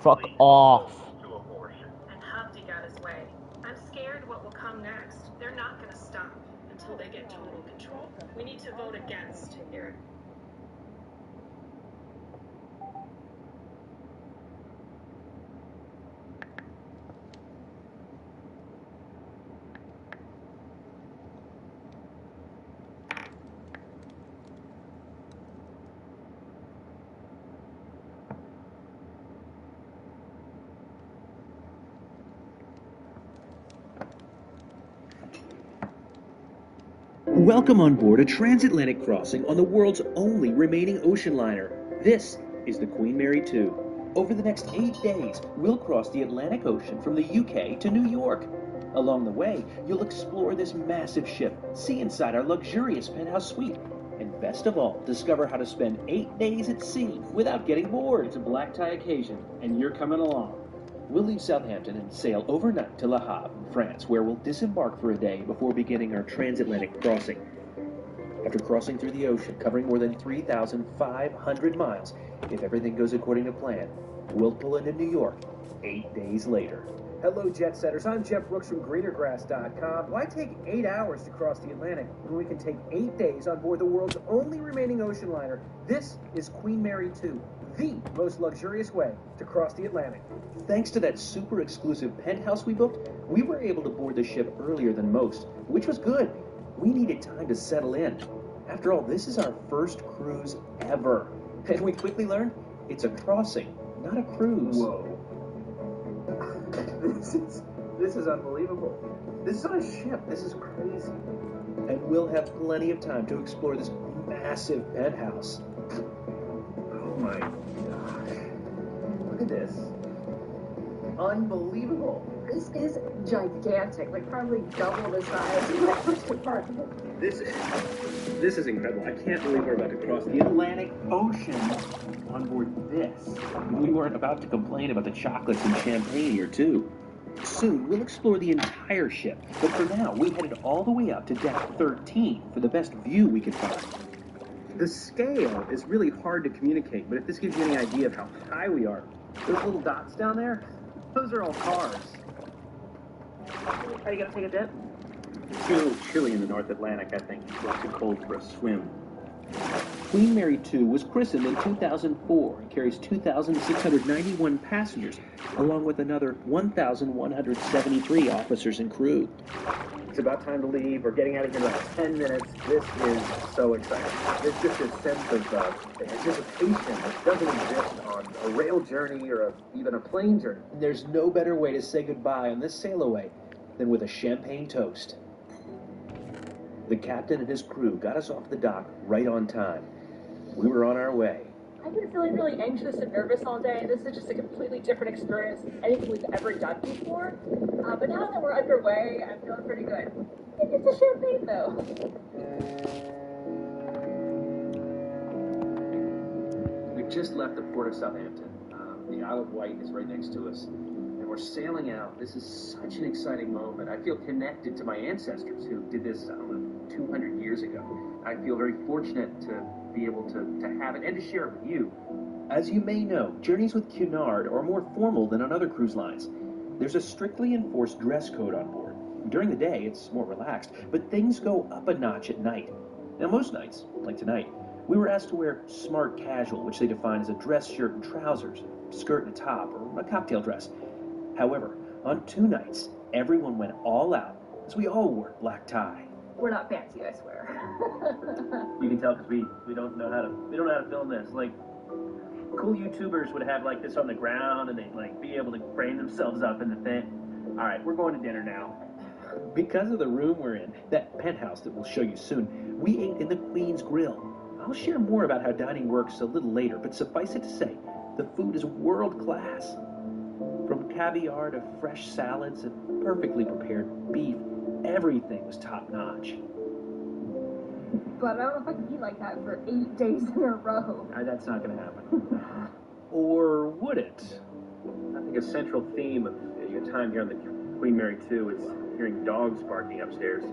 Fuck off. And Humpty got his way. I'm scared what will come next. They're not going to stop until they get total control. We need to vote against here. Welcome on board a transatlantic crossing on the world's only remaining ocean liner. This is the Queen Mary 2. Over the next 8 days, we'll cross the Atlantic Ocean from the UK to New York. Along the way, you'll explore this massive ship, see inside our luxurious penthouse suite, and best of all, discover how to spend 8 days at sea without getting bored. It's a black tie occasion, and you're coming along. We'll leave Southampton and sail overnight to Le Havre, France, where we'll disembark for a day before beginning our transatlantic crossing. After crossing through the ocean, covering more than 3,500 miles, if everything goes according to plan, we'll pull into New York 8 days later. Hello, Jet Setters. I'm Jeff Brooks from GreenerGrass.com. Why take 8 hours to cross the Atlantic when we can take 8 days on board the world's only remaining ocean liner? This is Queen Mary 2, the most luxurious way to cross the Atlantic. Thanks to that super exclusive penthouse we booked, we were able to board the ship earlier than most, which was good. We needed time to settle in. After all, this is our first cruise ever. And we quickly learned it's a crossing, not a cruise. Whoa. This is unbelievable. This is on a ship. This is crazy. And we'll have plenty of time to explore this massive penthouse. Oh my gosh. Look at this. Unbelievable. This is gigantic, like probably double the size of my first apartment. This is incredible. I can't believe we're about to cross the Atlantic Ocean on board this. We weren't about to complain about the chocolates and champagne here, too. Soon, we'll explore the entire ship, but for now, we headed all the way up to deck 13 for the best view we could find. The scale is really hard to communicate, but if this gives you any idea of how high we are, those little dots down there, those are all cars. Are you going to take a dip? It's a little chilly in the North Atlantic, I think. It's a little too cold for a swim. Queen Mary 2 was christened in 2004 and carries 2,691 passengers, along with another 1,173 officers and crew. It's about time to leave. We're getting out of here in about 10 minutes. This is so exciting. There's just a sense of anticipation that doesn't exist on a rail journey or even a plane journey. There's no better way to say goodbye on this sail away than with a champagne toast. The captain and his crew got us off the dock right on time. We were on our way. I've been feeling really anxious and nervous all day. This is just a completely different experience than anything we've ever done before. But now that we're underway, I'm feeling pretty good. It's a champagne, though. We just left the port of Southampton. The Isle of Wight is right next to us. And we're sailing out. This is such an exciting moment. I feel connected to my ancestors who did this, I don't know, 200 years ago. I feel very fortunate to be able to have it and to share it with you. As you may know, journeys with Cunard are more formal than on other cruise lines. There's a strictly enforced dress code on board. During the day, it's more relaxed, but things go up a notch at night. Now, most nights, like tonight, we were asked to wear smart casual, which they define as a dress shirt and trousers, skirt and a top, or a cocktail dress. However, on 2 nights, everyone went all out, as we all wore black tie. We're not fancy, I swear. You can tell because we don't know how to film this. Like, cool YouTubers would have like this on the ground and they'd like be able to frame themselves up in the thing. All right, we're going to dinner now. Because of the room we're in, that penthouse that we'll show you soon, we ate in the Queen's Grill. I'll share more about how dining works a little later, but suffice it to say, the food is world class. From caviar to fresh salads and perfectly prepared beef, everything was top notch. But I don't know if I can eat like that for 8 days in a row. That's not going to happen. Or would it? I think a central theme of your time here on the Queen Mary 2 is hearing dogs barking upstairs.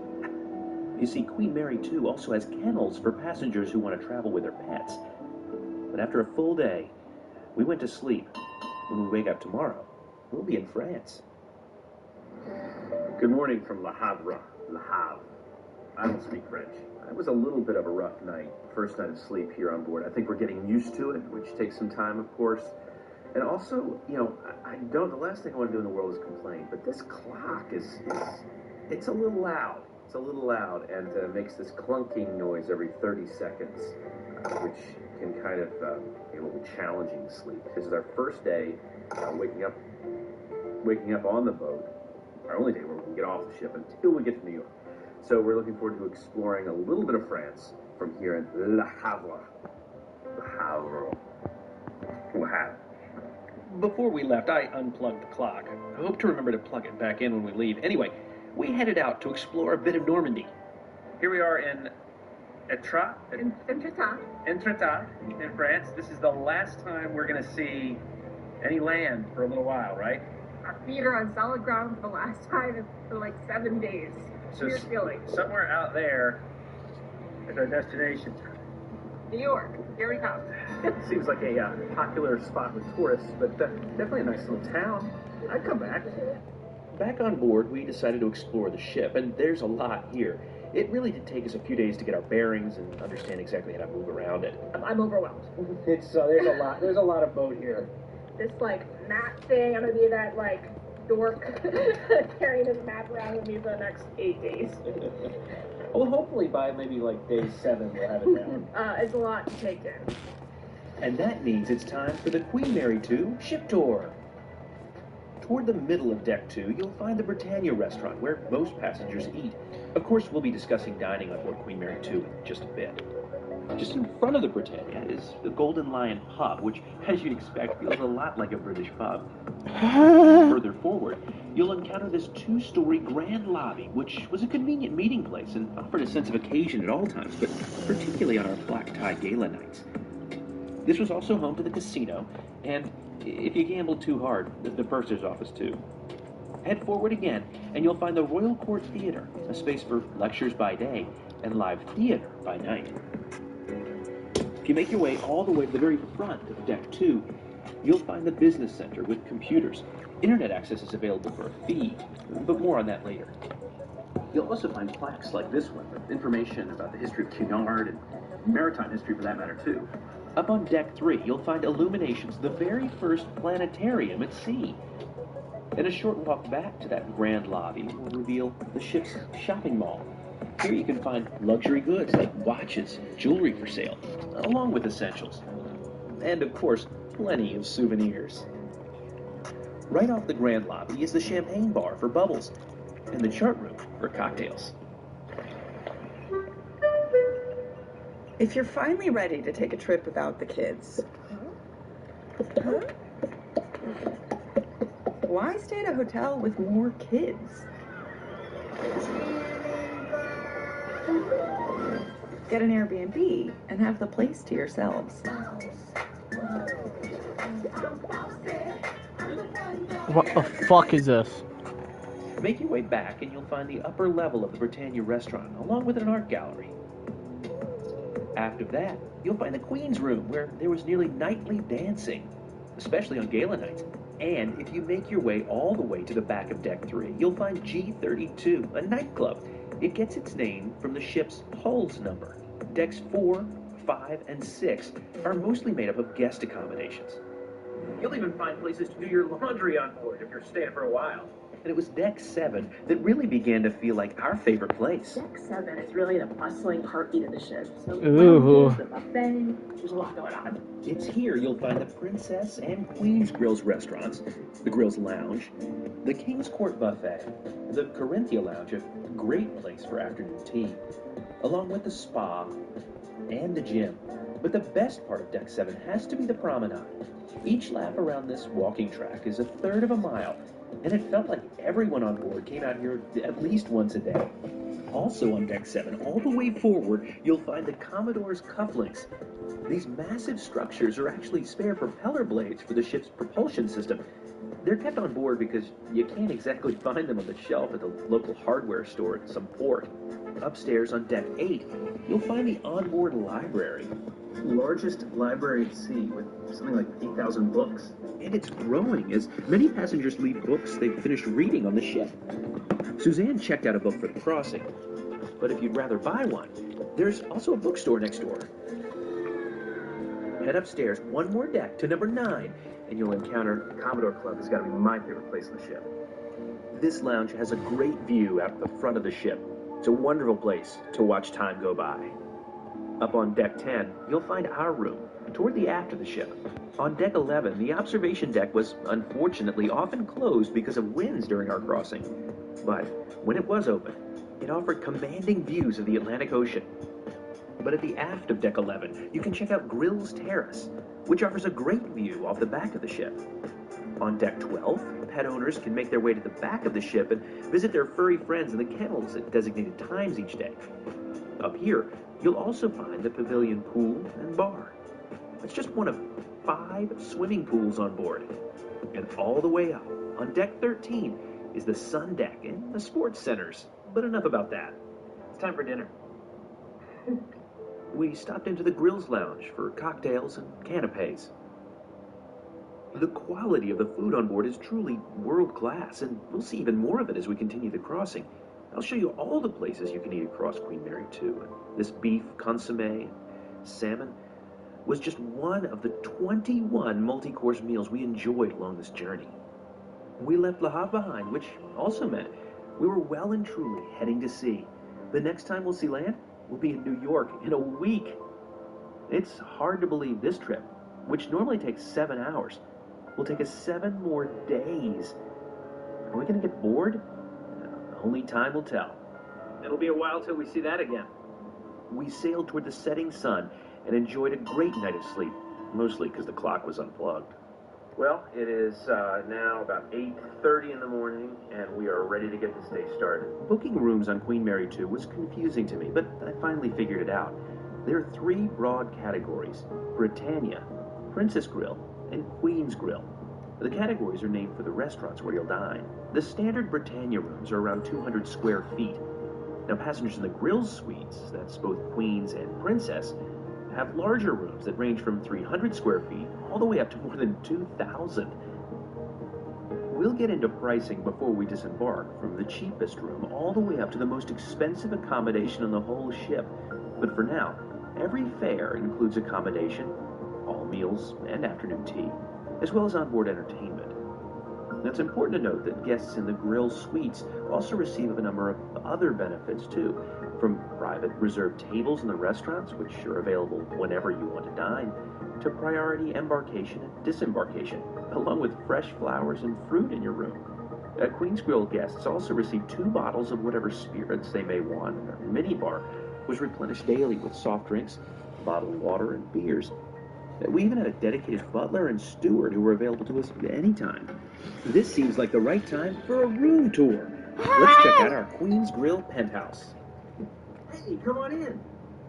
You see, Queen Mary 2 also has kennels for passengers who want to travel with their pets. But after a full day, We went to sleep. When we wake up tomorrow, we'll be in France. Good morning from Le Havre. Le Havre. I don't speak French. It was a little bit of a rough night, first night of sleep here on board. I think we're getting used to it, which takes some time, of course. And also, the last thing I want to do in the world is complain, but this clock it's a little loud. It's a little loud and makes this clunking noise every 30 seconds, which can kind of be a little challenging to sleep. This is our first day waking up on the boat, our only day where we can get off the ship until we get to New York. So we're looking forward to exploring a little bit of France from here in Le Havre. Le Havre. Le Havre. Before we left, I unplugged the clock. I hope to remember to plug it back in when we leave. Anyway, we headed out to explore a bit of Normandy. Here we are in Etretat in France. This is the last time we're going to see any land for a little while, right? Our feet are on solid ground for the last time for like 7 days. So Weird feeling. somewhere out there is our destination. New York, here we come. Seems like a popular spot with tourists, but definitely a nice little town. I'd come back. Back on board, we decided to explore the ship, and there's a lot here. It really did take us a few days to get our bearings and understand exactly how to move around it. I'm overwhelmed. It's there's a lot of boat here. This map thing, I'm gonna be that dork carrying this map around with me for the next 8 days. Well, hopefully by maybe day 7 we'll have it down. It's a lot to take in. And that means it's time for the Queen Mary 2 ship tour. Toward the middle of Deck 2, you'll find the Britannia restaurant, where most passengers eat. Of course, we'll be discussing dining on board Queen Mary 2 in just a bit. Just in front of the Britannia is the Golden Lion pub, which, as you'd expect, feels a lot like a British pub. Further forward, you'll encounter this 2-story grand lobby, which was a convenient meeting place and offered a sense of occasion at all times, but particularly on our black tie gala nights. This was also home to the casino, and if you gambled too hard, the purser's office too. Head forward again, and you'll find the Royal Court Theatre, a space for lectures by day and live theater by night. If you make your way all the way to the very front of Deck 2, you'll find the business center with computers. Internet access is available for a fee, but more on that later. You'll also find plaques like this one with information about the history of Cunard and maritime history for that matter too. Up on Deck 3, you'll find Illuminations, the very first planetarium at sea. And a short walk back to that grand lobby will reveal the ship's shopping mall. Here you can find luxury goods like watches, jewelry for sale, along with essentials. And of course, plenty of souvenirs. Right off the grand lobby is the champagne bar for bubbles, and the chart room for cocktails. If you're finally ready to take a trip without the kids, why stay at a hotel with more kids? Get an Airbnb and have the place to yourselves. What the fuck is this? Make your way back and you'll find the upper level of the Britannia restaurant, along with an art gallery. After that, you'll find the Queen's Room, where there was nearly nightly dancing, especially on gala nights. And if you make your way all the way to the back of Deck 3, you'll find G32, a nightclub. It gets its name from the ship's hull's number. Decks 4, 5, and 6 are mostly made up of guest accommodations. You'll even find places to do your laundry on board if you're staying for a while. And it was Deck 7 that really began to feel like our favorite place. Deck 7 is really the bustling heartbeat of the ship. So Ooh. the buffet, there's a lot going on. It's here you'll find the Princess and Queen's Grills restaurants, the Grills Lounge, the King's Court Buffet, the Corinthia Lounge, a great place for afternoon tea, along with the spa and the gym. But the best part of Deck 7 has to be the promenade. Each lap around this walking track is a third of a mile, and it felt like everyone on board came out here at least once a day. Also on Deck 7, all the way forward, you'll find the Commodore's cufflinks. These massive structures are actually spare propeller blades for the ship's propulsion system. They're kept on board because you can't exactly find them on the shelf at the local hardware store at some port. Upstairs on deck 8, you'll find the onboard library. Largest library at sea with something like 8,000 books. And it's growing as many passengers leave books they've finished reading on the ship. Suzanne checked out a book for the crossing, but if you'd rather buy one, there's also a bookstore next door. Head upstairs one more deck to number 9, and you'll encounter The Commodore Club has got to be my favorite place on the ship. this lounge has a great view out the front of the ship. It's a wonderful place to watch time go by. Up on deck 10, you'll find our room, toward the aft of the ship. On deck 11, the observation deck was unfortunately often closed because of winds during our crossing. But when it was open, it offered commanding views of the Atlantic Ocean. But at the aft of deck 11, you can check out Grills Terrace, which offers a great view off the back of the ship. On deck 12, pet owners can make their way to the back of the ship and visit their furry friends in the kennels at designated times each day. Up here, you'll also find the pavilion pool and bar. It's just one of 5 swimming pools on board. And all the way up, on deck 13, is the sun deck and the sports centers. But enough about that. It's time for dinner. We stopped into the Grills Lounge for cocktails and canapes. The quality of the food on board is truly world class, and we'll see even more of it as we continue the crossing. I'll show you all the places you can eat across Queen Mary 2. This beef consommé, salmon, was just one of the 21 multi-course meals we enjoyed along this journey. We left Le Havre behind, which also meant we were well and truly heading to sea. The next time we'll see land, we'll be in New York in a week. It's hard to believe this trip, which normally takes 7 hours, will take us 7 more days. Are we going to get bored? Only time will tell. It'll be a while till we see that again. We sailed toward the setting sun and enjoyed a great night of sleep, mostly because the clock was unplugged. Well, it is now about 8:30 in the morning, and we are ready to get this day started. Booking rooms on Queen Mary 2 was confusing to me, but I finally figured it out. There are 3 broad categories: Britannia, Princess Grill, and Queen's Grill. The categories are named for the restaurants where you'll dine. The standard Britannia rooms are around 200 square feet. Now, passengers in the Grills suites, that's both Queen's and Princess, have larger rooms that range from 300 square feet all the way up to more than 2,000. We'll get into pricing before we disembark, from the cheapest room all the way up to the most expensive accommodation on the whole ship. But for now, every fare includes accommodation, all meals and afternoon tea, as well as onboard entertainment. Now, it's important to note that guests in the Grill suites also receive a number of other benefits too, from private reserved tables in the restaurants, which are available whenever you want to dine, to priority embarkation and disembarkation, along with fresh flowers and fruit in your room. Queen's Grill guests also receive 2 bottles of whatever spirits they may want. Our minibar was replenished daily with soft drinks, bottled water, and beers. We even had a dedicated butler and steward who were available to us anytime. This seems like the right time for a room tour. Let's check out our Queen's Grill penthouse. Hey, come on in.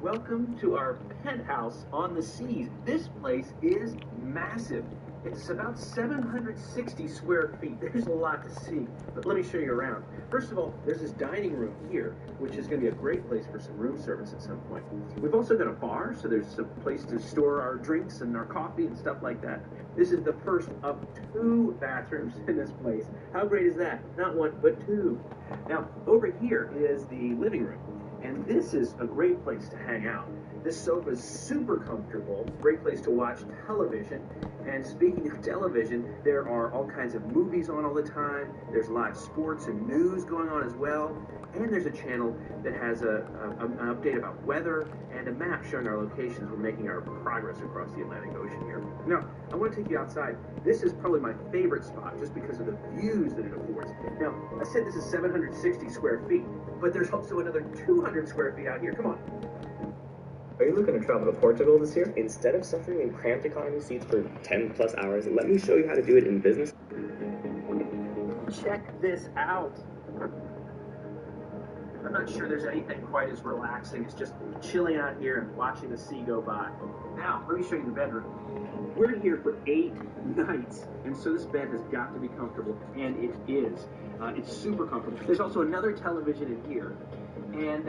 Welcome to our penthouse on the seas. This place is massive. It's about 760 square feet. There's a lot to see, but let me show you around. First of all, there's this dining room here, which is going to be a great place for some room service at some point. We've also got a bar, so there's a place to store our drinks and our coffee and stuff like that. This is the first of 2 bathrooms in this place. How great is that? Not 1, but 2. Now, over here is the living room, and this is a great place to hang out. This sofa is super comfortable, great place to watch television. And speaking of television, there are all kinds of movies on all the time. There's live sports and news going on as well. And there's a channel that has an update about weather and a map showing our locations. We're making our progress across the Atlantic Ocean here. Now, I want to take you outside. This is probably my favorite spot just because of the views that it affords. Now, I said this is 760 square feet, but there's also another 200 square feet out here. Come on. Are you looking to travel to Portugal this year? Instead of suffering in cramped economy seats for 10+ hours, let me show you how to do it in business. Check this out. I'm not sure there's anything quite as relaxing as just chilling out here and watching the sea go by. Now, let me show you the bedroom. We're here for 8 nights, and so this bed has got to be comfortable, and it is. It's super comfortable. There's also another television in here, And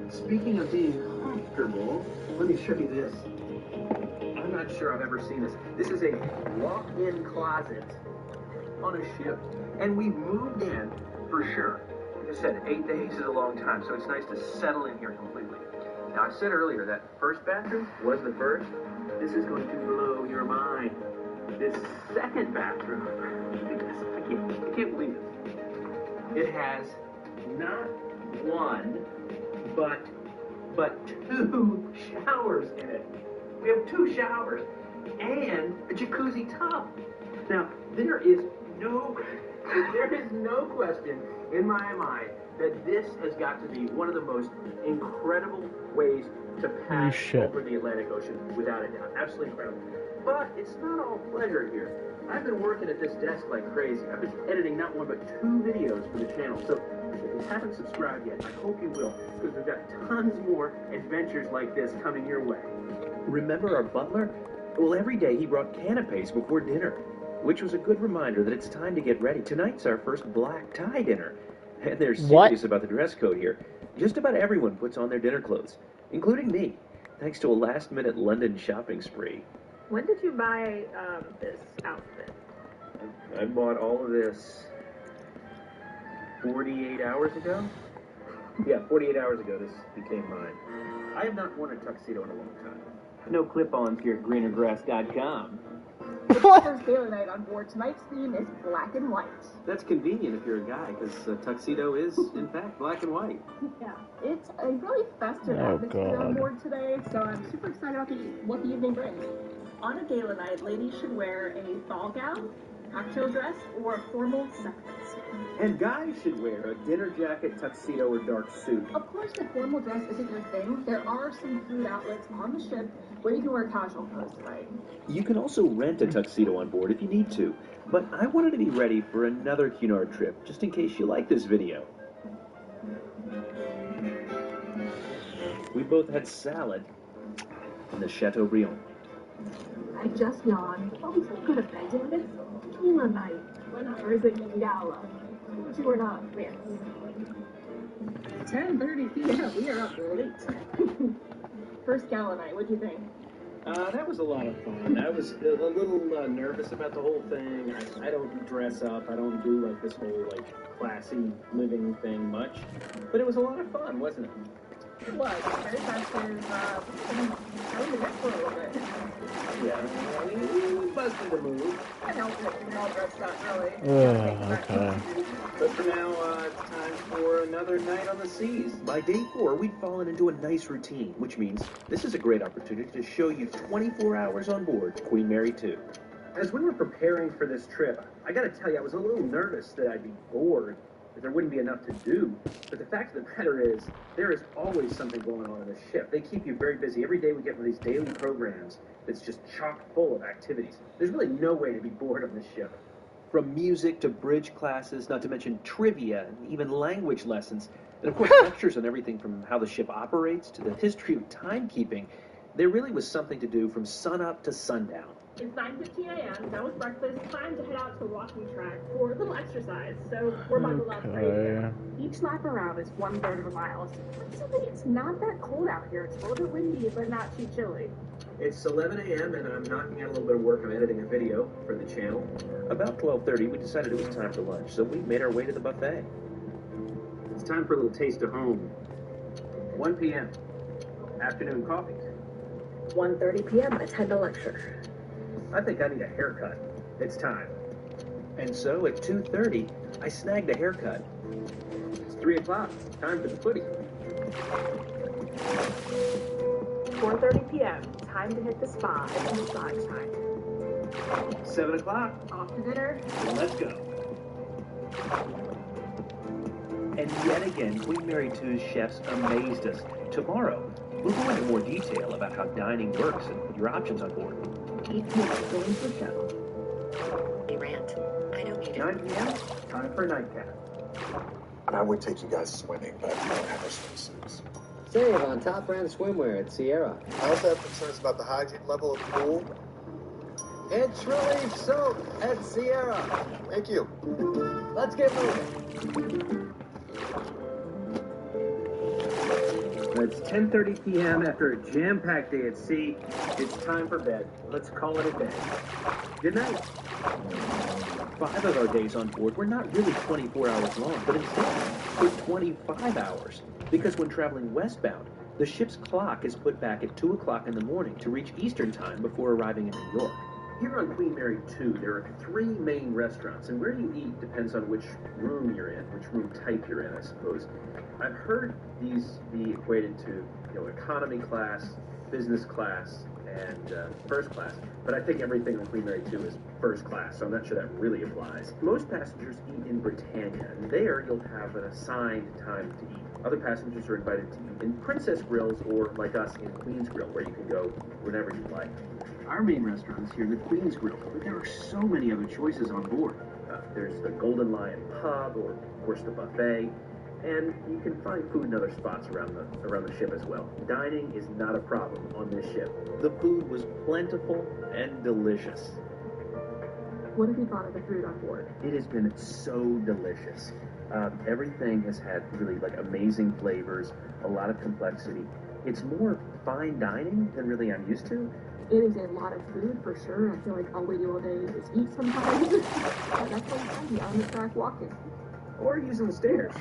speaking of being comfortable, let me show you this. I'm not sure I've ever seen this. This is a walk-in closet on a ship. And we've moved in for sure. Like I said, 8 days is a long time, so it's nice to settle in here completely. Now, I said earlier that first bathroom was the first. This is going to blow your mind. This second bathroom, I can't believe it. It has not one, but 2 showers in it. We have 2 showers and a jacuzzi tub. Now, there is no question in my mind that this has got to be one of the most incredible ways to pass over the Atlantic Ocean, without a doubt. Absolutely incredible. But it's not all pleasure here. I've been working at this desk like crazy. I've been editing not one but 2 videos for the channel. So if you haven't subscribed yet, I hope you will, because we've got tons more adventures like this coming your way. Remember our butler? Well, every day he brought canapes before dinner, which was a good reminder that it's time to get ready. Tonight's our first black tie dinner. And they're serious about the dress code here. Just about everyone puts on their dinner clothes, including me, thanks to a last-minute London shopping spree. When did you buy this outfit? I bought all of this 48 hours ago? Yeah, 48 hours ago this became mine. I have not worn a tuxedo in a long time. No clip-ons here at greenergrass.com. It's the first gala night on board. Tonight's theme is black and white. That's convenient if you're a guy, because a tuxedo is, in fact, black and white. Yeah, it's a really festive atmosphere on board today, so I'm super excited about what the evening brings. On a gala night, ladies should wear a ball gown, cocktail dress, or a formal necklace. And guys should wear a dinner jacket, tuxedo, or dark suit. Of course, the formal dress isn't your thing. There are some food outlets on the ship where you can wear casual clothes tonight. You can also rent a tuxedo on board if you need to, but I wanted to be ready for another Cunard trip, just in case you like this video. We both had salad in the Chateaubriand. I just yawned. Oh, we could go to bed, damn it. Gala night. Or is it gala? You are not, yes. 10:30 p.m. We are up late. First gala night, what'd you think? That was a lot of fun. I was a little nervous about the whole thing. I don't dress up. I don't do like this whole like classy living thing much. But it was a lot of fun, wasn't it? It was. Very festive. I was in it for a little bit. Yeah. We busted the move. I know we're all dressed up, really. Okay. But for now, it's time for another night on the seas. By day 4, we'd fallen into a nice routine, which means this is a great opportunity to show you 24 hours on board Queen Mary 2. As we were preparing for this trip, I gotta tell you, I was a little nervous that I'd be bored, that there wouldn't be enough to do. But the fact of the matter is, there is always something going on in the ship. They keep you very busy. Every day we get one of these daily programs that's just chock full of activities. There's really no way to be bored on this ship. From music to bridge classes, not to mention trivia, and even language lessons, and of course lectures on everything from how the ship operates to the history of timekeeping, there really was something to do from sunup to sundown. It's 9:15 a.m. That was breakfast. Time to head out to the walking track for a little exercise. So we're buckled up right here. Each lap around is 1/3 of a mile. So it's not that cold out here. It's a little bit windy, but not too chilly. It's 11 a.m. and I'm knocking out a little bit of work. I'm editing a video for the channel. About 12:30, we decided it was time for lunch, so we made our way to the buffet. It's time for a little taste of home. 1 p.m. Afternoon coffee. 1:30 p.m. Attend a lecture. I think I need a haircut. It's time. And so at 2:30, I snagged a haircut. It's 3 o'clock. Time for the footy. 4:30 p.m. Time to hit the spa and massage time. 7 o'clock. Off to dinner. Let's go. And yet again, Queen Mary 2's chefs amazed us. Tomorrow, we'll go into more detail about how dining works and your options on board. 8 p.m. Going for show. Hey, Rant. I don't need it. 9 p.m. Time for a nightcap. I would take you guys swimming, but I don't have our swimsuits. Save on top brand swimwear at Sierra. I also have concerns about the hygiene level of the pool. It's Relief Soap at Sierra. Thank you. Let's get moving. It's 10:30 p.m. after a jam-packed day at sea. It's time for bed. Let's call it a day. Good night. 5 of our days on board were not really 24 hours long, but instead were 25 hours. Because when traveling westbound, the ship's clock is put back at 2 o'clock in the morning to reach Eastern Time before arriving in New York. Here on Queen Mary 2, there are 3 main restaurants, and where you eat depends on which room you're in, which room type you're in, I suppose. I've heard these be equated to, economy class, business class, and first class, but I think everything on Queen Mary 2 is first class, so I'm not sure that really applies. Most passengers eat in Britannia, and there you'll have an assigned time to eat. Other passengers are invited to eat in Princess Grills, or like us, in Queen's Grill, where you can go whenever you like. Our main restaurant is here, the Queen's Grill, but there are so many other choices on board. There's the Golden Lion Pub, or of course the buffet, and you can find food in other spots around the ship as well. Dining is not a problem on this ship. The food was plentiful and delicious. What have you thought of the food on board? It has been so delicious. Everything has had really amazing flavors, a lot of complexity. It's more fine dining than really I'm used to. It is a lot of food for sure. I feel like all we do all day is eat sometimes. That's what you find me on the track walking. Or using the stairs.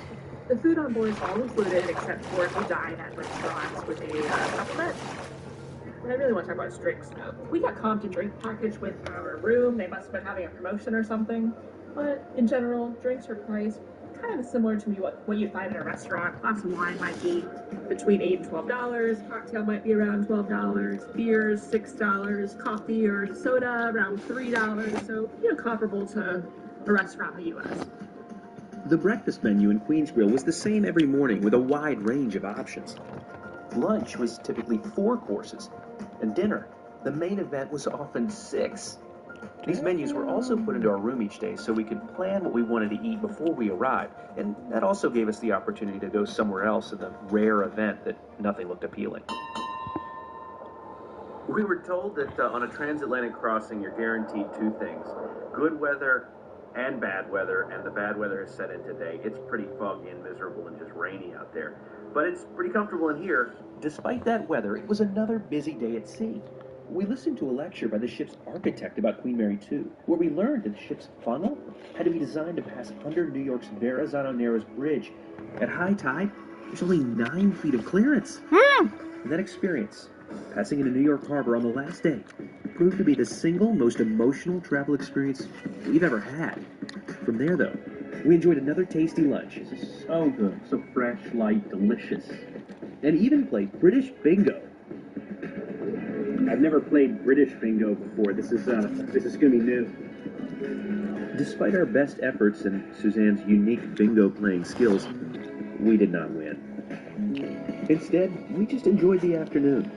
The food on board is all included except for if you dine at restaurants with a supplement. What I really want to talk about is drinks. We got comped a drink package with our room. They must have been having a promotion or something. But in general, drinks are priced kind of similar to what you'd find in a restaurant. A glass of wine might be between $8 and $12. Cocktail might be around $12. Beers, $6. Coffee or soda around $3. So, comparable to a restaurant in the U.S. The breakfast menu in Queen's Grill was the same every morning with a wide range of options. Lunch was typically 4 courses, and dinner, the main event, was often 6. These menus were also put into our room each day so we could plan what we wanted to eat before we arrived, and that also gave us the opportunity to go somewhere else in the rare event that nothing looked appealing. We were told that on a transatlantic crossing, you're guaranteed 2 things: good weather and bad weather, and the bad weather has set in today. It's pretty foggy and miserable and just rainy out there, but it's pretty comfortable in here. Despite that weather, it was another busy day at sea. We listened to a lecture by the ship's architect about Queen Mary 2, where we learned that the ship's funnel had to be designed to pass under New York's Verrazano Narrows Bridge. At high tide, there's only 9 feet of clearance. And that experience, passing into New York Harbor on the last day, proved to be the single most emotional travel experience we've ever had. From there, though, we enjoyed another tasty lunch. This is so good, so fresh, light, delicious. And even played British bingo. I've never played British bingo before. This is gonna be new. Despite our best efforts and Suzanne's unique bingo playing skills, we did not win. Instead, we just enjoyed the afternoon.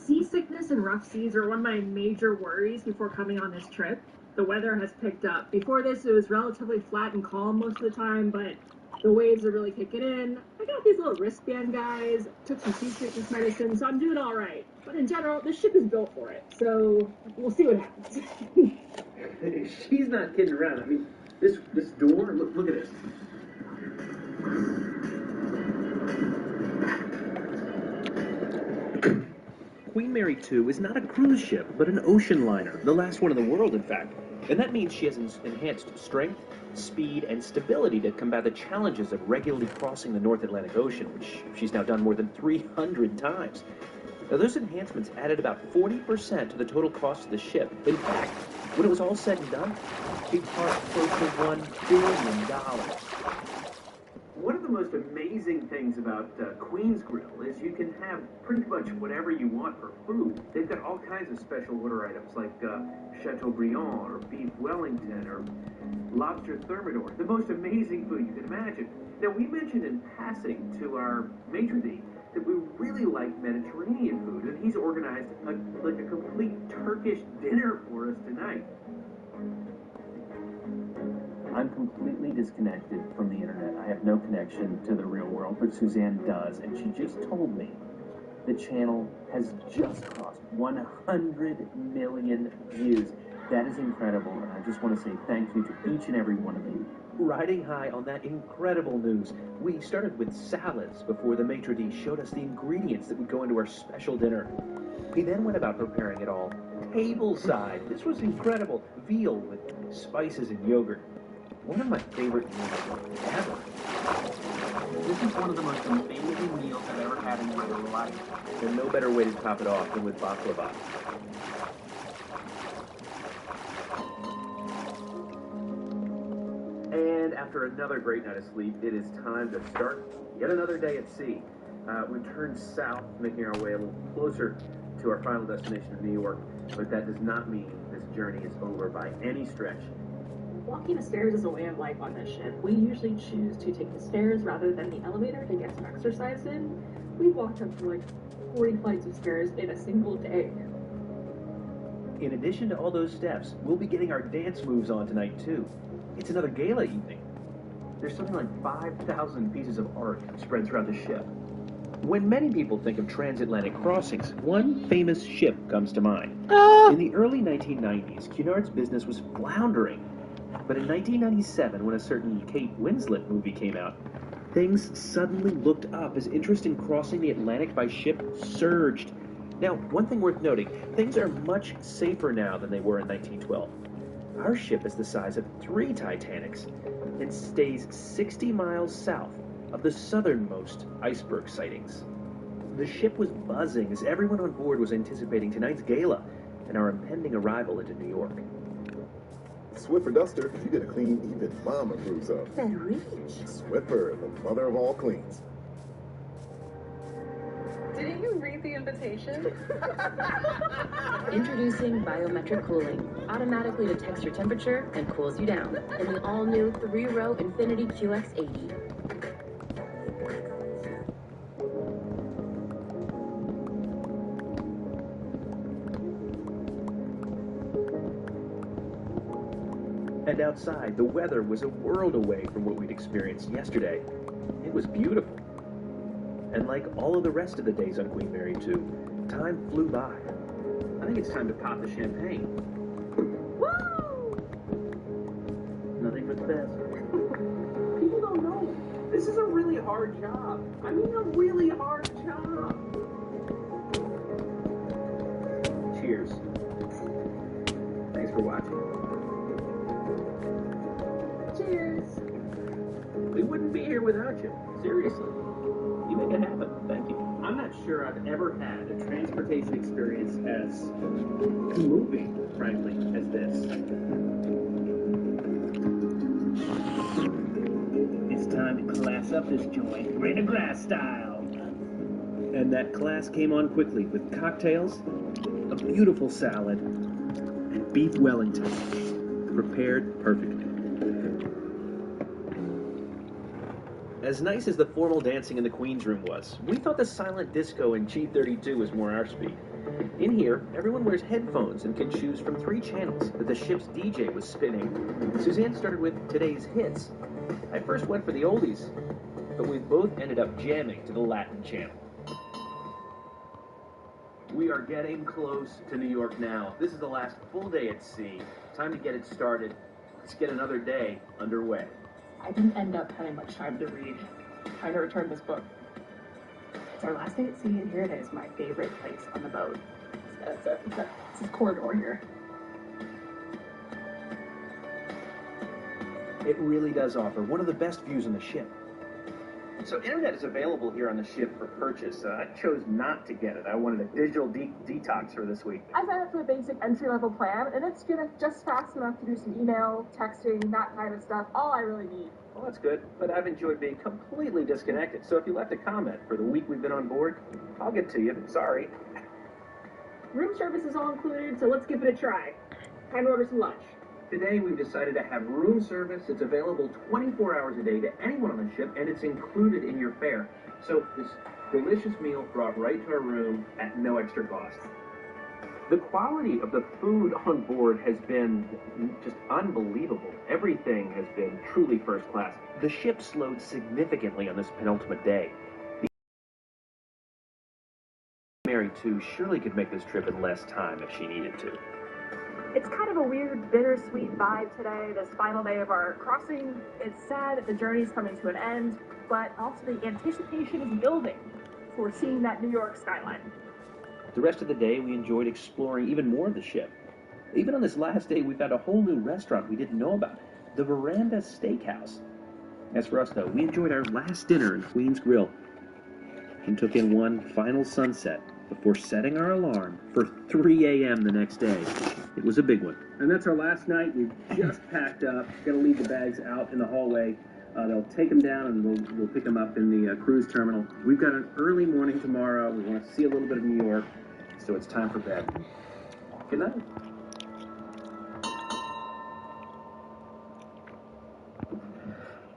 Seasickness and rough seas are one of my major worries before coming on this trip. The weather has picked up. Before this, it was relatively flat and calm most of the time, but the waves are really kicking in. I got these little wristband guys, took some seasickness medicine, so I'm doing all right. But in general, this ship is built for it, so we'll see what happens. She's not kidding around. I mean, this door, look at this. Queen Mary 2 is not a cruise ship, but an ocean liner, the last one in the world, in fact. And that means she has enhanced strength, speed, and stability to combat the challenges of regularly crossing the North Atlantic Ocean, which she's now done more than 300 times. Now, those enhancements added about 40% to the total cost of the ship. In fact, when it was all said and done, it cost close to $1 billion. One of the most amazing things about Queen's Grill is you can have pretty much whatever you want for food. They've got all kinds of special order items like Chateaubriand or beef Wellington or lobster thermidor. The most amazing food you can imagine. Now, we mentioned in passing to our maitre d' that we really like Mediterranean food, and he's organized a complete Turkish dinner for us tonight. I'm completely disconnected from the internet. I have no connection to the real world, but Suzanne does, and she just told me the channel has just crossed 100 million views. That is incredible, and I just want to say thank you to each and every one of you Riding high on that incredible news, we started with salads before the maitre d' showed us the ingredients that would go into our special dinner. He then went about preparing it all tableside. This was incredible. Veal with spices and yogurt. One of my favorite meals ever. This is one of the most amazing meals I've ever had in my life. And no better way to top it off than with baklava. And after another great night of sleep, it is time to start yet another day at sea. We turned south, making our way a little closer to our final destination of New York, but that does not mean this journey is over by any stretch. Walking the stairs is a way of life on this ship. We usually choose to take the stairs rather than the elevator to get some exercise in. We walked up to like 40 flights of stairs in a single day. In addition to all those steps, we'll be getting our dance moves on tonight too. It's another gala evening. There's something like 5,000 pieces of art spread throughout the ship. When many people think of transatlantic crossings, one famous ship comes to mind. In the early 1990s, Cunard's business was floundering. But in 1997, when a certain Kate Winslet movie came out, things suddenly looked up as interest in crossing the Atlantic by ship surged. Now, one thing worth noting, things are much safer now than they were in 1912. Our ship is the size of 3 Titanics and stays 60 miles south of the southernmost iceberg sightings. The ship was buzzing as everyone on board was anticipating tonight's gala and our impending arrival into New York. Swiffer Duster, you get a clean even mama cruise up. Very rich. Swiffer, the mother of all cleans. Didn't you read the invitation? Introducing biometric cooling. Automatically detects your temperature and cools you down. In the all-new 3-row Infinity QX80. And outside, the weather was a world away from what we'd experienced yesterday. It was beautiful. And like all of the rest of the days on Queen Mary 2, time flew by. I think it's time to pop the champagne. Woo! Nothing but the best. People don't know. This is a really hard job. I mean, a really hard job. Cheers. Thanks for watching. Cheers. We wouldn't be here without you. Seriously. You make it happen. Thank you. I'm not sure I've ever had a transportation experience as moving, frankly, as this. It's time to class up this joint, Grain of Grass style. And that class came on quickly with cocktails, a beautiful salad, and beef Wellington, prepared perfectly. As nice as the formal dancing in the Queen's room was, we thought the silent disco in G32 was more our speed. In here, everyone wears headphones and can choose from 3 channels that the ship's DJ was spinning. Suzanne started with today's hits. I first went for the oldies, but we both ended up jamming to the Latin channel. We are getting close to New York now. This is the last full day at sea. Time to get it started. Let's get another day underway. I didn't end up having much time to read. Trying to return this book. It's our last day at sea, and here it is, my favorite place on the boat. It's this corridor here. It really does offer one of the best views on the ship. So internet is available here on the ship for purchase. I chose not to get it. I wanted a digital detox for this week. I signed up for the basic entry-level plan, and it's just fast enough to do some email, texting, that kind of stuff. All I really need. Well, that's good, but I've enjoyed being completely disconnected. So if you left a comment for the week we've been on board, I'll get to you. Sorry. Room service is all included, so let's give it a try. Time to order some lunch. Today we've decided to have room service. It's available 24 hours a day to anyone on the ship, and it's included in your fare. So this delicious meal brought right to our room at no extra cost. The quality of the food on board has been just unbelievable. Everything has been truly first class. The ship slowed significantly on this penultimate day. The Mary 2 surely could make this trip in less time if she needed to. It's kind of a weird, bittersweet vibe today, this final day of our crossing. It's sad that the journey's coming to an end, but also the anticipation is building for seeing that New York skyline. The rest of the day, we enjoyed exploring even more of the ship. Even on this last day, we found a whole new restaurant we didn't know about, the Veranda Steakhouse. As for us, though, we enjoyed our last dinner in Queen's Grill and took in one final sunset before setting our alarm for 3 a.m. the next day. It was a big one. And that's our last night. We've just packed up. Got to leave the bags out in the hallway. They'll take them down and we'll pick them up in the cruise terminal. We've got an early morning tomorrow. We want to see a little bit of New York, so it's time for bed. Good night.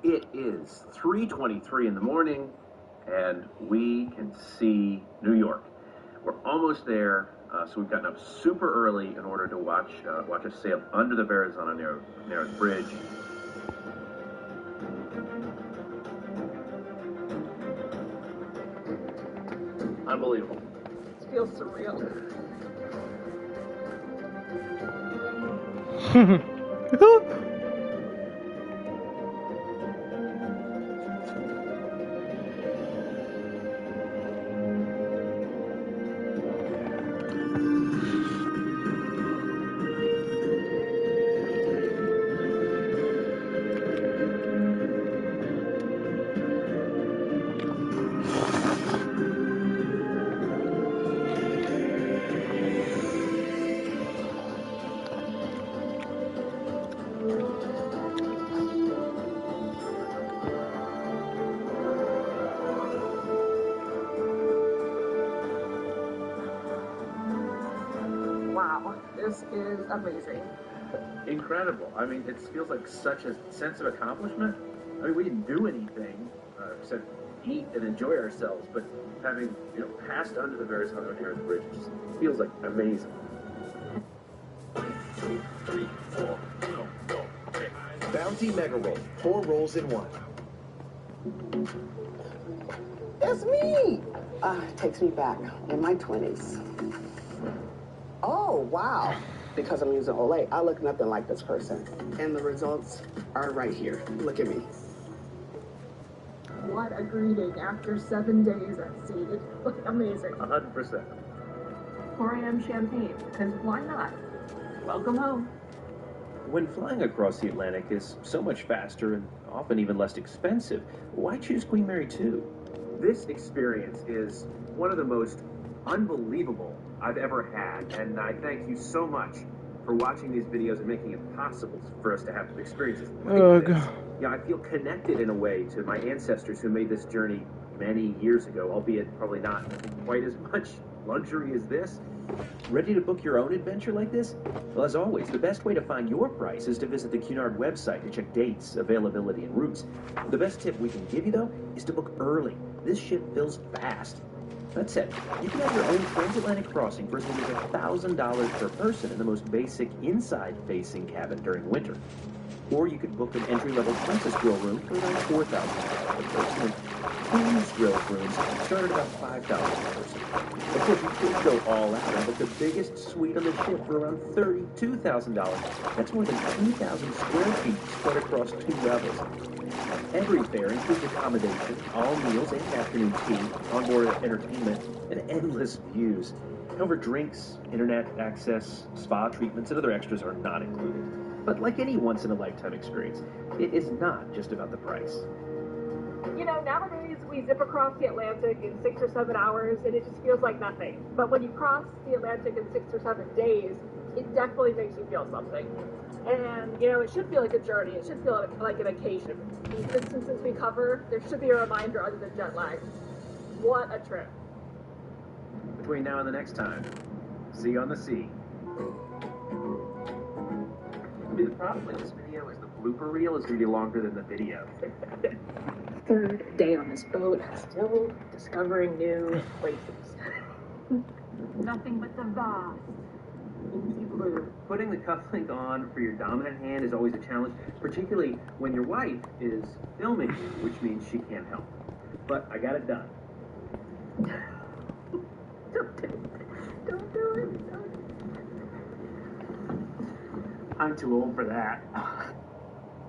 It is 3:23 in the morning, and we can see New York. We're almost there, so we've gotten up super early in order to watch us sail under the Verrazano Narrows Bridge. Unbelievable. It feels surreal. Wow, this is amazing. Incredible. I mean, it feels like such a sense of accomplishment. I mean, we didn't do anything except eat and enjoy ourselves, but having, passed under the Verrazano Narrows Bridge just feels like amazing. Bounty Mega Roll. 4 rolls in 1. It's me! It takes me back in my 20s. Oh, wow. Because I'm using Olay, I look nothing like this person. And the results are right here. Look at me. What a greeting after 7 days at sea. Amazing. 100%. 4 a.m. champagne, because why not? Welcome home. When flying across the Atlantic is so much faster and often even less expensive, why choose Queen Mary 2? This experience is one of the most unbelievable I've ever had, and I thank you so much for watching these videos and making it possible for us to have experiences like this. Yeah, I feel connected in a way to my ancestors who made this journey many years ago, albeit probably not quite as much luxury as this. Ready to book your own adventure like this? Well, as always, the best way to find your price is to visit the Cunard website to check dates, availability, and routes. The best tip we can give you, though, is to book early. This ship fills fast. That said, you can have your own transatlantic crossing for as little as $1,000 per person in the most basic inside-facing cabin during winter. Or you could book an entry-level Princess Grill room for around $4,000 per person, and Queen's Grill rooms start at about $5,000 per person. Of course, you could go all out and book the biggest suite on the ship for around $32,000. That's more than 2,000 square feet spread across 2 levels. Every fare includes accommodation, all meals and afternoon tea, onboard entertainment, and endless views. However, drinks, internet access, spa treatments, and other extras are not included. But like any once-in-a-lifetime experience, it is not just about the price. Nowadays we zip across the Atlantic in 6 or 7 hours, and it just feels like nothing. But when you cross the Atlantic in 6 or 7 days, it definitely makes you feel something. And, it should feel like a journey. It should feel like an occasion. These distances we cover, there should be a reminder other than jet lag. What a trip. Between now and the next time, see you on the sea. The problem with this video is the blooper reel is going to be longer than the video. 3rd day on this boat, still discovering new places. Nothing but the vast, easy blue. Putting the cufflink on for your dominant hand is always a challenge, particularly when your wife is filming you, which means she can't help. But I got it done. Don't do it. Don't do it. I'm too old for that.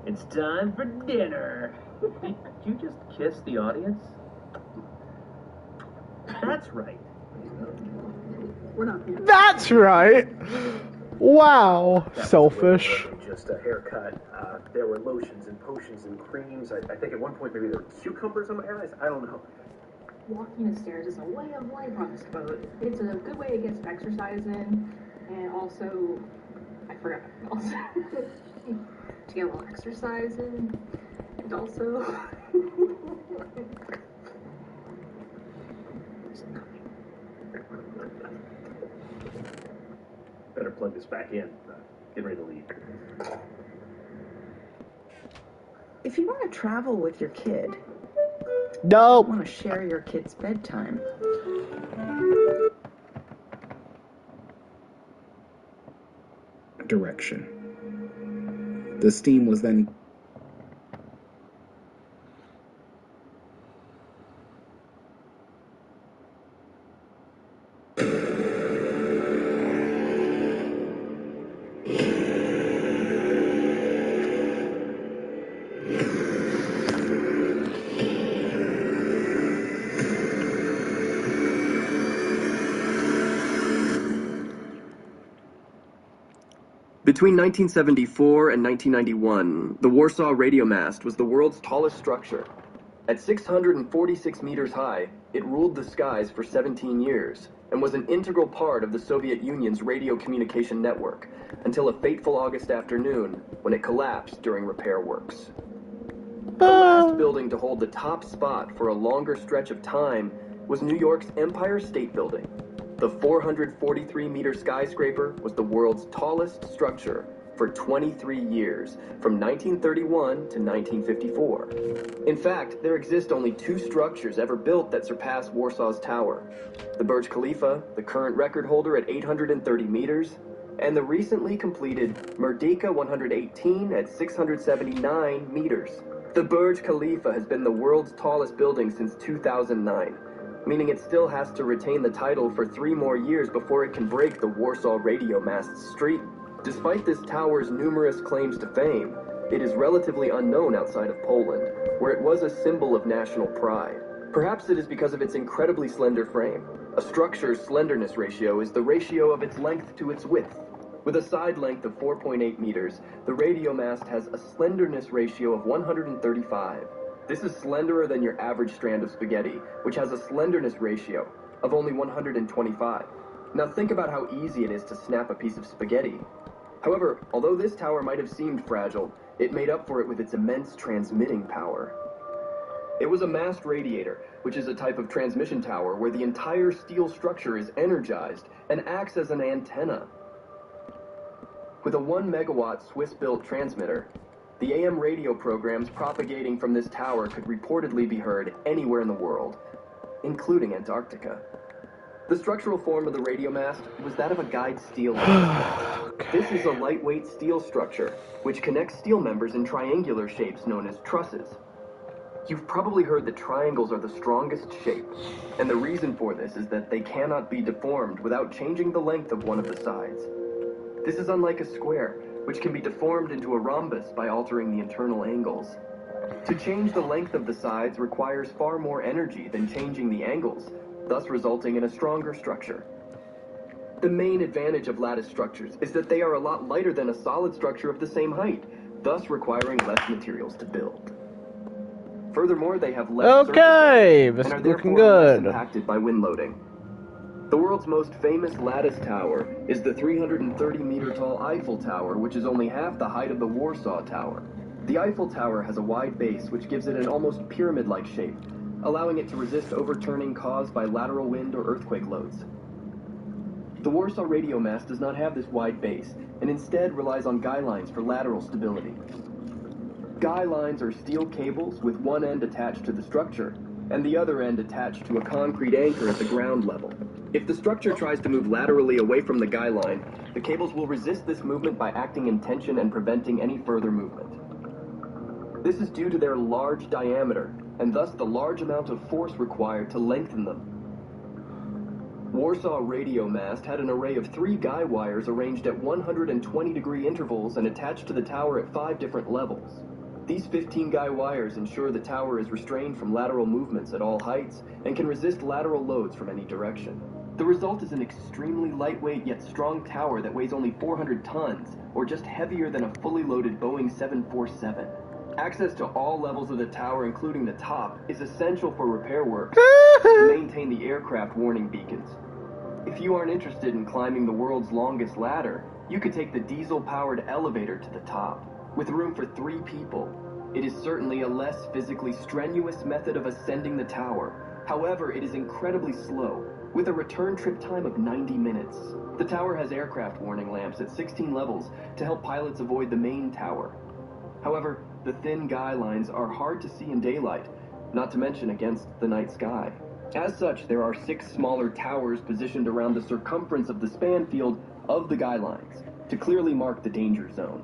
It's time for dinner. Did you just kiss the audience? That's right. We're not. That's right. Wow. Selfish. Just a haircut. There were lotions and potions and creams. I think at one point maybe there were cucumbers on my eyes. I don't know. Walking the stairs is a way of life on this boat. It's a good way to get some exercise in, and also, I forgot, also, to get a little exercise in, and also, Better plug this back in. Get ready to leave. If you want to travel with your kid, nope. You want to share your kid's bedtime. Direction. The steam was then Between 1974 and 1991, the Warsaw Radio Mast was the world's tallest structure. At 646 meters high, it ruled the skies for 17 years and was an integral part of the Soviet Union's radio communication network until a fateful August afternoon when it collapsed during repair works. The last building to hold the top spot for a longer stretch of time was New York's Empire State Building. The 443-meter skyscraper was the world's tallest structure for 23 years, from 1931 to 1954. In fact, there exist only 2 structures ever built that surpass Warsaw's tower. The Burj Khalifa, the current record holder at 830 meters, and the recently completed Merdeka 118 at 679 meters. The Burj Khalifa has been the world's tallest building since 2009. Meaning it still has to retain the title for 3 more years before it can break the Warsaw Radio Mast's streak. Despite this tower's numerous claims to fame, it is relatively unknown outside of Poland, where it was a symbol of national pride. Perhaps it is because of its incredibly slender frame. A structure's slenderness ratio is the ratio of its length to its width. With a side length of 4.8 meters, the radio mast has a slenderness ratio of 135. This is slenderer than your average strand of spaghetti, which has a slenderness ratio of only 125. Now think about how easy it is to snap a piece of spaghetti. However, although this tower might have seemed fragile, it made up for it with its immense transmitting power. It was a mast radiator, which is a type of transmission tower where the entire steel structure is energized and acts as an antenna. With a 1 megawatt Swiss-built transmitter, the AM radio programs propagating from this tower could reportedly be heard anywhere in the world, including Antarctica. The structural form of the radio mast was that of a guide steel. This is a lightweight steel structure, which connects steel members in triangular shapes known as trusses. You've probably heard that triangles are the strongest shape, and the reason for this is that they cannot be deformed without changing the length of one of the sides. This is unlike a square, which can be deformed into a rhombus by altering the internal angles. To change the length of the sides requires far more energy than changing the angles, thus resulting in a stronger structure. The main advantage of lattice structures is that they are a lot lighter than a solid structure of the same height, thus requiring less materials to build. Furthermore, they have less surface area and are therefore less impacted by wind loading. The world's most famous lattice tower is the 330-meter-tall Eiffel Tower, which is only half the height of the Warsaw Tower. The Eiffel Tower has a wide base, which gives it an almost pyramid-like shape, allowing it to resist overturning caused by lateral wind or earthquake loads. The Warsaw Radio Mast does not have this wide base, and instead relies on guy lines for lateral stability. Guy lines are steel cables with one end attached to the structure, and the other end attached to a concrete anchor at the ground level. If the structure tries to move laterally away from the guy line, the cables will resist this movement by acting in tension and preventing any further movement. This is due to their large diameter, and thus the large amount of force required to lengthen them. Warsaw Radio Mast had an array of 3 guy wires arranged at 120-degree intervals and attached to the tower at 5 different levels. These 15 guy wires ensure the tower is restrained from lateral movements at all heights and can resist lateral loads from any direction. The result is an extremely lightweight yet strong tower that weighs only 400 tons, or just heavier than a fully loaded Boeing 747. Access to all levels of the tower, including the top, is essential for repair work to maintain the aircraft warning beacons. If you aren't interested in climbing the world's longest ladder, you could take the diesel-powered elevator to the top. With room for 3 people, it is certainly a less physically strenuous method of ascending the tower. However, it is incredibly slow, with a return trip time of 90 minutes. The tower has aircraft warning lamps at 16 levels to help pilots avoid the main tower. However, the thin guy lines are hard to see in daylight, not to mention against the night sky. As such, there are 6 smaller towers positioned around the circumference of the span field of the guy lines to clearly mark the danger zone.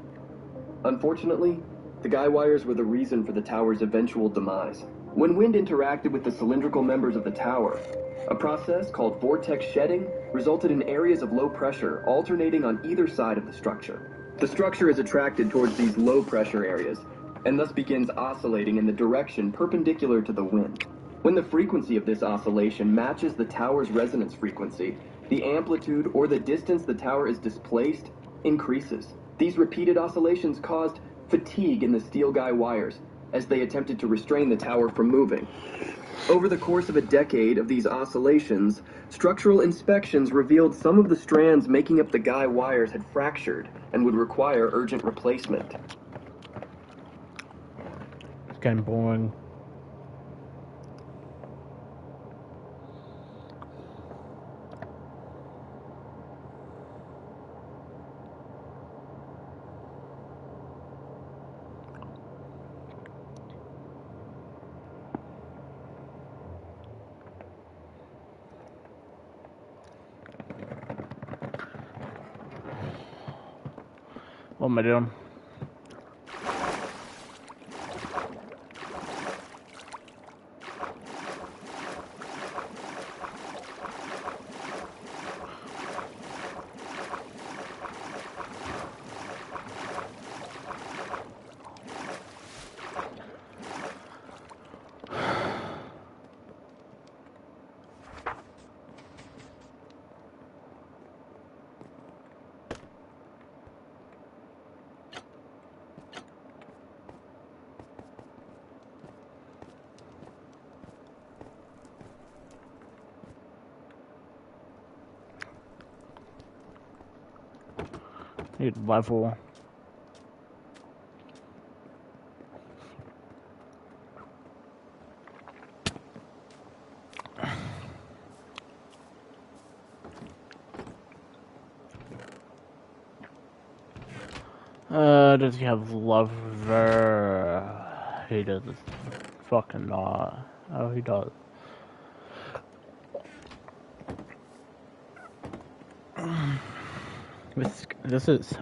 Unfortunately, the guy wires were the reason for the tower's eventual demise. When wind interacted with the cylindrical members of the tower, a process called vortex shedding resulted in areas of low pressure alternating on either side of the structure. The structure is attracted towards these low pressure areas and thus begins oscillating in the direction perpendicular to the wind. When the frequency of this oscillation matches the tower's resonance frequency, the amplitude or the distance the tower is displaced increases. These repeated oscillations caused fatigue in the steel guy wires as they attempted to restrain the tower from moving. Over the course of a decade of these oscillations, structural inspections revealed some of the strands making up the guy wires had fractured and would require urgent replacement. It's getting boring. What am I doing? Need level. Does he have lover? He does fucking not. Oh, he does. This is.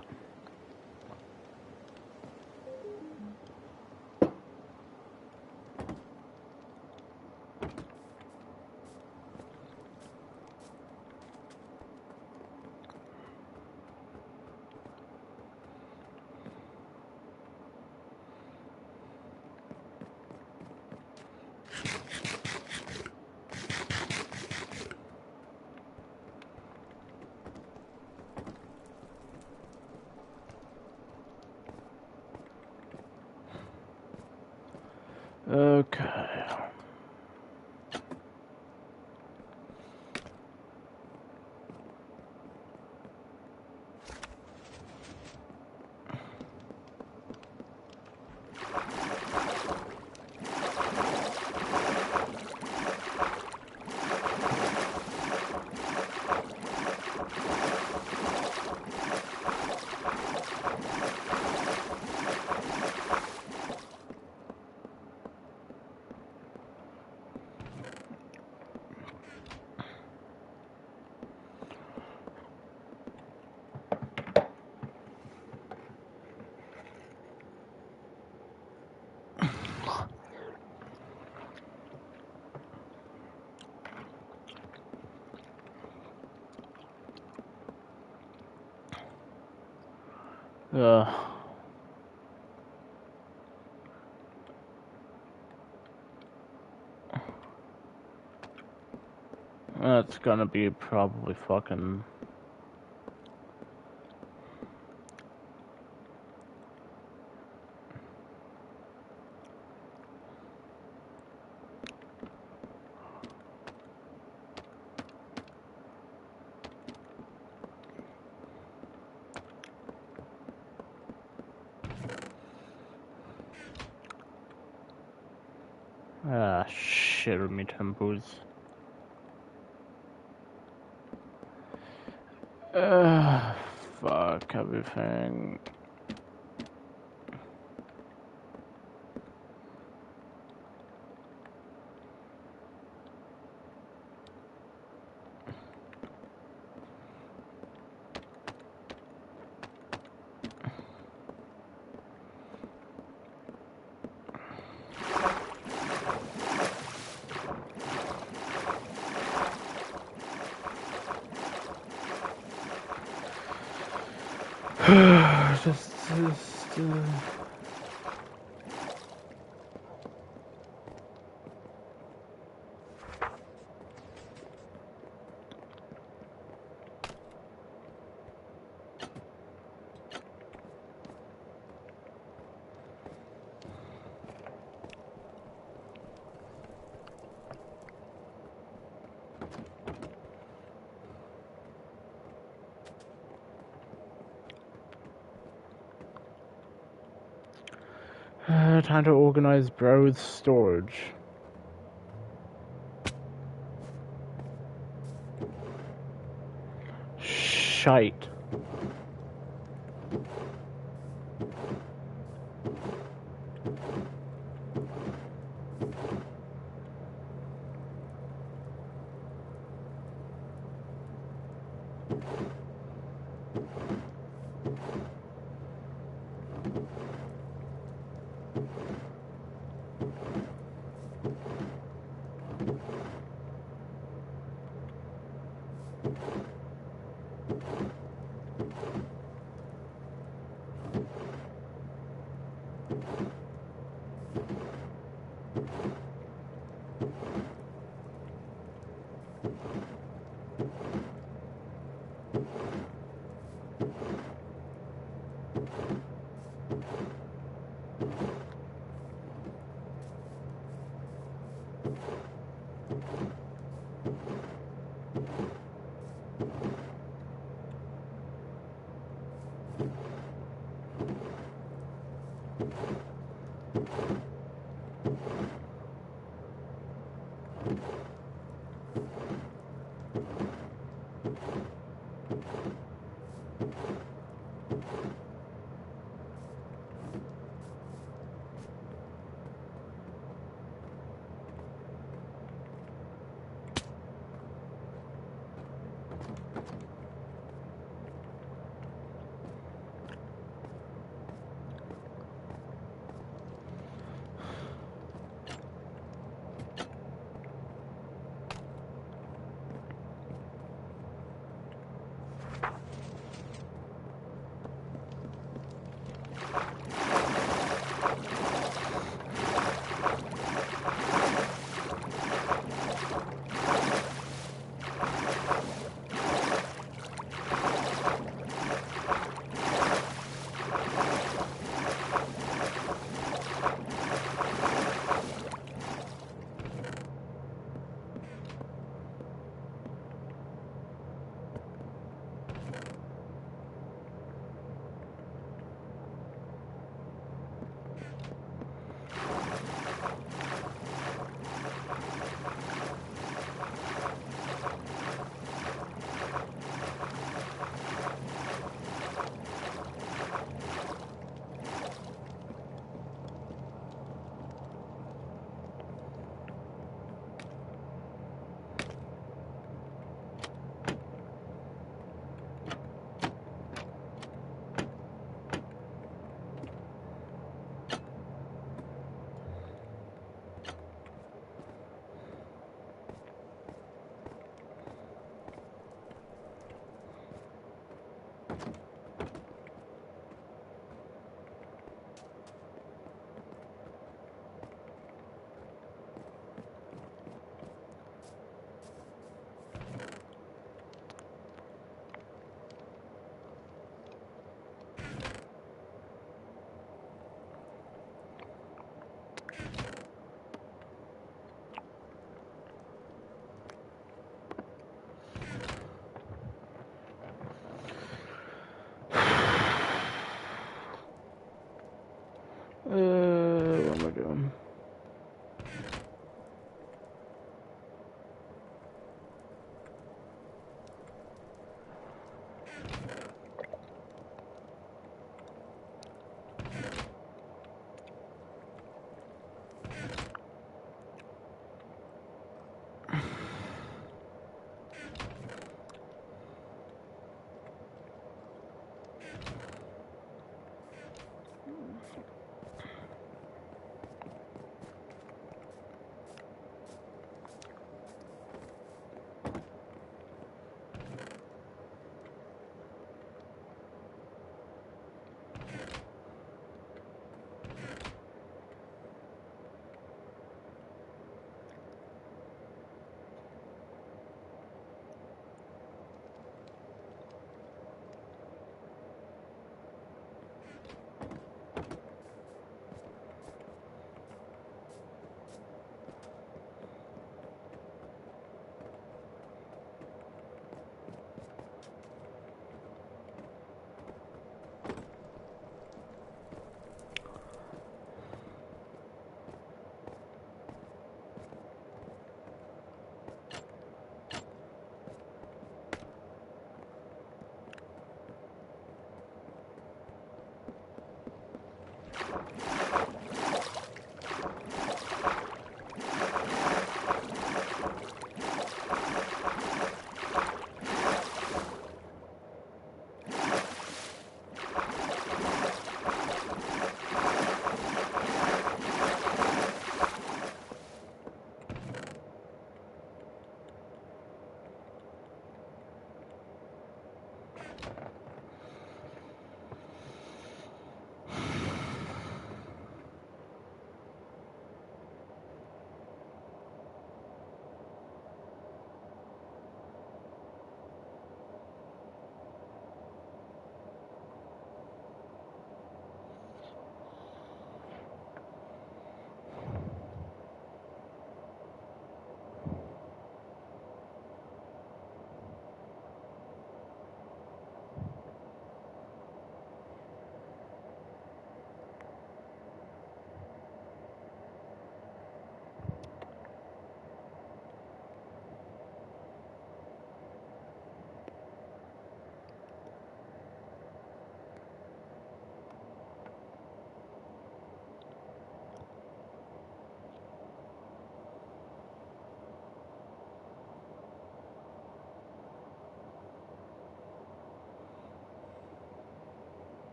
Okay. That's gonna be probably fucking... Ah, shit, me temples. Fuck everything. just time to organize Bro's storage. Shite.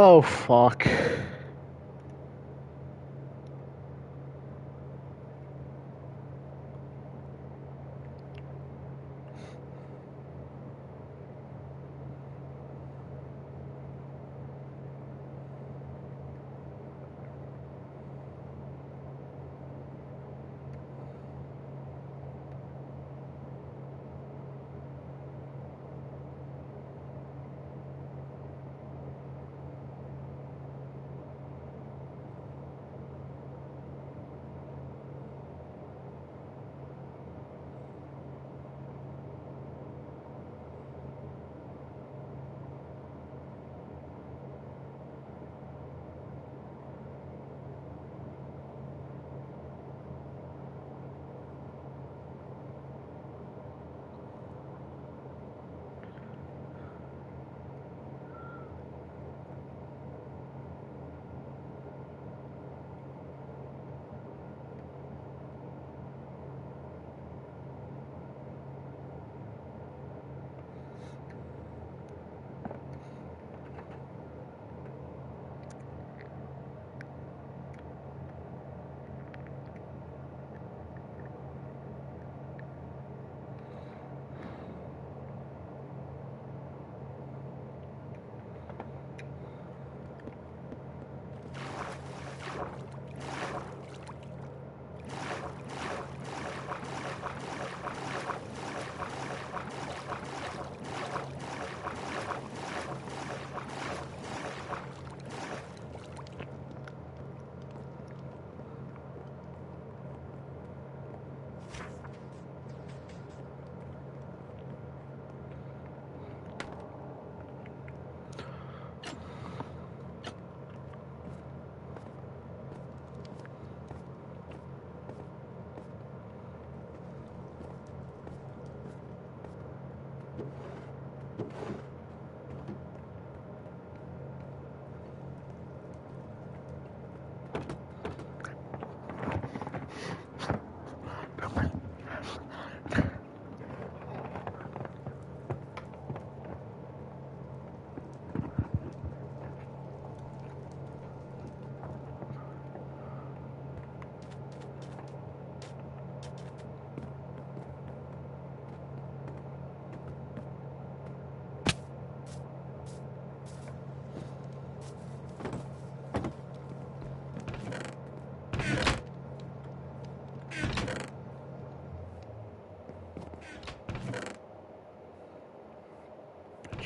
Oh, fuck.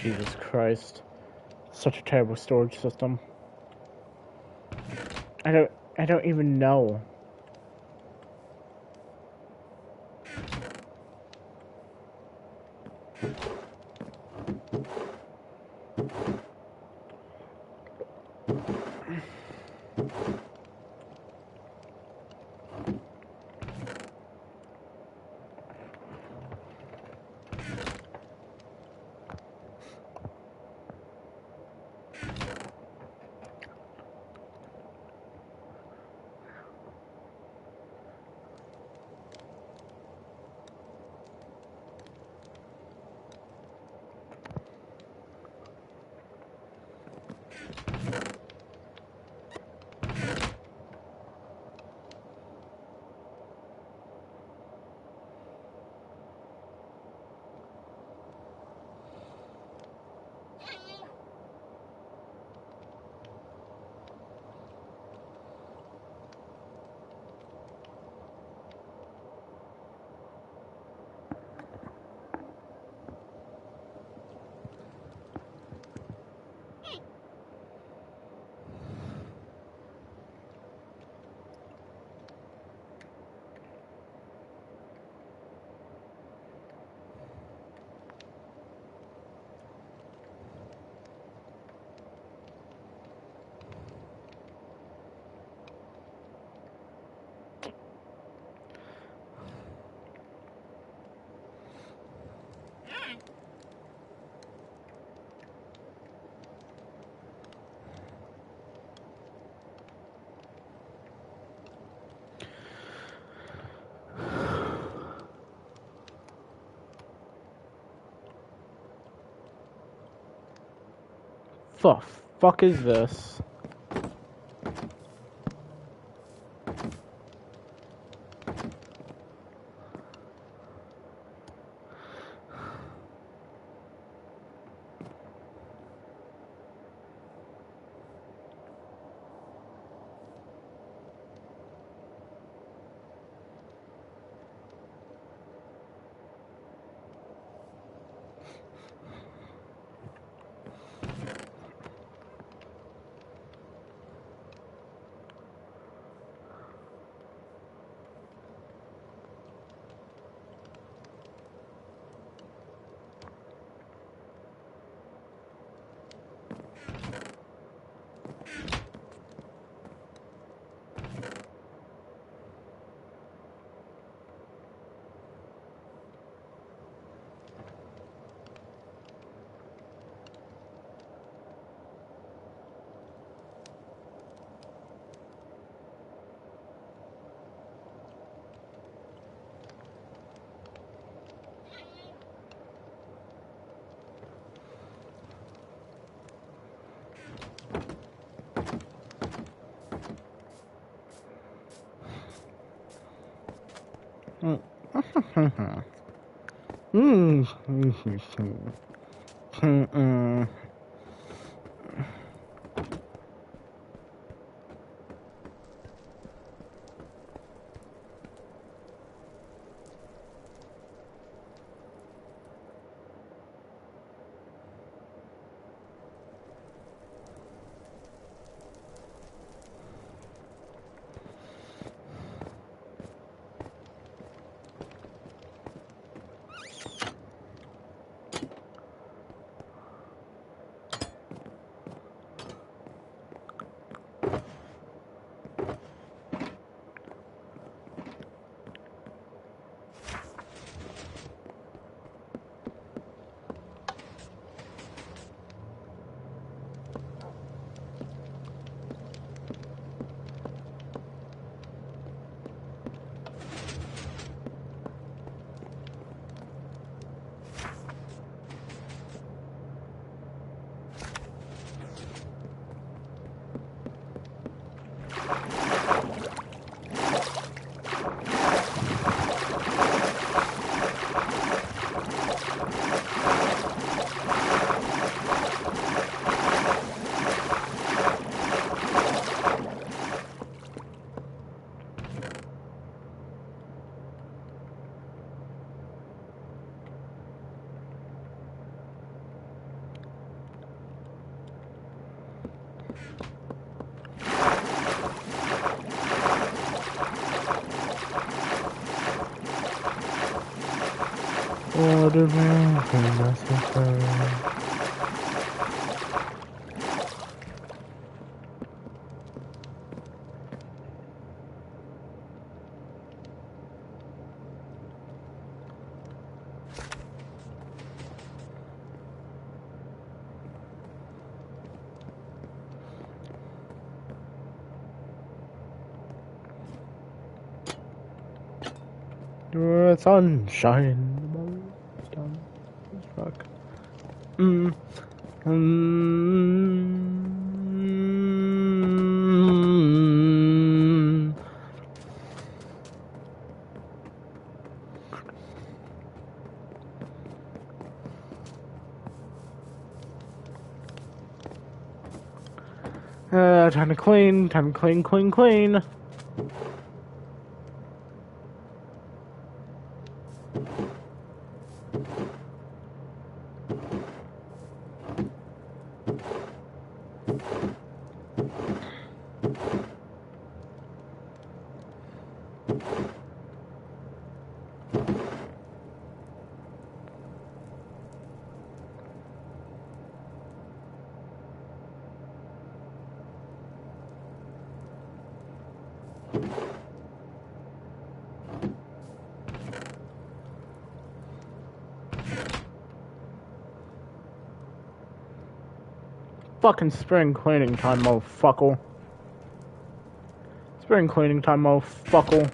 Jesus Christ. Such a terrible storage system. I don't even know. The fuck is this? What a man, that's Sunshine. Done. Fuck. Time to clean, clean. Fucking spring cleaning time, motherfucker. Spring cleaning time, motherfucker.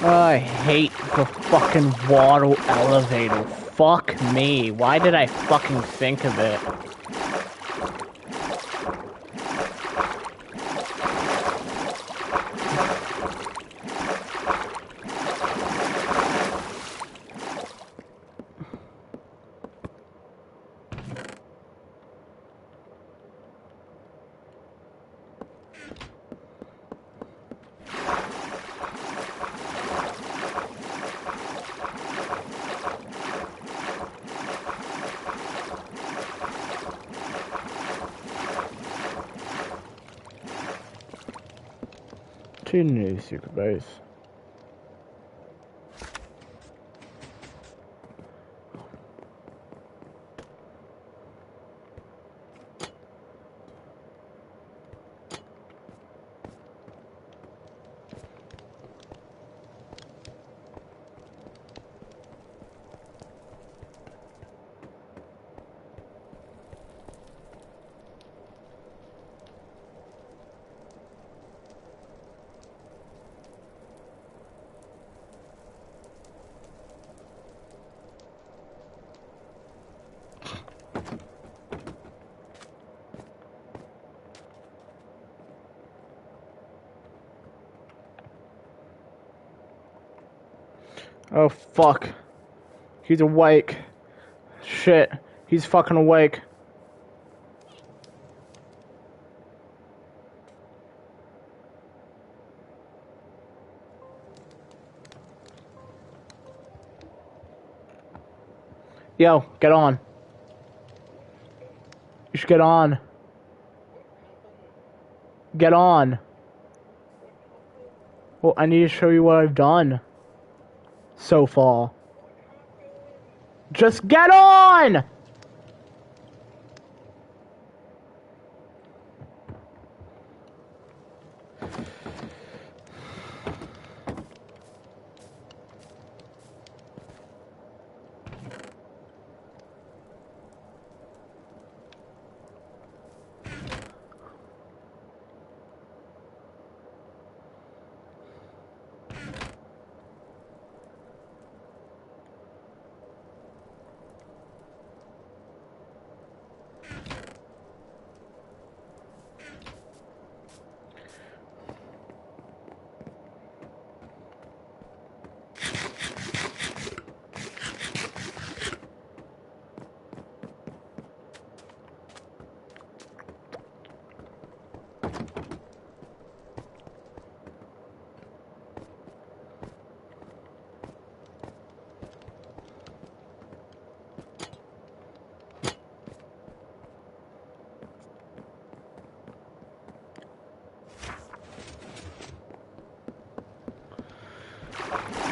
I hate the fucking water elevator. Fuck me. Why did I fucking think of it? To new secret base. Oh fuck. He's awake. Shit. He's fucking awake. Yo, get on. You should get on. Get on. Well, I need to show you what I've done so far. Just get on!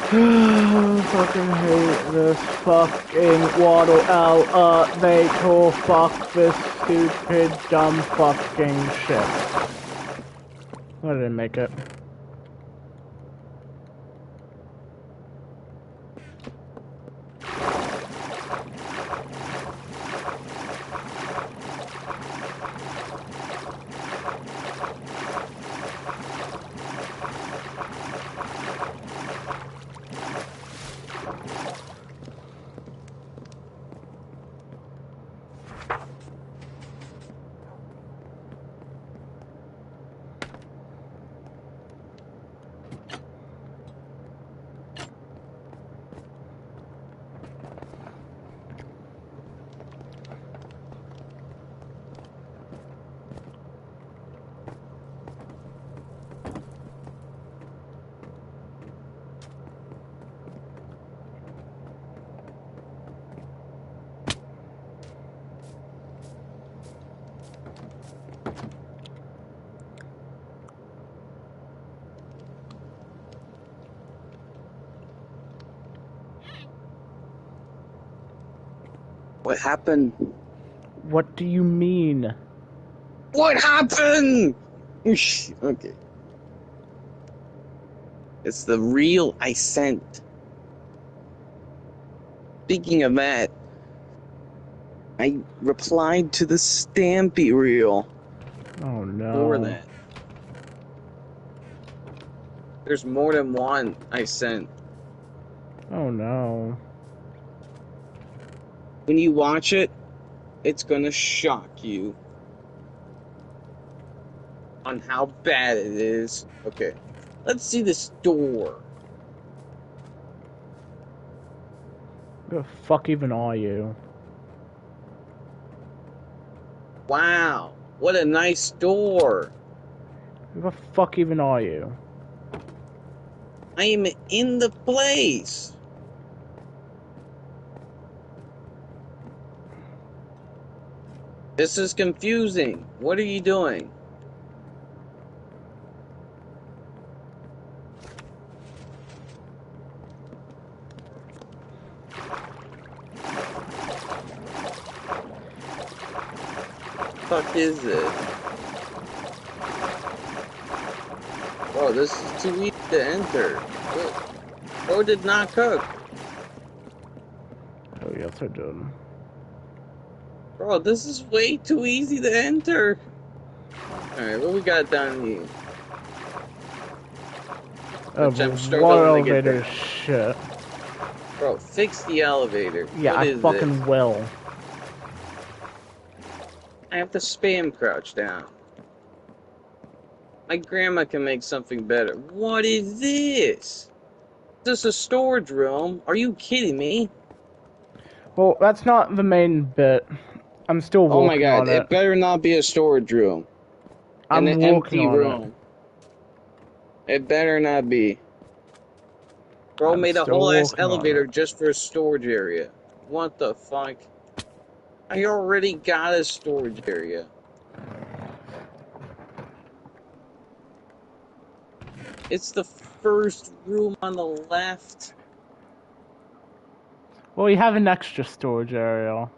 Fucking hate this fucking water elevator. Fuck this stupid, dumb fucking shit. Why did I make it? What happened? What do you mean? What happened? Okay. It's the reel I sent. Speaking of that, I replied to the Stampy reel. Oh no. For that. There's more than one I sent. Oh no. When you watch it, it's gonna shock you on how bad it is. Okay, let's see the store. Who the fuck even are you? Wow, what a nice store. Who the fuck even are you? I am in the place. This is confusing. What are you doing? Fuck is this? Bro, this is too easy to enter. Bro did not cook. Oh yes, I did. Bro, this is way too easy to enter. Alright, what we got down here? Oh, water elevator shit. Bro, fix the elevator. Yeah, what I fucking will. I have to spam crouch down. My grandma can make something better. What is this? Is this a storage room? Are you kidding me? Well, that's not the main bit. I'm still working on it. Oh my god, it better not be a storage room. I'm an empty room. It better not be. Bro made a whole ass elevator just for a storage area. What the fuck? I already got a storage area. It's the first room on the left. Well, you have an extra storage area.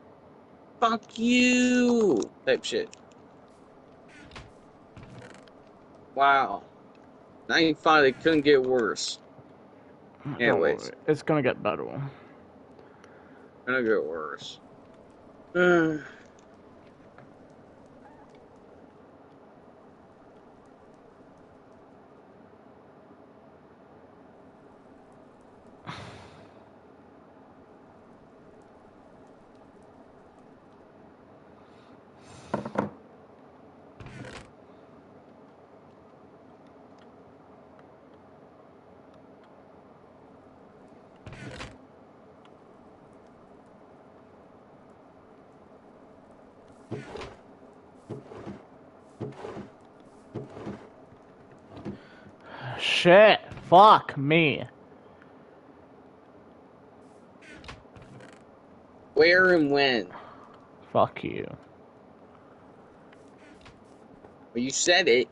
Fuck you! Type shit. Wow. 95, it couldn't get worse. Anyways. It's gonna get better. Gonna get worse. Shit. Fuck me. Where and when? Fuck you. Well, you said it.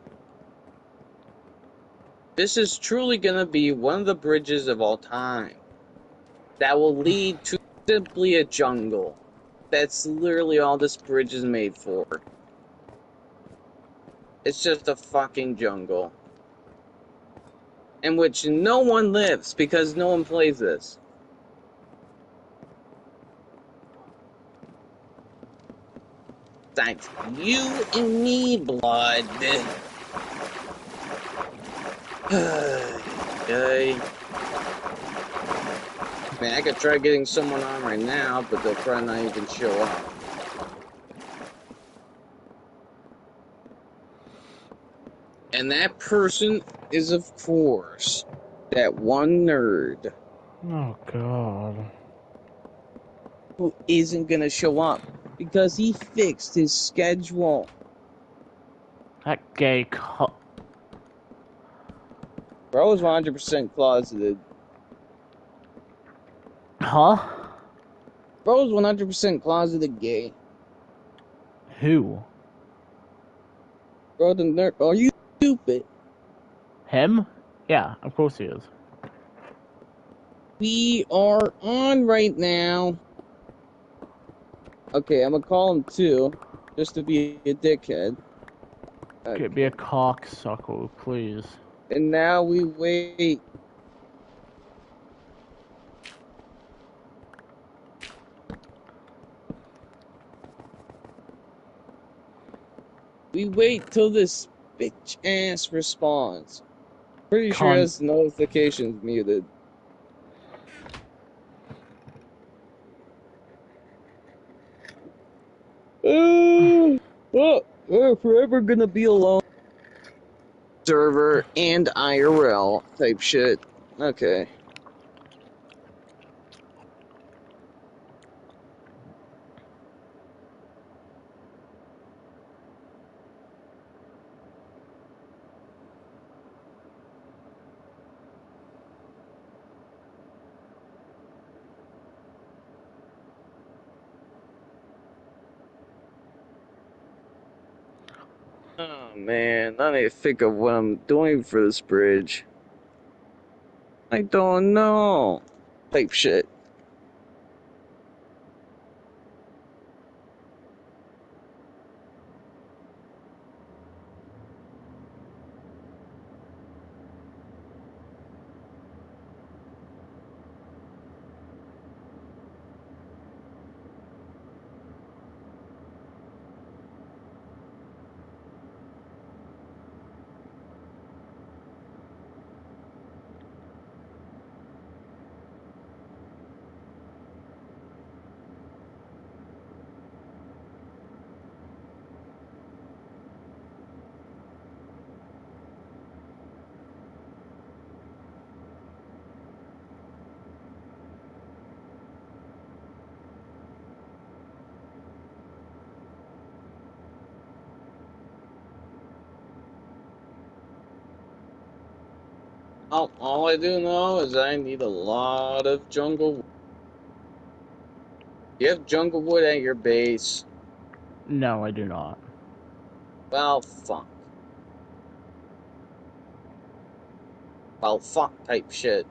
This is truly gonna be one of the bridges of all time that will lead to simply a jungle. That's literally all this bridge is made for. It's just a fucking jungle. In which no one lives because no one plays this. That's you and me, blood. Okay. Man, I could try getting someone on right now, but they'll probably not even show up. And that person is, of course, that one nerd. Oh, God. Who isn't gonna show up because he fixed his schedule. That gay Bro is 100% closeted. Huh? Bro is 100% closeted gay. Who? Bro the nerd. Are you stupid? Him? Yeah, of course he is. We are on right now. Okay, I'm gonna call him too, just to be a dickhead. Okay. Be a cocksucker, please. And now we wait. We wait till this bitch ass responds. Pretty sure it has notifications muted. We're forever gonna be alone. Server and IRL type shit. Okay. Oh man, I need to think of what I'm doing for this bridge. I don't know. Type shit. All I do know is I need a lot of jungle wood. You have jungle wood at your base? No, I do not. Well, fuck. Well, fuck type shit.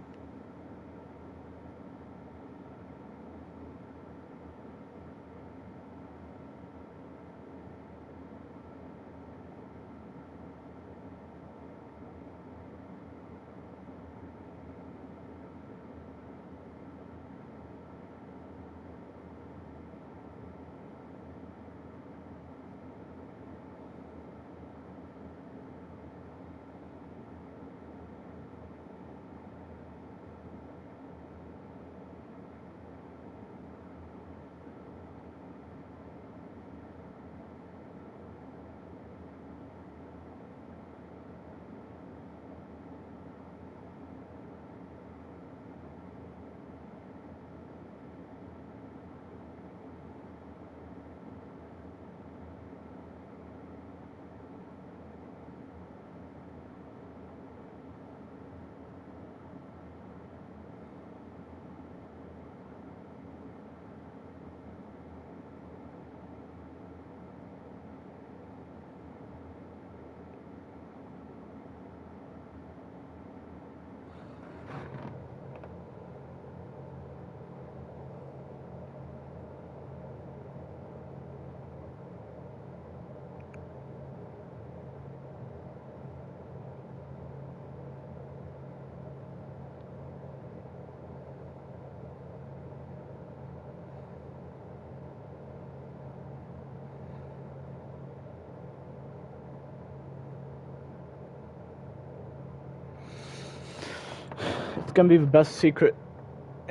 gonna be the best secret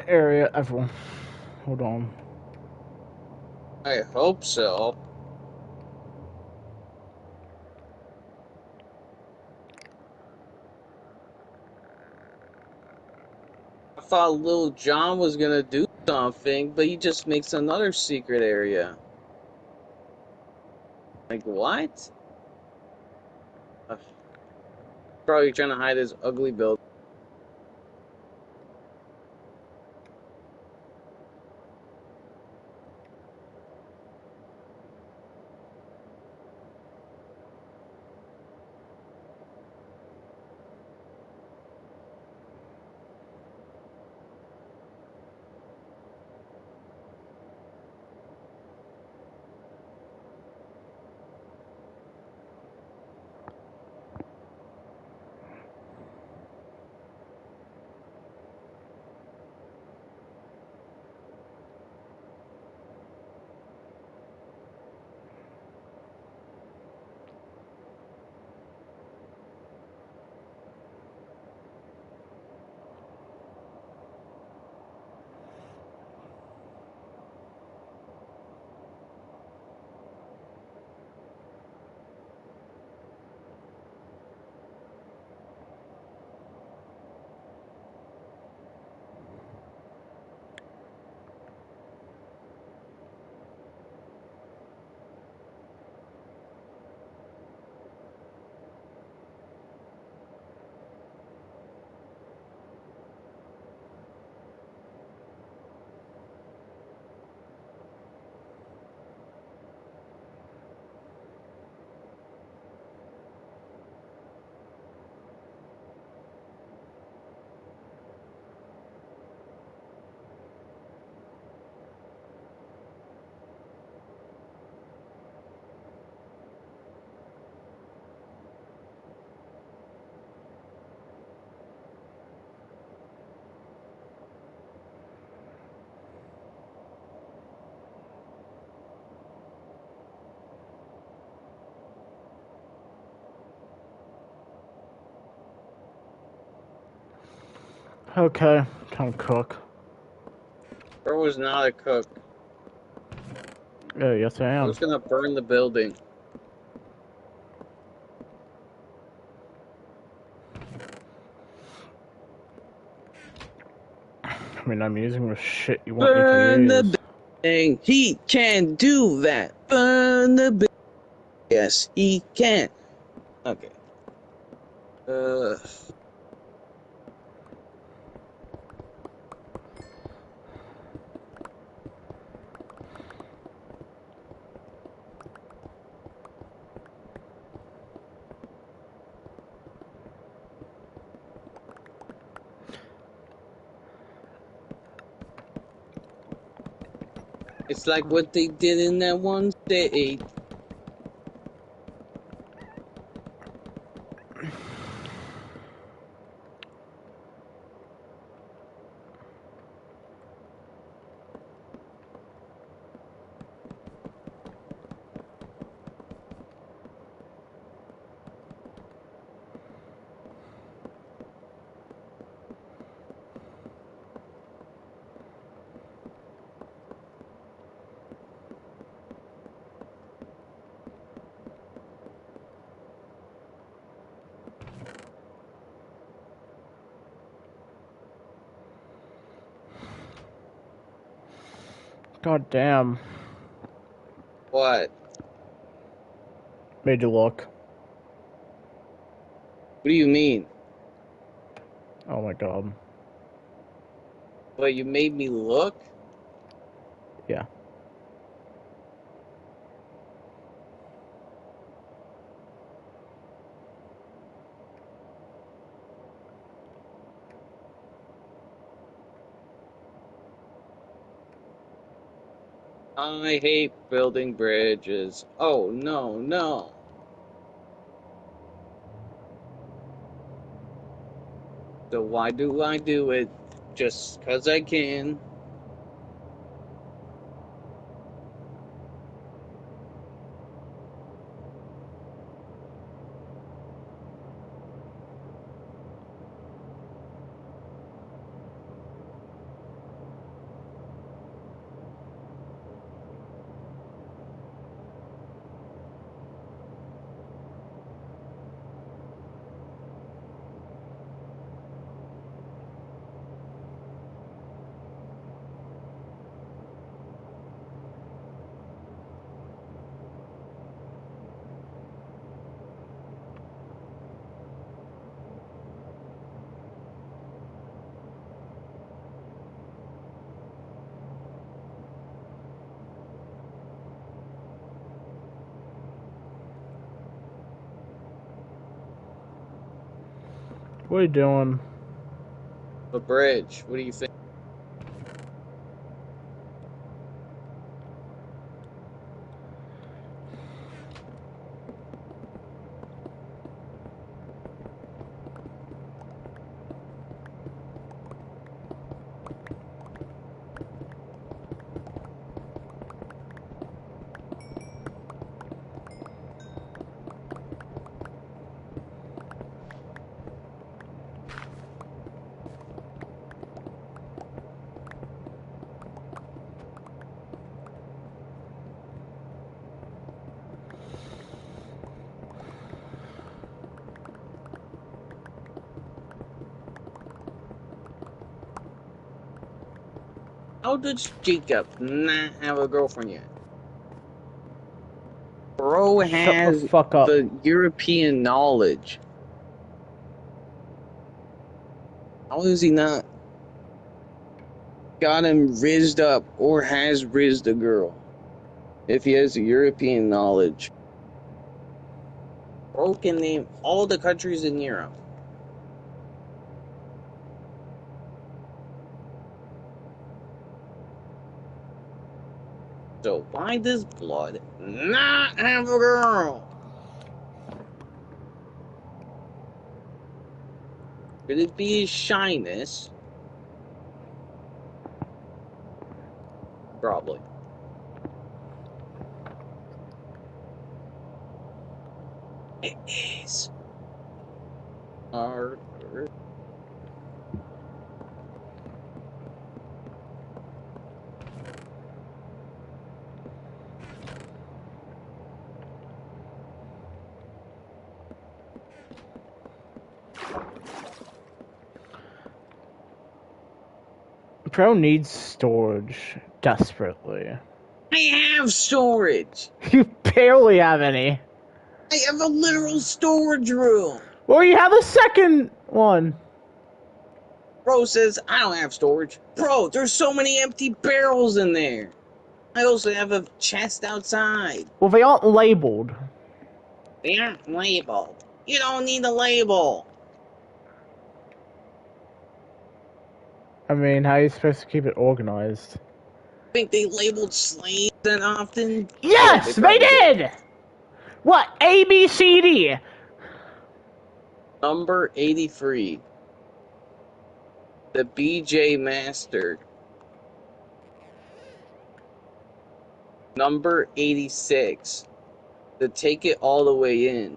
area ever. Hold on. I hope so. I thought Lil Jon was gonna do something, but he just makes another secret area. Like, what? Probably trying to hide his ugly build. Okay, time to cook. Bro was not a cook. Yeah, yes I am. I was gonna burn the building. I mean, I'm using the shit you want Burn me to use. the building. He can do that. Burn the building. Yes, he can. Okay. It's like what they did in that one state. God damn. What? Made you look. What do you mean? Oh my god. What, you made me look? Yeah. I hate building bridges. Oh, no, no. So why do I do it? Just 'cause I can. What are you doing? The bridge. What do you think? How does Jacob not have a girlfriend yet? Bro has the European knowledge. How is he not got him rizzed up or has rizzed a girl? If he has the European knowledge. Bro can name all the countries in Europe. So why does Blood not have a girl? Could it be his shyness? Probably. It is. Arthur. Pro needs storage desperately. I have storage. You barely have any. I have a literal storage room. Well, you have a second one. Bro says I don't have storage. Bro, there's so many empty barrels in there. I also have a chest outside. Well, they aren't labeled. They aren't labeled. You don't need a label. I mean, how are you supposed to keep it organized? Think they labeled slaves that often? Yes, they did! What? A, B, C, D. Number 83. The BJ Master. Number 86. The Take It All the Way In.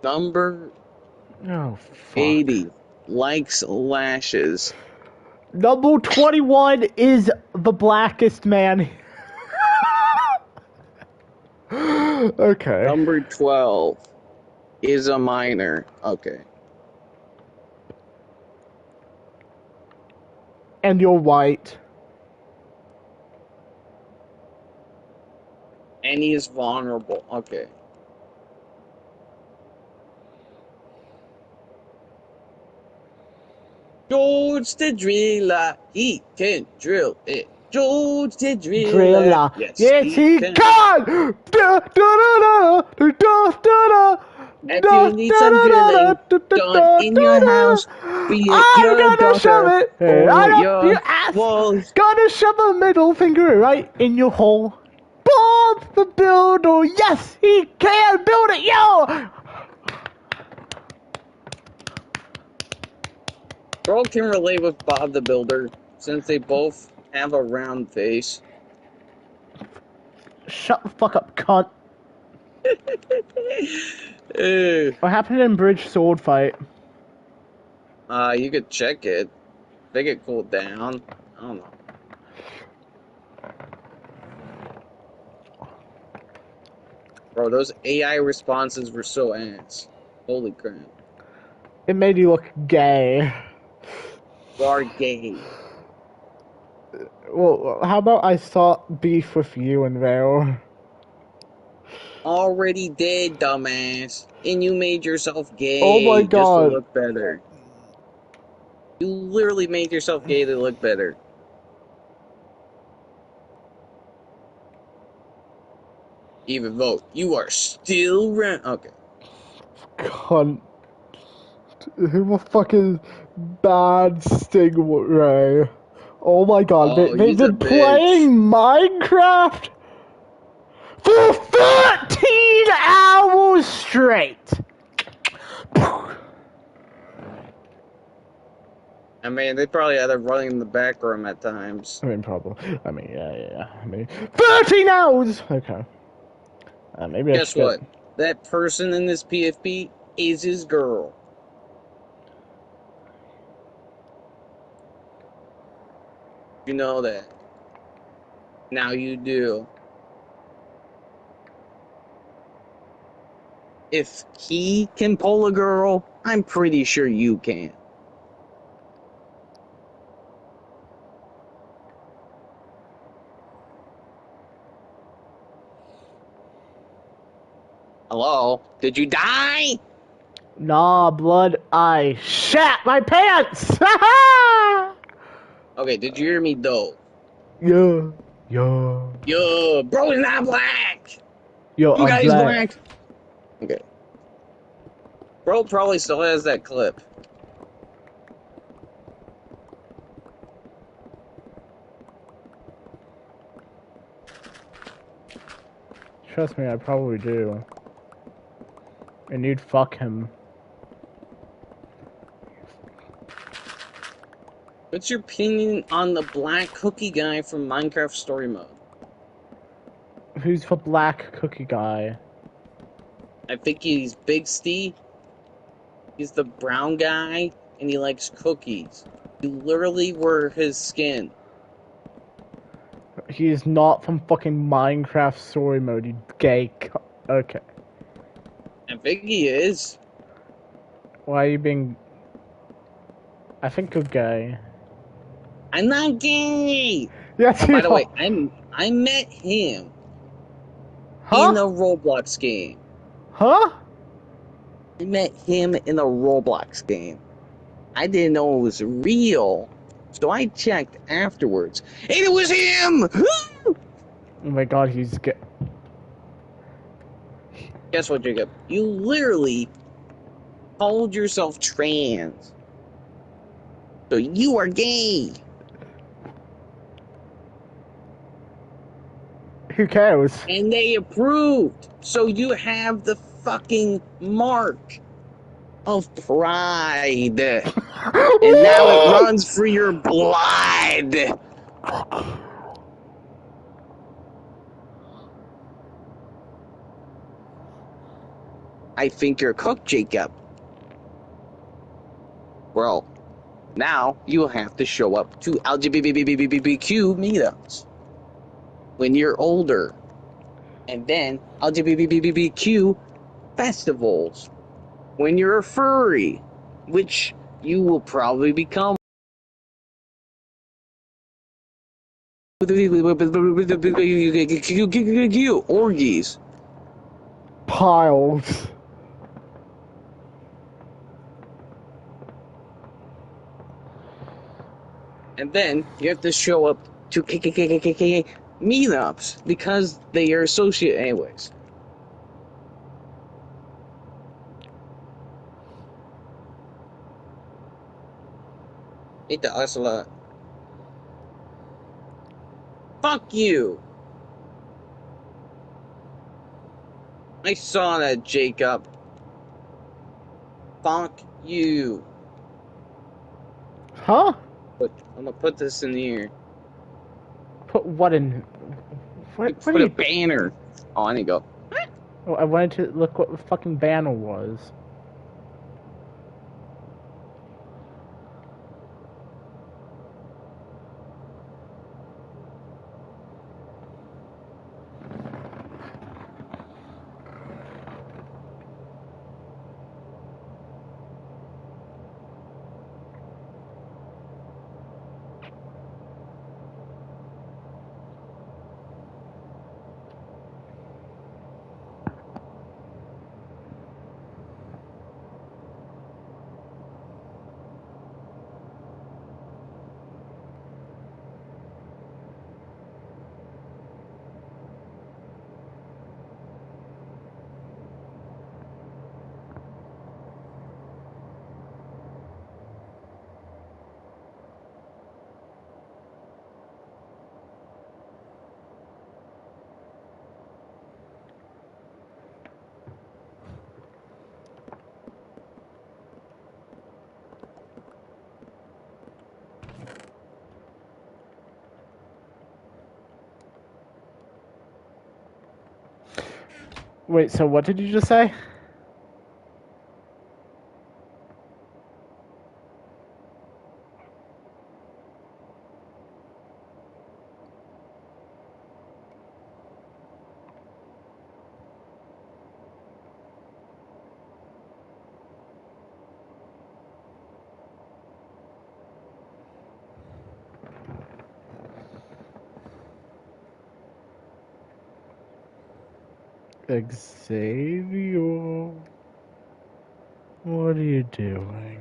Number 80. Likes lashes. Number 21 is the blackest man. Okay. Number 12 is a minor. Okay. And you're white. And he is vulnerable. Okay. George the Driller, he can drill it. George the Driller. Yes, he can. Da, da, da, da, da, da, da. If you need some drilling done in your house, be it your daughter or your walls. Gonna shove a middle finger right in your hole. Bob the Builder, yes, he can build it, yo! Girl can relate with Bob the Builder, since they both have a round face. Shut the fuck up, cunt. What happened in Bridge Sword Fight? You could check it. They get cooled down. I don't know. Bro, those AI responses were so ass. Holy crap. It made you look gay. You are gay. Well, how about I start beef with you and Vale? Already did, dumbass. And you made yourself gay. Oh my god. Just to look better. You literally made yourself gay to look better. Even vote. You are still rent. Okay. cunt. Who the fuck is Bad Stingray? Oh my god, they've been playing Minecraft for 13 hours straight! I mean, they probably had it running in the back room at times. I mean, probably. I mean, yeah. I mean, 13 hours! Okay. Maybe Guess what? That person in this PFP is his girl. You know that. Now you do. If he can pull a girl, I'm pretty sure you can. Hello? Did you die? Nah, blood, I shat my pants! Okay, did you hear me though? Yeah. Yo, bro is not black! Yo, You guys I'm black! Okay. Bro probably still has that clip. Trust me, I probably do. And you'd fuck him. What's your opinion on the black cookie guy from Minecraft Story Mode? Who's the black cookie guy? I think he's Big Steve. He's the brown guy, and he likes cookies. You literally wear his skin. He's not from fucking Minecraft Story Mode, you gay okay. I think he is. Why are you being... I think you're gay. I'm not gay! Yes, by the way, I met him in a Roblox game. Huh? I met him in a Roblox game. I didn't know it was real, so I checked afterwards, and it was him! Oh my god, he's gay. Guess what, Jacob? You literally called yourself trans. So you are gay. Who cares? And they approved. So you have the fucking mark of pride. And now it runs for your blood. I think you're cooked, Jacob. Well, now you'll have to show up to LGBTQ meetups when you're older. And then LGBTQ festivals when you're a furry, which you will probably become. Orgies. Piles. And then you have to show up to meetups because they are associated anyways. Eat the ocelot. Fuck you! I saw that, Jacob. Fuck you. Huh? I'm gonna put this in here. Put what in? What put a banner. Oh, I need to go. Oh, I wanted to look what the fucking banner was. Wait, so what did you just say? Xavier, what are you doing?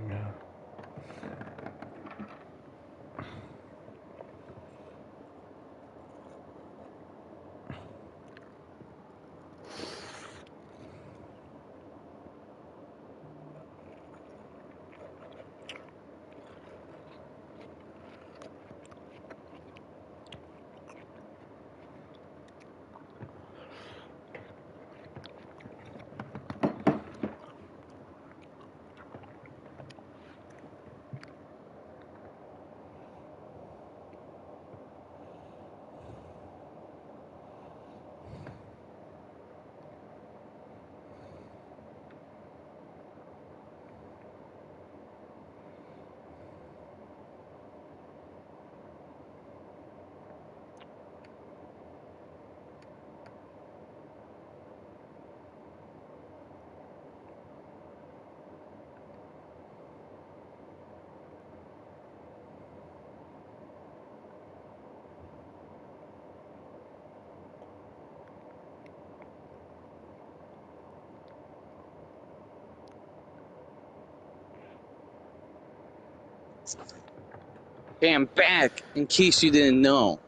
Hey, I'm back, in case you didn't know.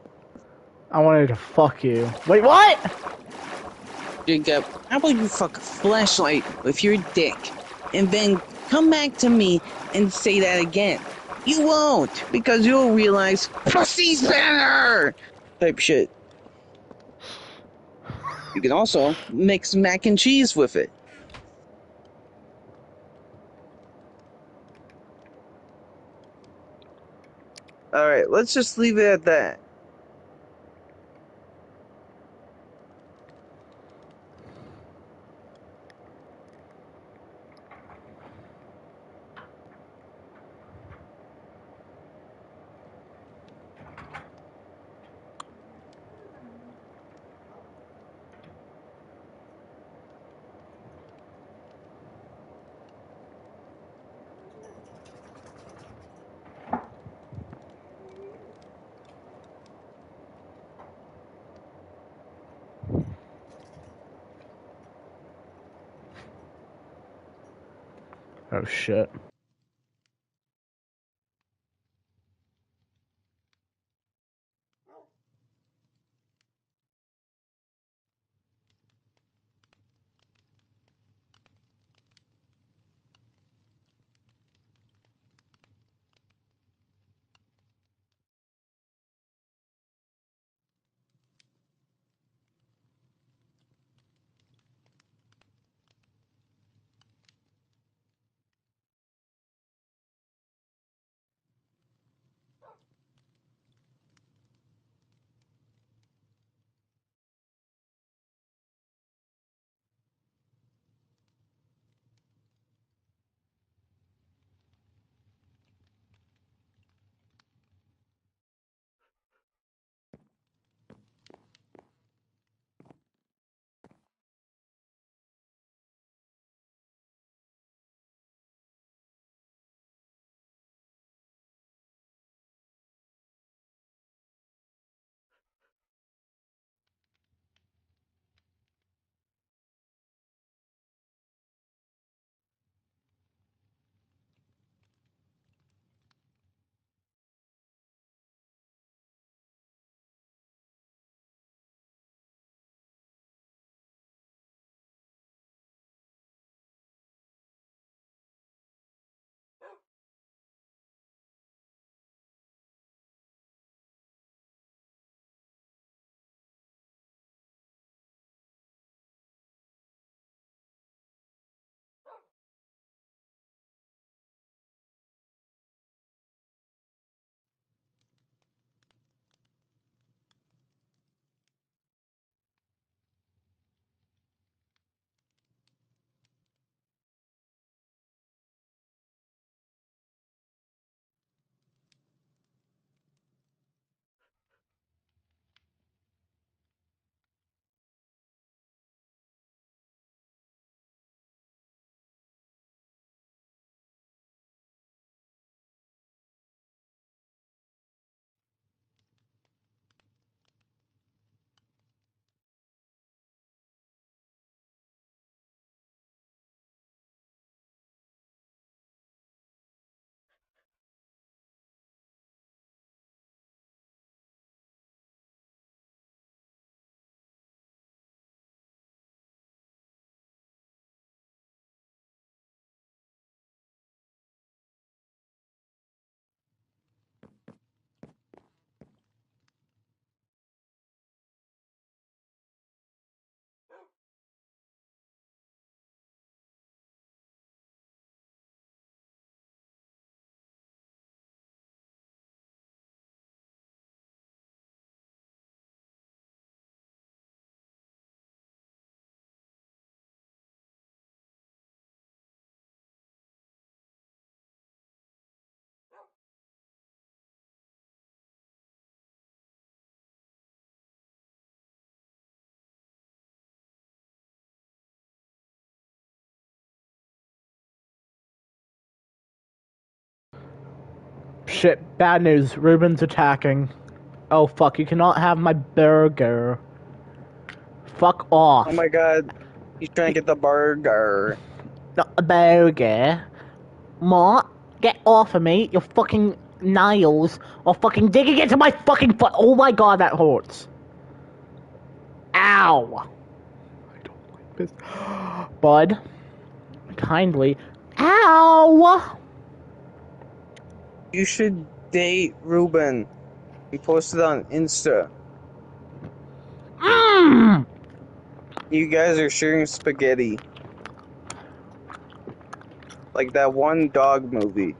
I wanted to fuck you. Wait, what? Jacob, how about you fuck a flashlight with your dick, and then come back to me and say that again? You won't, because you'll realize pussy's better! Type shit. You can also mix mac and cheese with it. Alright, let's just leave it at that. Oh shit. shit, bad news. Ruben's attacking. Oh fuck, you cannot have my burger. Fuck off. Oh my god. He's trying to get the burger. Not a burger. What? Get off of me, your fucking nails are fucking digging into my fucking foot. Oh my god, that hurts. Ow. I don't like this. Bud, kindly. Ow! You should date Ruben and post it on Insta. Mmm! You guys are sharing spaghetti. Like that one dog movie.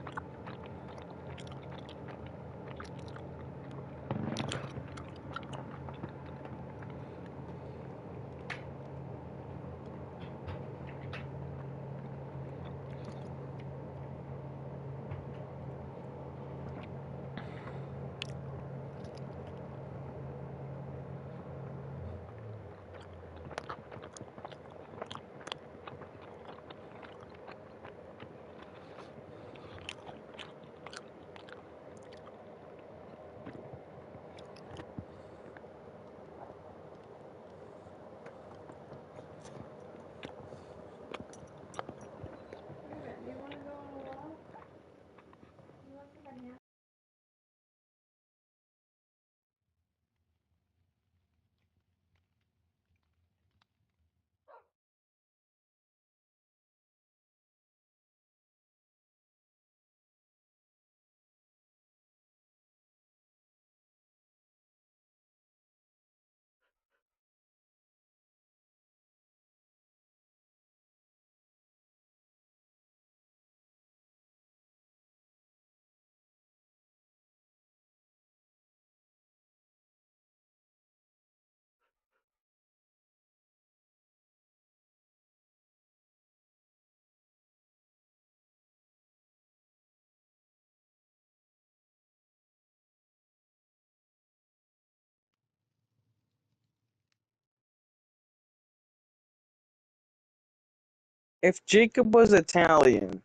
If Jacob was Italian,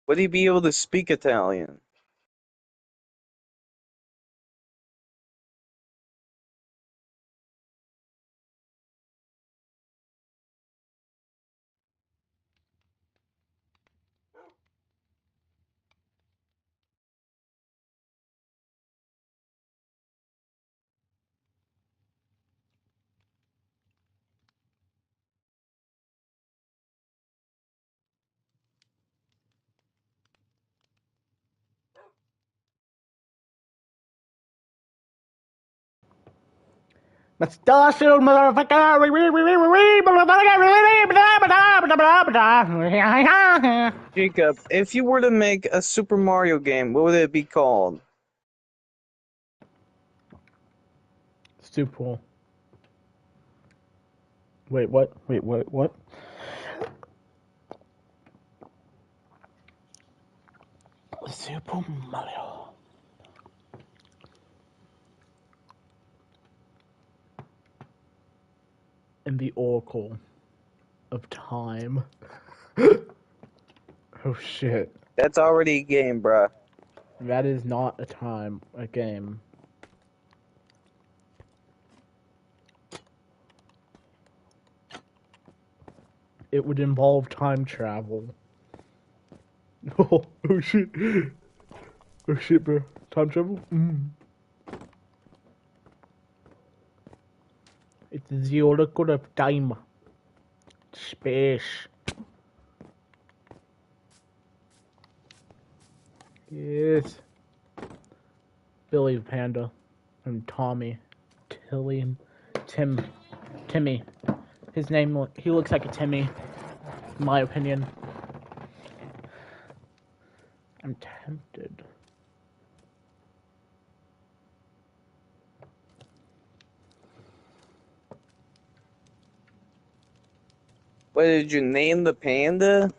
would he be able to speak Italian? Let's dust it, motherfucker! Jacob, if you were to make a Super Mario game, what would it be called? Super. Wait, what? Wait, what? Super Mario. And the Oracle of Time. Oh shit. That's already a game, bruh. That is not a game. It would involve time travel. Oh shit. Oh shit, bro. Time travel? It's the Oracle of Time. Space. Yes. Billy the Panda. And Tommy. Tilly and Timmy. His name, he looks like a Timmy. In my opinion. I'm tempted. What, did you name the panda?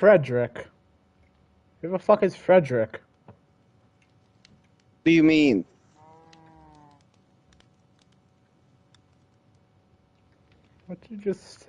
Frederick? Who the fuck is Frederick? What do you mean? What you just...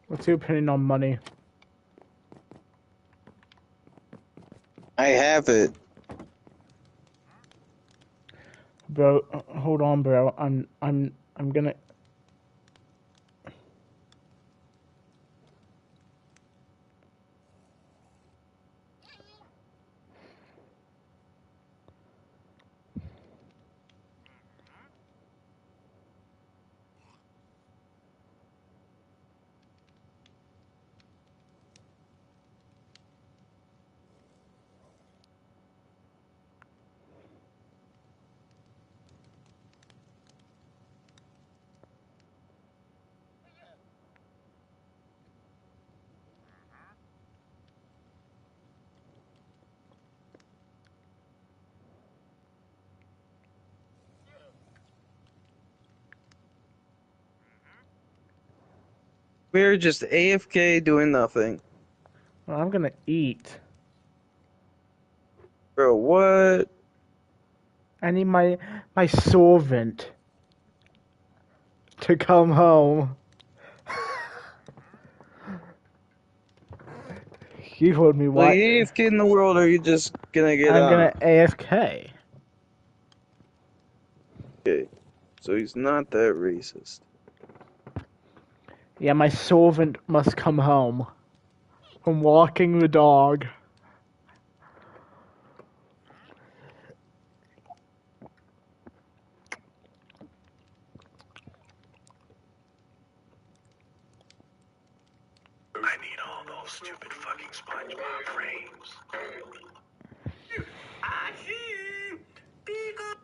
What's your opinion on money? I have it. Bro, hold on, bro. I'm gonna... We're just AFK doing nothing. Well, I'm gonna eat. Bro, what? I need my solvent to come home. He told me Well, what. you AFK in the world, or are you just gonna get I'm gonna AFK. Okay, so he's not that racist. Yeah, my servant must come home from walking the dog. I need all those stupid fucking SpongeBob frames. I see. Pick up.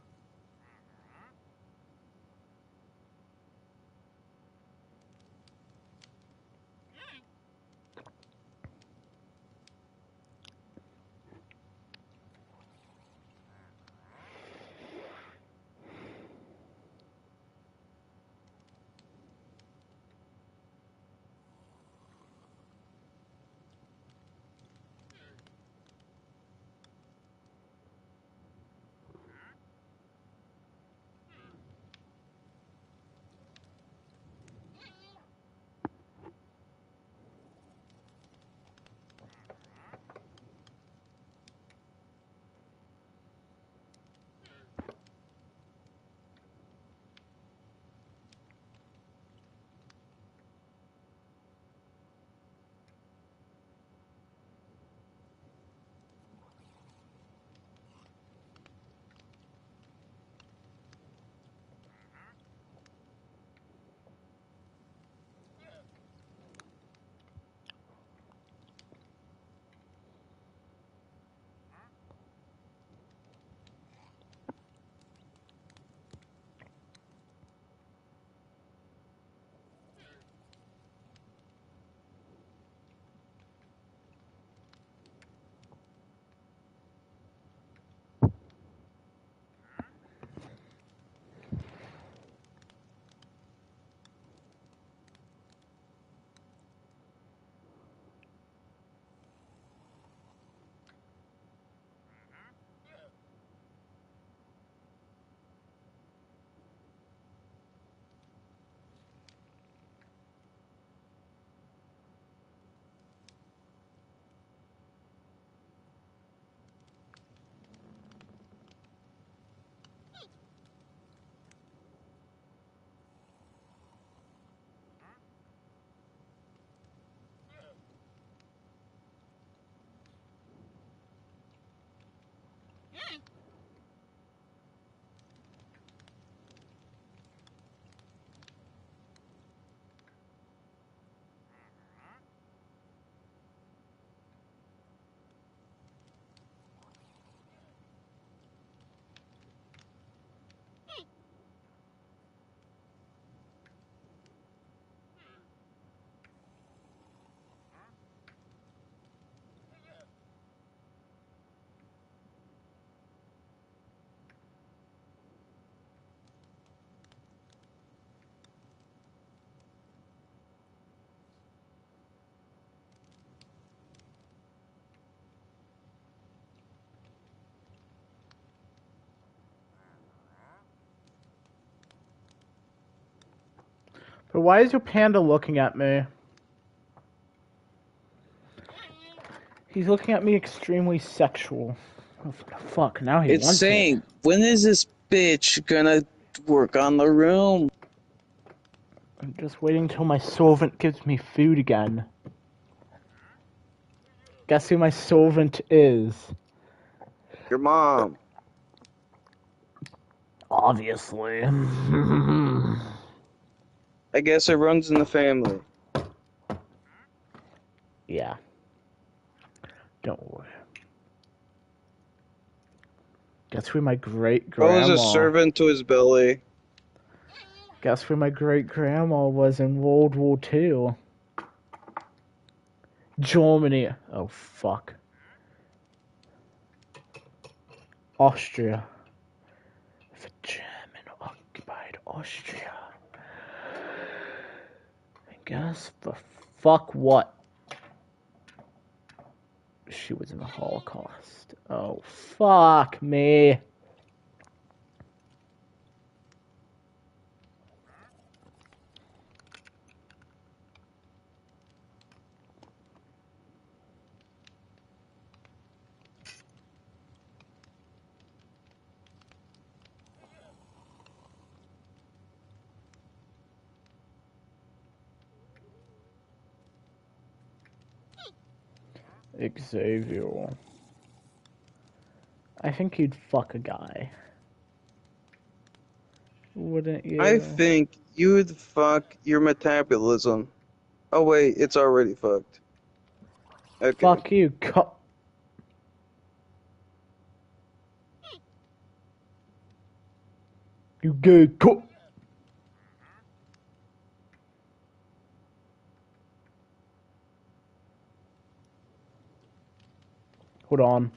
But why is your panda looking at me? He's looking at me extremely sexual. Oh, fuck, now he It's wants saying, it. when is this bitch gonna work on the room? I'm just waiting till my servant gives me food again. Guess who my servant is? Your mom. Obviously. I guess it runs in the family. Yeah. Don't worry. Guess who my great-grandma... I was a servant to his belly. Guess who my great-grandma was in World War II? Germany. Oh, fuck. Austria. For German-occupied Austria. I guess for fuck what? She was in the Holocaust. Oh, fuck me. Xavier. I think you'd fuck a guy. Wouldn't you? I think you'd fuck your metabolism. Oh wait, it's already fucked. Okay. Fuck you, you gay co- Hold on.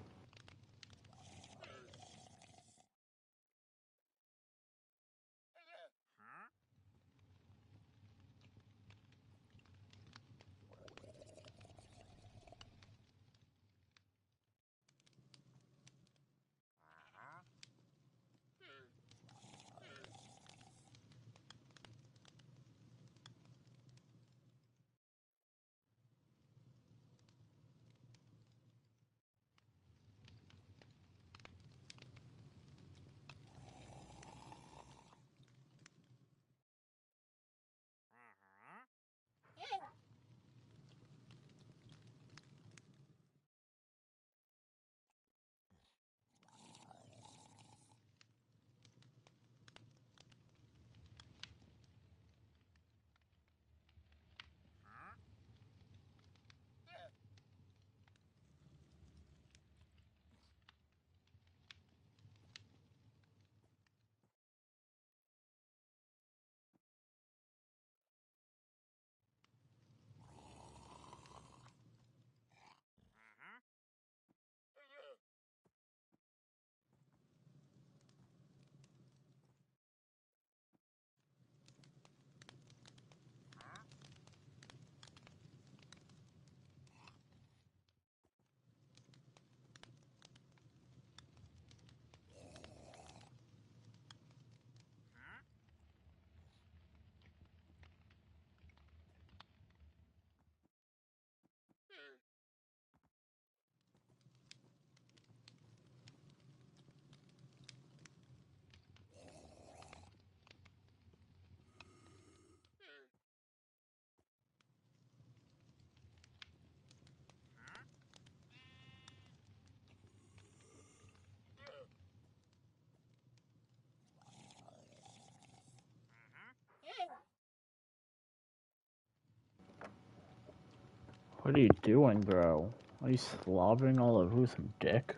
What are you doing, bro? Are you slobbering all over some dick?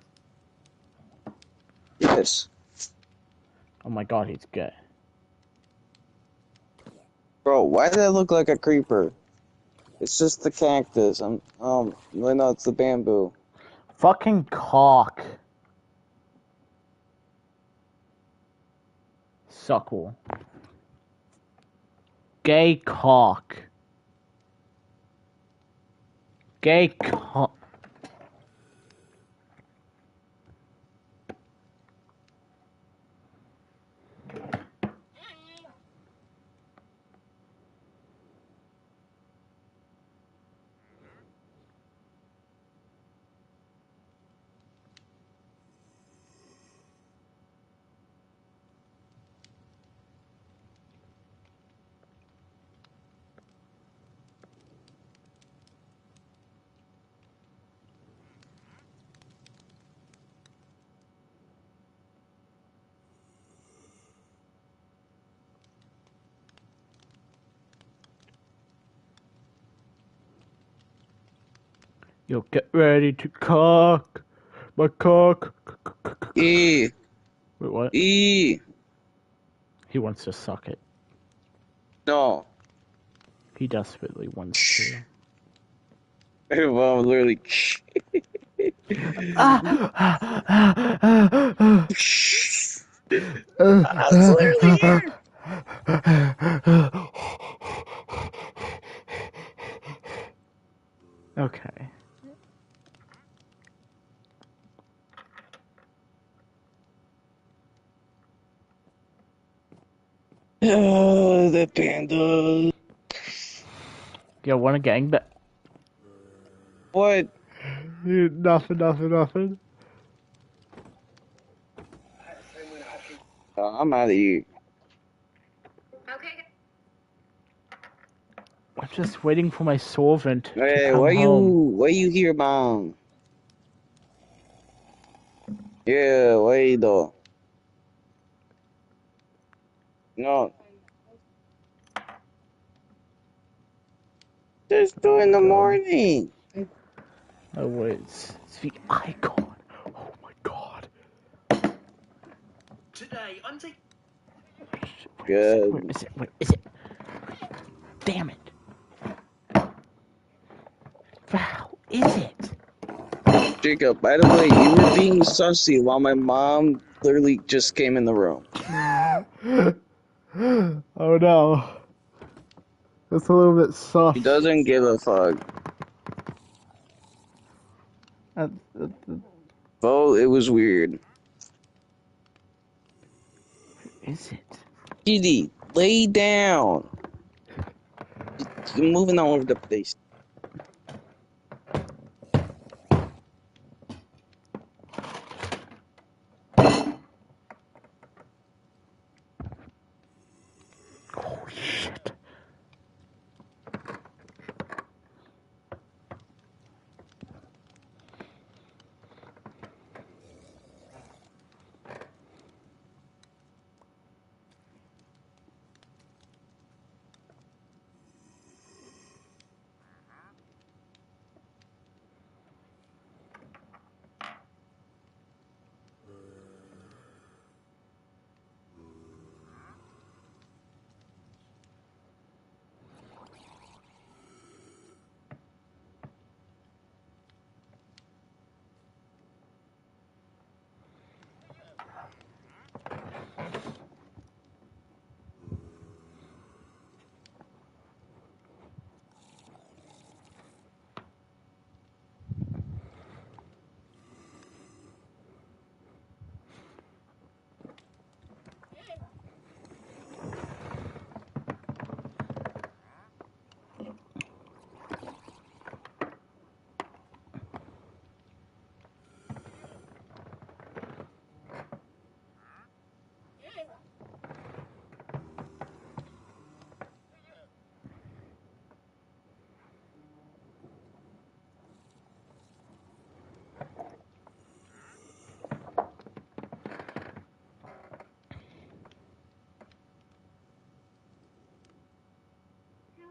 Yes. Oh my god, he's gay. Bro, why did that look like a creeper? It's just the cactus. No, it's the bamboo. Fucking cock. Suckle. Gay cock. Gay cock. Yo, get ready to cock. My cock. E. Wait, what? E. He wants to suck it. No. He desperately wants to. Well, literally. That's literally here. Okay. The panda. Yo, wanna gangbang? What? Nothing. I'm out of here. Okay. I'm just waiting for my servant Hey, to come home. why you here, Mom? Yeah, why though? No. Just 2 in the morning. Oh wait, it's the icon. Oh my god. Today, I'm taking. Good. Where is it? Where is it? Damn it. How is it? Jacob, by the way, you were being sussy while my mom literally just came in the room. Oh no. That's a little bit soft. He doesn't give a fuck. Oh, it was weird. Is it? Kitty, lay down. You're moving all over the place. Holy shit.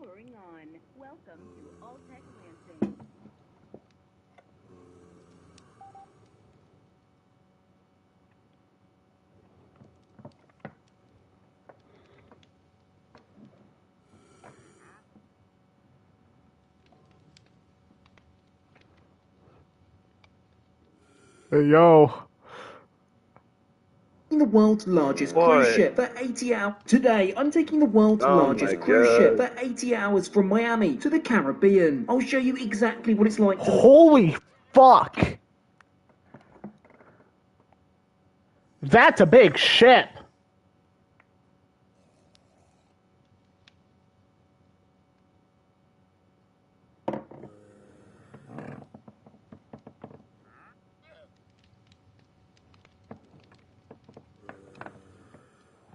Powering on. Welcome to Alltech Lansing. Hey, yo. The world's largest cruise ship for 80 hours. Today, I'm taking the world's largest cruise ship for 80 hours from Miami to the Caribbean. I'll show you exactly what it's like to... Holy fuck! That's a big ship!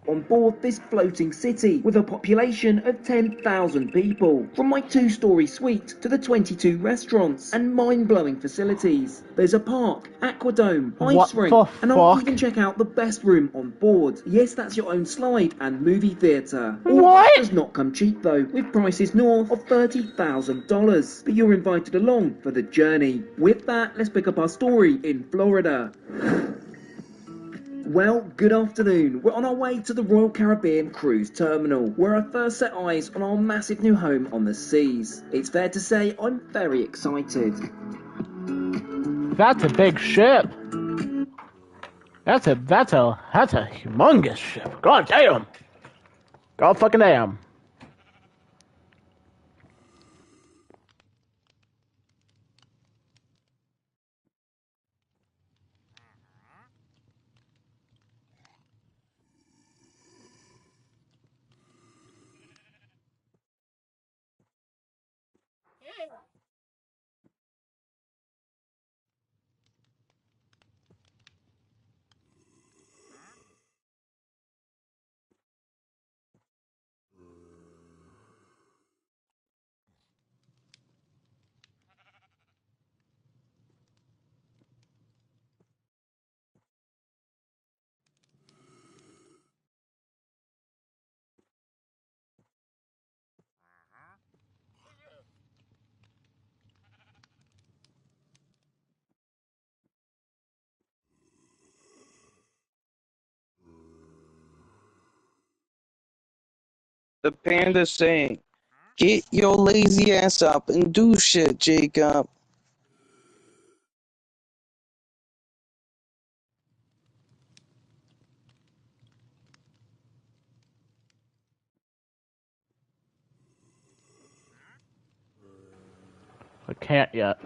On board this floating city with a population of 10,000 people. From my 2-story suite to the 22 restaurants and mind-blowing facilities. There's a park, aquadome, ice rink, and I'll even check out the best room on board. Yes, that's your own slide and movie theatre. What? Does not come cheap though, with prices north of $30,000. But you're invited along for the journey. With that, let's pick up our story in Florida. Well, good afternoon. We're on our way to the Royal Caribbean Cruise Terminal, where I first set eyes on our massive new home on the seas. It's fair to say I'm very excited. That's a big ship. That's a humongous ship. God damn. God fucking damn. The panda's saying, "Get your lazy ass up and do shit, Jacob." I can't yet.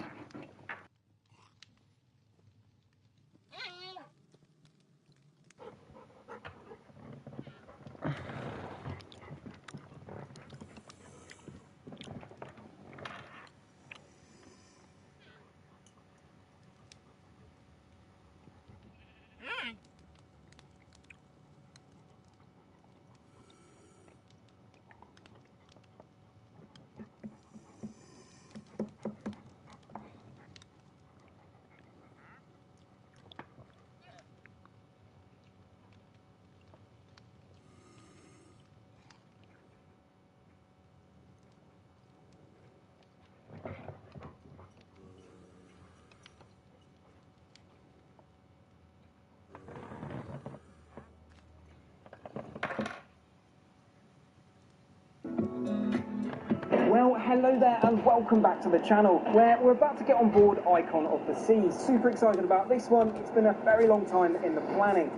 Well, hello there and welcome back to the channel, where we're about to get on board Icon of the Seas. Super excited about this one. It's been a very long time in the planning.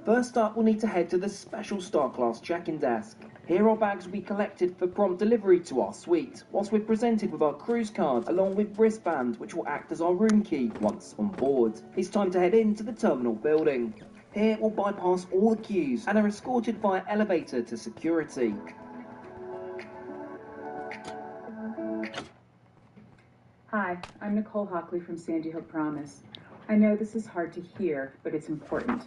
First up, we'll need to head to the special Star Class check-in desk. Here our bags will be collected for prompt delivery to our suite, whilst we're presented with our cruise card along with wristband, which will act as our room key once on board. It's time to head into the terminal building. Here we'll bypass all the queues and are escorted via elevator to security. Hi, I'm Nicole Hockley from Sandy Hook Promise. I know this is hard to hear, but it's important.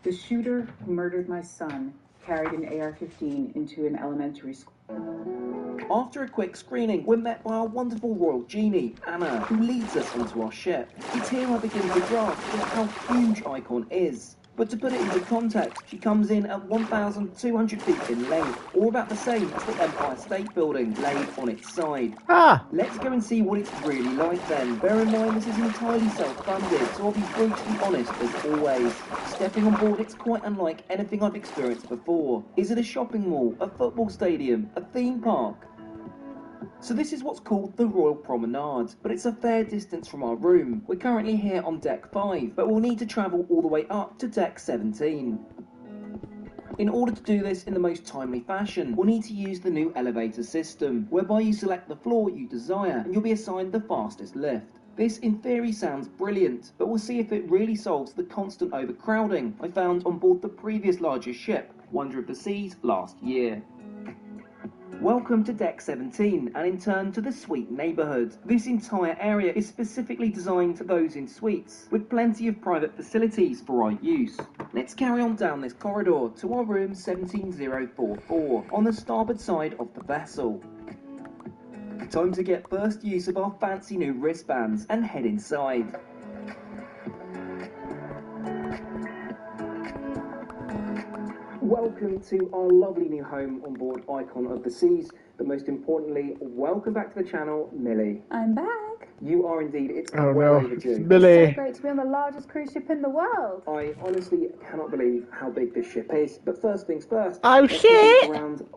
The shooter who murdered my son carried an AR-15 into an elementary school. After a quick screening, we're met by our wonderful royal genie, Anna, who leads us onto our ship. It's here I begin to grasp just how huge Icon is. But to put it into context, she comes in at 1,200 feet in length, or about the same as the Empire State Building laid on its side. Let's go and see what it's really like then. Bear in mind this is entirely self-funded, so I'll be brutally honest as always. Stepping on board, it's quite unlike anything I've experienced before. Is it a shopping mall, a football stadium, a theme park? So this is what's called the Royal Promenade, but it's a fair distance from our room. We're currently here on deck 5, but we'll need to travel all the way up to deck 17. In order to do this in the most timely fashion, we'll need to use the new elevator system, whereby you select the floor you desire and you'll be assigned the fastest lift. This in theory sounds brilliant, but we'll see if it really solves the constant overcrowding I found on board the previous largest ship, Wonder of the Seas, last year. Welcome to Deck 17, and in turn to the suite neighbourhood. This entire area is specifically designed for those in suites, with plenty of private facilities for our use. Let's carry on down this corridor to our room 17044, on the starboard side of the vessel. Time to get first use of our fancy new wristbands and head inside. Welcome to our lovely new home on board Icon of the Seas, but most importantly, welcome back to the channel, Millie. I'm back. You are indeed. It's Oh well no, overdue. Millie. It's so great to be on the largest cruise ship in the world. I honestly cannot believe how big this ship is, but first things first. Oh let's take a shit! look around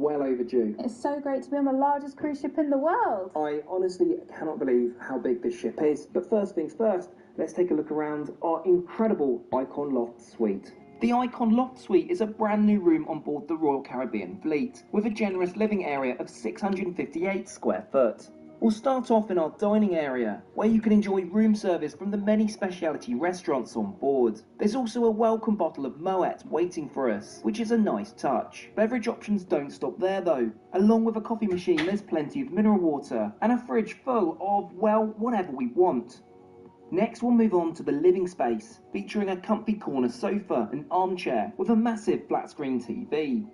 well overdue. It's so great to be on the largest cruise ship in the world. I honestly cannot believe how big this ship is. But first things first, let's take a look around our incredible Icon Loft Suite. The Icon Loft Suite is a brand new room on board the Royal Caribbean fleet, with a generous living area of 658 square foot. We'll start off in our dining area, where you can enjoy room service from the many specialty restaurants on board. There's also a welcome bottle of Moet waiting for us, which is a nice touch. Beverage options don't stop there though. Along with a coffee machine, there's plenty of mineral water, and a fridge full of, well, whatever we want. Next, we'll move on to the living space, featuring a comfy corner sofa and armchair with a massive flat-screen TV.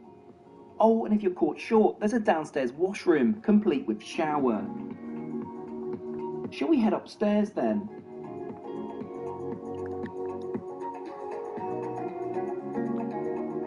Oh, and if you're caught short, there's a downstairs washroom, complete with shower. Shall we head upstairs then?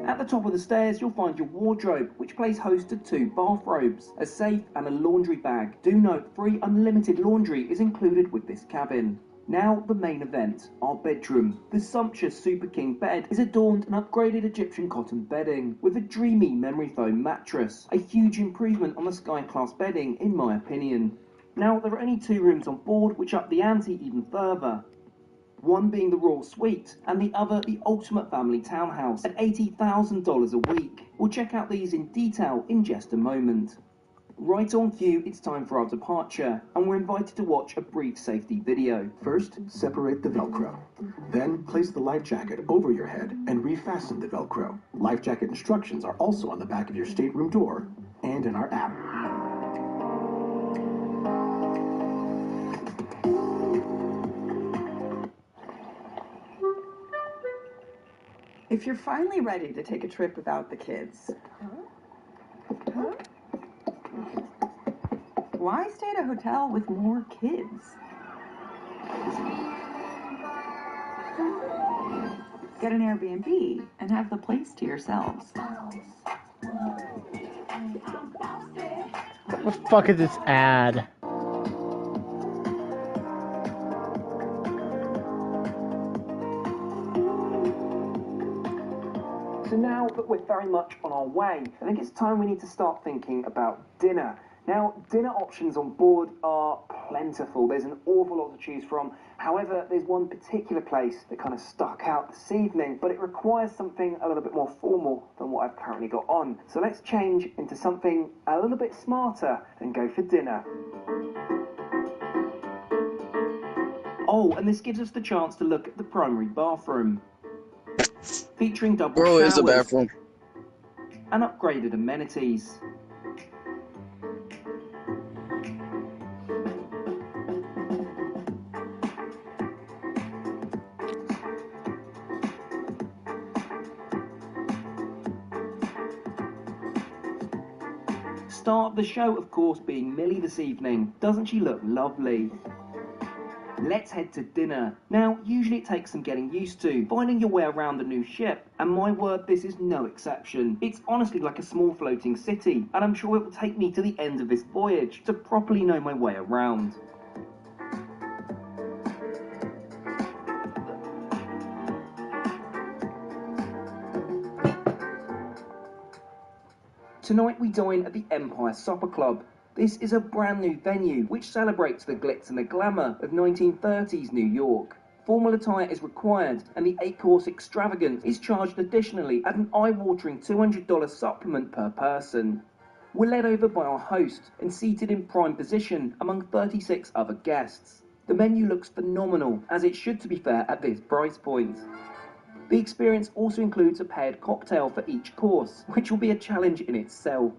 At the top of the stairs, you'll find your wardrobe, which plays host to 2 bathrobes, a safe and a laundry bag. Do note, free unlimited laundry is included with this cabin. Now, the main event, our bedroom. The sumptuous Super King bed is adorned in upgraded Egyptian cotton bedding, with a dreamy memory foam mattress, a huge improvement on the Sky Class bedding in my opinion. Now, there are only 2 rooms on board which up the ante even further. One being the Royal Suite, and the other the Ultimate Family Townhouse at $80,000 a week. We'll check out these in detail in just a moment. Right on cue, it's time for our departure, and we're invited to watch a brief safety video. First, separate the Velcro. Then, place the life jacket over your head and refasten the Velcro. Life jacket instructions are also on the back of your stateroom door and in our app. If you're finally ready to take a trip without the kids, why stay at a hotel with more kids? Get an Airbnb and have the place to yourselves. What the fuck is this ad? So now that we're very much on our way, I think it's time we need to start thinking about dinner. Now, dinner options on board are plentiful. There's an awful lot to choose from. However, there's one particular place that kind of stuck out this evening, but it requires something a little bit more formal than what I've currently got on. So let's change into something a little bit smarter and go for dinner. Oh, and this gives us the chance to look at the primary bathroom, featuring double showers is a bathroom. and upgraded amenities. Star of the show, of course, being Millie this evening. Doesn't she look lovely? Let's head to dinner. Now, usually it takes some getting used to, finding your way around a new ship, and my word, this is no exception. It's honestly like a small floating city, and I'm sure it will take me to the end of this voyage to properly know my way around. Tonight we dine at the Empire Supper Club. This is a brand new venue which celebrates the glitz and the glamour of 1930s New York. Formal attire is required, and the 8-course extravagance is charged additionally at an eye-watering $200 supplement per person. We're led over by our host and seated in prime position among 36 other guests. The menu looks phenomenal, as it should, to be fair, at this price point. The experience also includes a paired cocktail for each course, which will be a challenge in itself.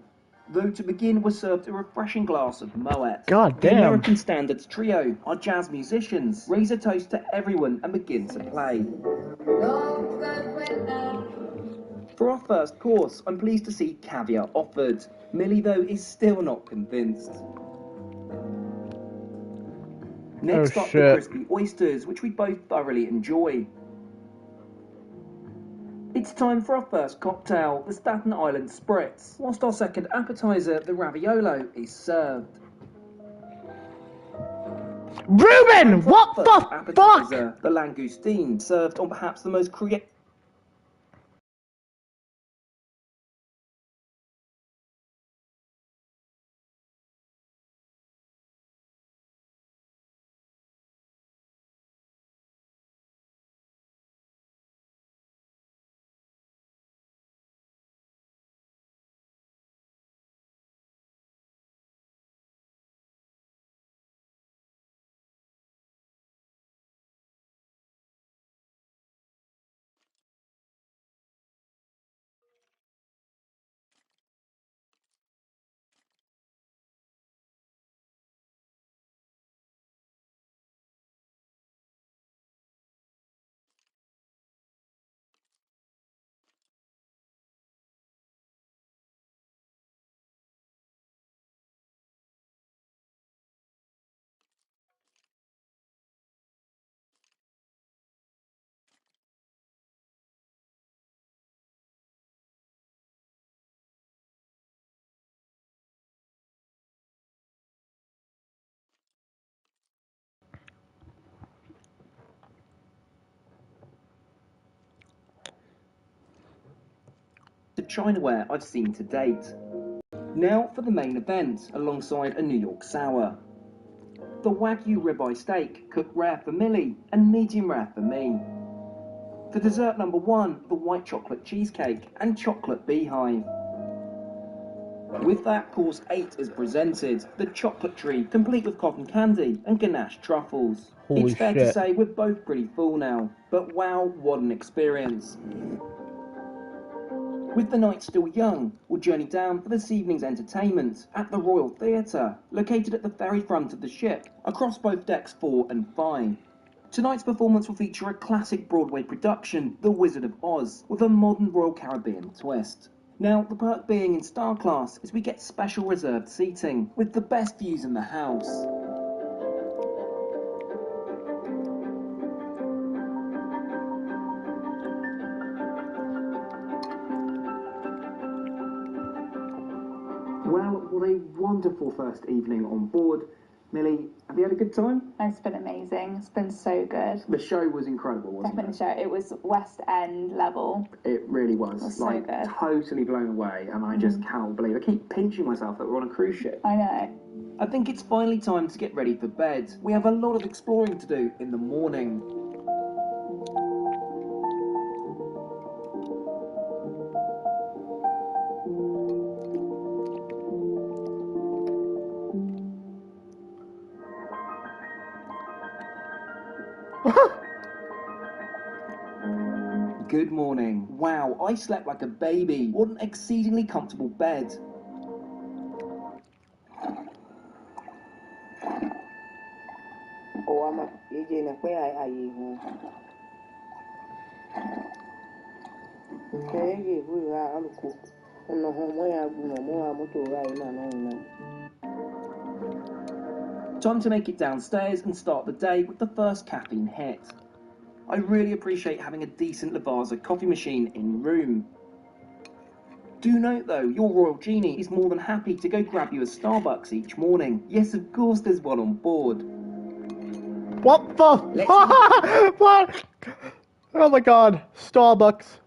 Though to begin, we're served a refreshing glass of Moet. God The damn. American Standards Trio, our jazz musicians, raise a toast to everyone and begin to play. For our first course, I'm pleased to see caviar offered. Millie, though, is still not convinced. Next up, the crispy oysters, which we both thoroughly enjoy. It's time for our first cocktail, the Staten Island Spritz, whilst our second appetizer, the Raviolo, is served. Ruben, what the fuck? The Langoustine, served on perhaps the most creative... Chinaware I've seen to date. Now for the main event, alongside a New York sour. The Wagyu ribeye steak, cooked rare for Millie and medium rare for me. For dessert number 1, the white chocolate cheesecake and chocolate beehive. With that, course 8 is presented, the chocolate tree, complete with cotton candy and ganache truffles. Holy it's fair shit. to say we're both pretty full now, but wow, what an experience. With the night still young, we'll journey down for this evening's entertainment at the Royal Theatre, located at the very front of the ship, across both decks 4 and 5. Tonight's performance will feature a classic Broadway production, The Wizard of Oz, with a modern Royal Caribbean twist. Now, the perk being in Star Class is we get special reserved seating, with the best views in the house. Well, what a wonderful first evening on board. Millie, have you had a good time? It's been amazing. It's been so good. The show was incredible, wasn't Definitely the show. It was West End level. it? It really was. It was so like, good. totally blown away, and I just cannot believe I keep pinching myself that we're on a cruise ship. I know. I think it's finally time to get ready for bed. We have a lot of exploring to do in the morning. Good morning. Wow, I slept like a baby. What an exceedingly comfortable bed. Time to make it downstairs and start the day with the first caffeine hit. I really appreciate having a decent Lavazza coffee machine in room. Do note though, your Royal Genie is more than happy to go grab you a Starbucks each morning. Yes, of course there's one on board. What the fuck? What? Oh my god, Starbucks.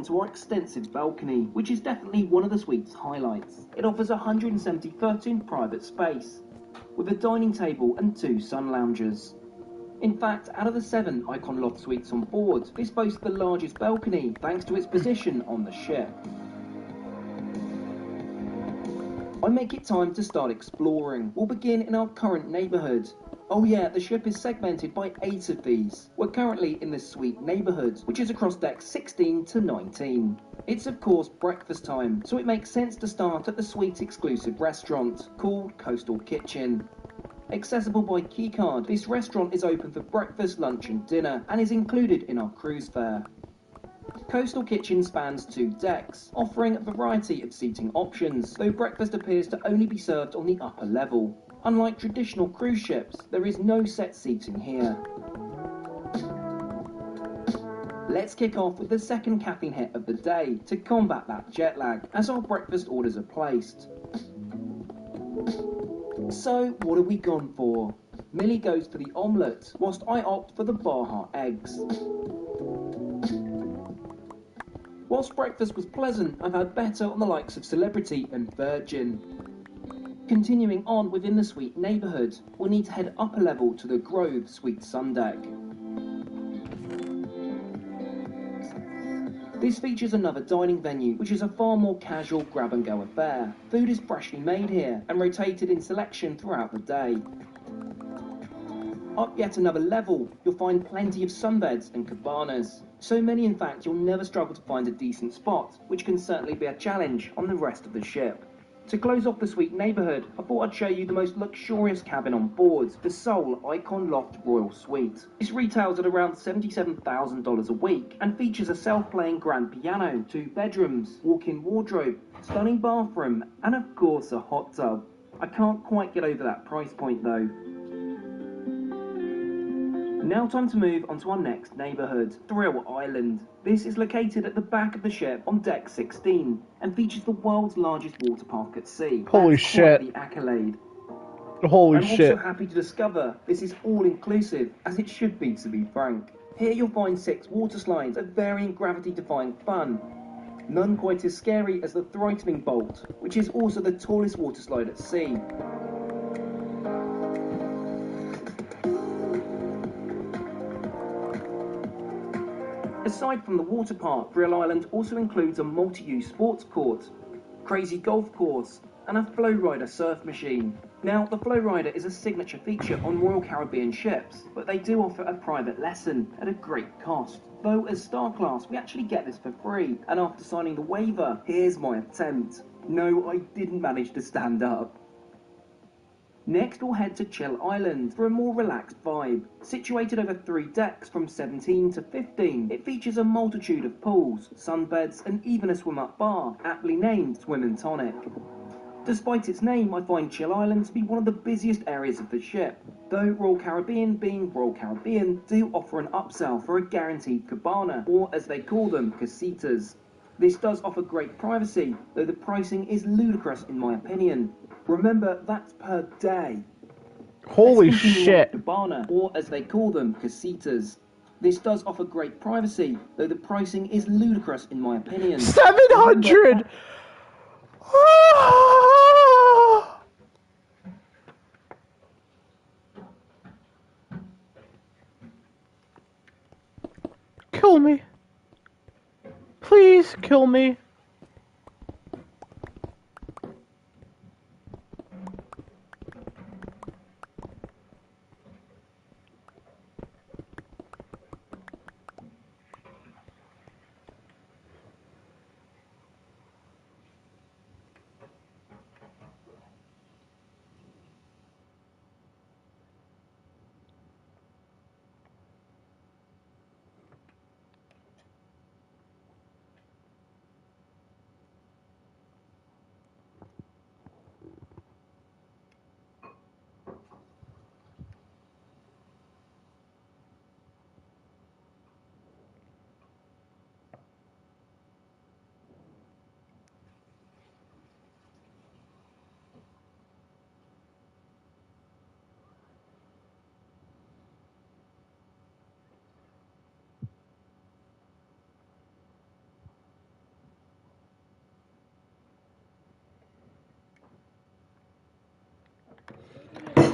to our extensive balcony, which is definitely one of the suite's highlights. It offers 170 13 private space, with a dining table and 2 sun loungers. In fact, out of the 7 Icon Loft suites on board, this boasts the largest balcony thanks to its position on the ship. I make it time to start exploring. We'll begin in our current neighbourhood. Oh yeah, the ship is segmented by 8 of these. We're currently in the suite neighbourhood, which is across decks 16 to 19. It's of course breakfast time, so it makes sense to start at the suite exclusive restaurant, called Coastal Kitchen. Accessible by keycard, this restaurant is open for breakfast, lunch and dinner, and is included in our cruise fare. Coastal Kitchen spans 2 decks, offering a variety of seating options, though breakfast appears to only be served on the upper level. Unlike traditional cruise ships, there is no set seating here. Let's kick off with the second caffeine hit of the day to combat that jet lag, as our breakfast orders are placed. So, what have we gone for? Millie goes for the omelette, whilst I opt for the Baja eggs. Whilst breakfast was pleasant, I've had better on the likes of Celebrity and Virgin. Continuing on within the suite neighbourhood, we'll need to head upper level to the Grove Suite Sundeck. This features another dining venue, which is a far more casual grab-and-go affair. Food is freshly made here and rotated in selection throughout the day. Up yet another level, you'll find plenty of sunbeds and cabanas. So many in fact you'll never struggle to find a decent spot, which can certainly be a challenge on the rest of the ship. To close off the suite neighbourhood, I thought I'd show you the most luxurious cabin on board, the Seoul Icon Loft Royal Suite. This retails at around $77,000 a week and features a self-playing grand piano, 2 bedrooms, walk-in wardrobe, stunning bathroom, and of course a hot tub. I can't quite get over that price point though. Now time to move on to our next neighbourhood, Thrill Island. This is located at the back of the ship on deck 16 and features the world's largest water park at sea. Holy That's shit. quite the accolade. Holy shit. I'm also happy to discover this is all inclusive, as it should be, to be frank. Here you'll find 6 water slides of varying gravity-defying fun. None quite as scary as the Threatening Bolt, which is also the tallest water slide at sea. Aside from the water park, Thrill Island also includes a multi-use sports court, crazy golf course, and a Flow Rider surf machine. Now, the Flow Rider is a signature feature on Royal Caribbean ships, but they do offer a private lesson at a great cost. Though as Star Class, we actually get this for free, and after signing the waiver, here's my attempt. No, I didn't manage to stand up. Next, we'll head to Chill Island for a more relaxed vibe. Situated over 3 decks from 17 to 15, it features a multitude of pools, sunbeds, and even a swim-up bar, aptly named Swim and Tonic. Despite its name, I find Chill Island to be one of the busiest areas of the ship, though Royal Caribbean, being Royal Caribbean, do offer an upsell for a guaranteed cabana, or as they call them, casitas. This does offer great privacy, though the pricing is ludicrous in my opinion. Remember, that's per day. Holy shit. Cabana, or as they call them, casitas. This does offer great privacy, though the pricing is ludicrous in my opinion. 700! Kill me. Please kill me.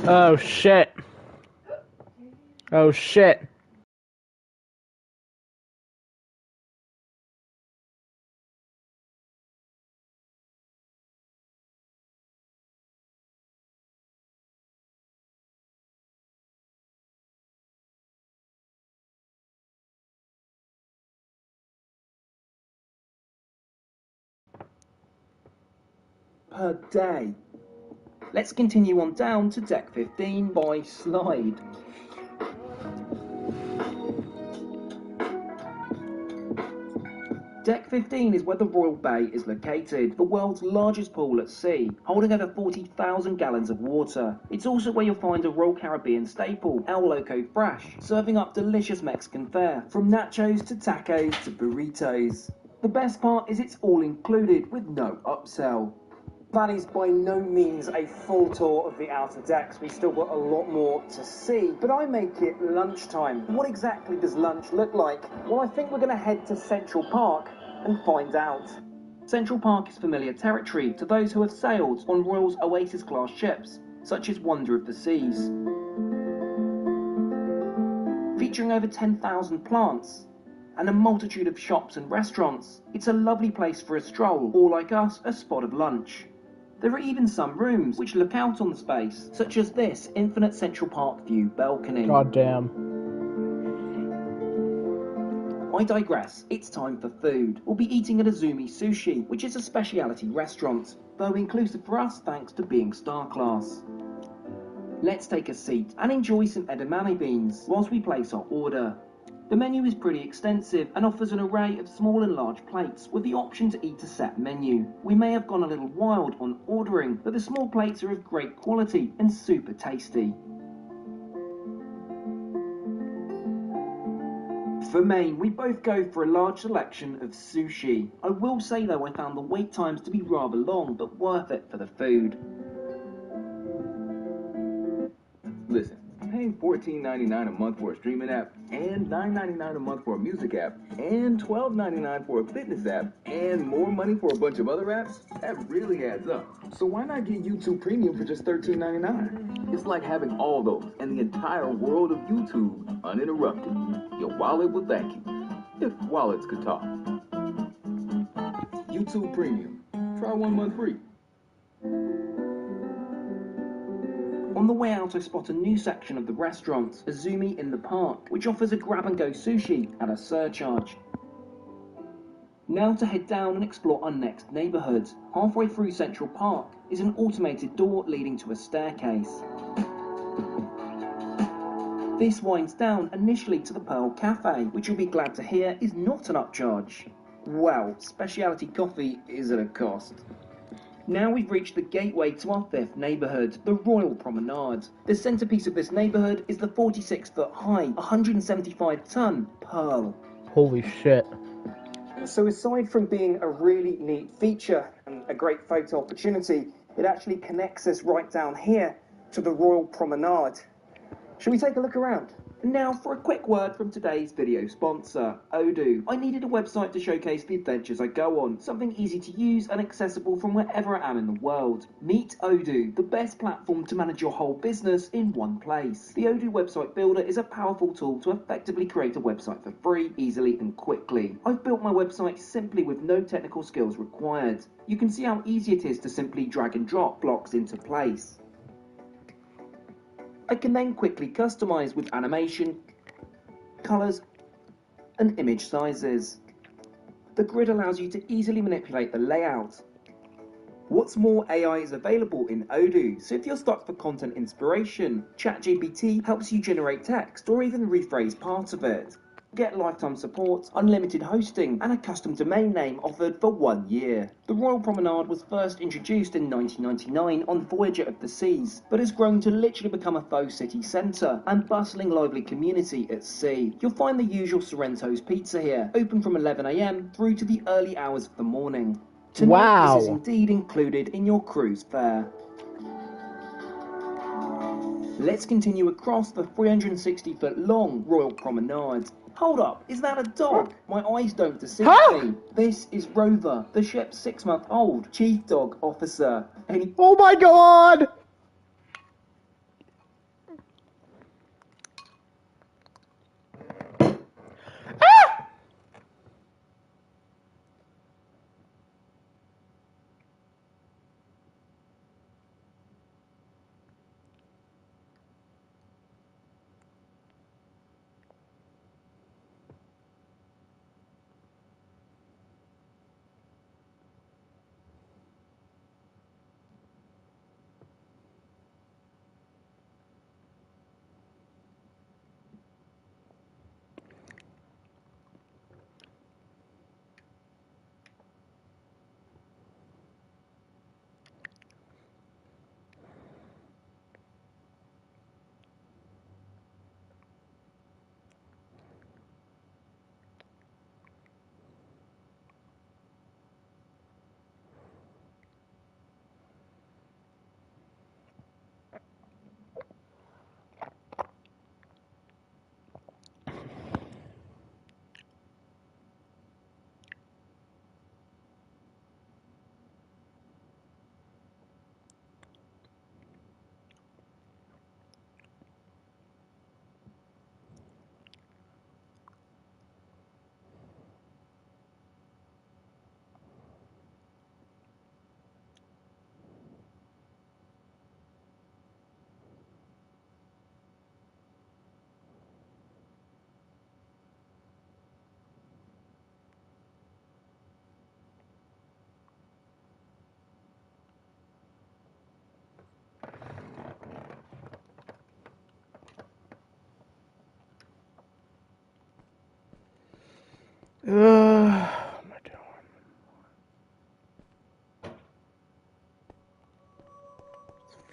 Oh shit. Oh shit. Per day. Let's continue on down to deck 15 by slide. Deck 15 is where the Royal Bay is located, the world's largest pool at sea, holding over 40,000 gallons of water. It's also where you'll find a Royal Caribbean staple, El Loco Fresh, serving up delicious Mexican fare, from nachos to tacos to burritos. The best part is it's all included with no upsell. That is by no means a full tour of the outer decks. We've still got a lot more to see, but I make it lunchtime. What exactly does lunch look like? Well, I think we're going to head to Central Park and find out. Central Park is familiar territory to those who have sailed on Royal's Oasis-class ships, such as Wonder of the Seas. Featuring over 10,000 plants and a multitude of shops and restaurants, it's a lovely place for a stroll, or like us, a spot of lunch. There are even some rooms which look out on the space, such as this infinite Central Park view balcony. God damn. I digress, it's time for food. We'll be eating at Azumi Sushi, which is a specialty restaurant, though inclusive for us thanks to being star class. Let's take a seat and enjoy some edamame beans whilst we place our order. The menu is pretty extensive and offers an array of small and large plates with the option to eat a set menu. We may have gone a little wild on ordering, but the small plates are of great quality and super tasty. For main, we both go for a large selection of sushi. I will say though I found the wait times to be rather long, but worth it for the food. Listen, paying $14.99 a month for a streaming app, and $9.99 a month for a music app, and $12.99 for a fitness app, and more money for a bunch of other apps, that really adds up. So why not get YouTube Premium for just $13.99? It's like having all those and the entire world of YouTube uninterrupted. Your wallet will thank you, if wallets could talk. YouTube Premium. Try 1 month free. On the way out, I spot a new section of the restaurant, Azumi in the Park, which offers a grab-and-go sushi at a surcharge. Now to head down and explore our next neighbourhood. Halfway through Central Park is an automated door leading to a staircase. This winds down initially to the Pearl Cafe, which you'll be glad to hear is not an upcharge. Wow, specialty coffee is at a cost. Now we've reached the gateway to our fifth neighbourhood, the Royal Promenade. The centrepiece of this neighbourhood is the 46-foot high, 175-ton Pearl. Holy shit. So aside from being a really neat feature and a great photo opportunity, it actually connects us right down here to the Royal Promenade. Shall we take a look around? Now for a quick word from today's video sponsor, Odoo. I needed a website to showcase the adventures I go on, something easy to use and accessible from wherever I am in the world. Meet Odoo, the best platform to manage your whole business in one place. The Odoo website builder is a powerful tool to effectively create a website for free, easily and quickly. I've built my website simply with no technical skills required. You can see how easy it is to simply drag and drop blocks into place. I can then quickly customize with animation, colors, and image sizes. The grid allows you to easily manipulate the layout. What's more, AI is available in Odoo, so if you're stuck for content inspiration, ChatGPT helps you generate text or even rephrase parts of it. Get lifetime support, unlimited hosting, and a custom domain name offered for 1 year. The Royal Promenade was first introduced in 1999 on Voyager of the Seas, but has grown to literally become a faux city centre and bustling lively community at sea. You'll find the usual Sorrento's Pizza here, open from 11 AM through to the early hours of the morning. Tonight, wow. This is indeed included in your cruise fare. Let's continue across the 360-foot long Royal Promenade. Hold up, is that a dog? My eyes don't deceive me. This is Rover, the ship's 6-month-old chief dog officer. Oh my god!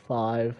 5.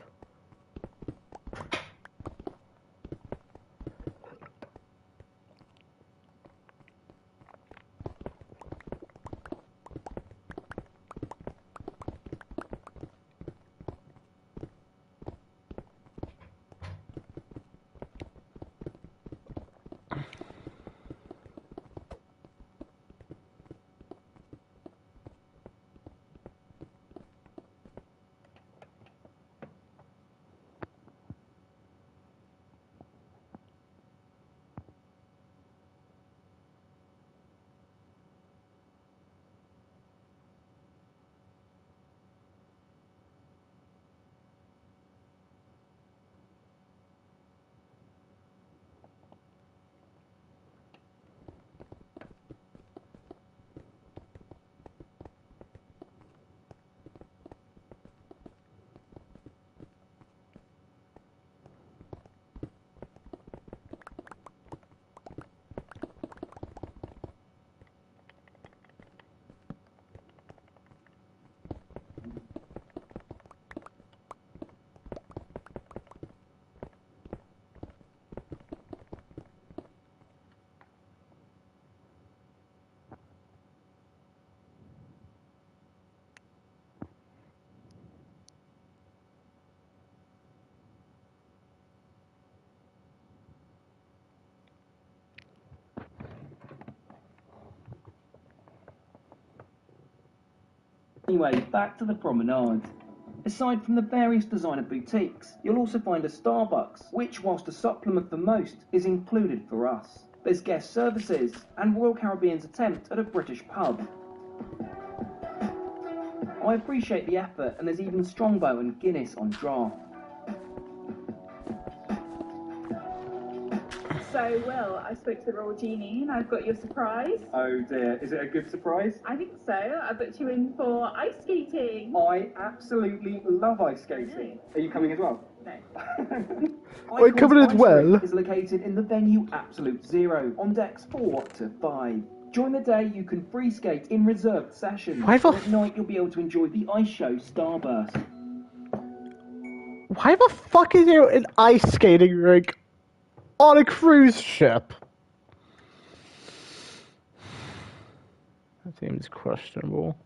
Anyway, back to the promenade. Aside from the various designer boutiques, you'll also find a Starbucks, which, whilst a supplement for most, is included for us. There's guest services, and Royal Caribbean's attempt at a British pub. I appreciate the effort, and there's even Strongbow and Guinness on draft. So, Will, I spoke to the Royal Genie and I've got your surprise. Oh dear, is it a good surprise? I think so. I booked you in for ice skating. I absolutely love ice skating. Are you coming as well? No. Wait, coming as well? Is located in the venue Absolute Zero on decks 4 to 5. During the day, you can free skate in reserved sessions. Why the At night, you'll be able to enjoy the ice show Starburst. Why the fuck is there an ice skating rink on a cruise ship? That seems questionable.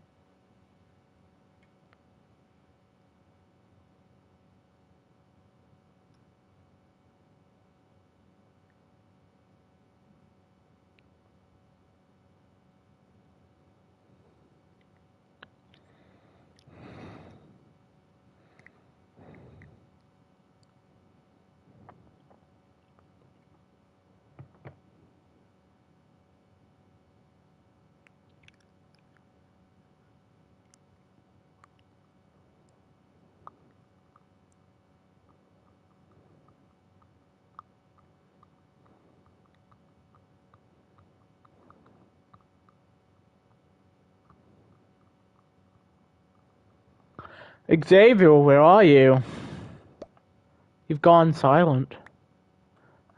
Xavier, where are you? You've gone silent.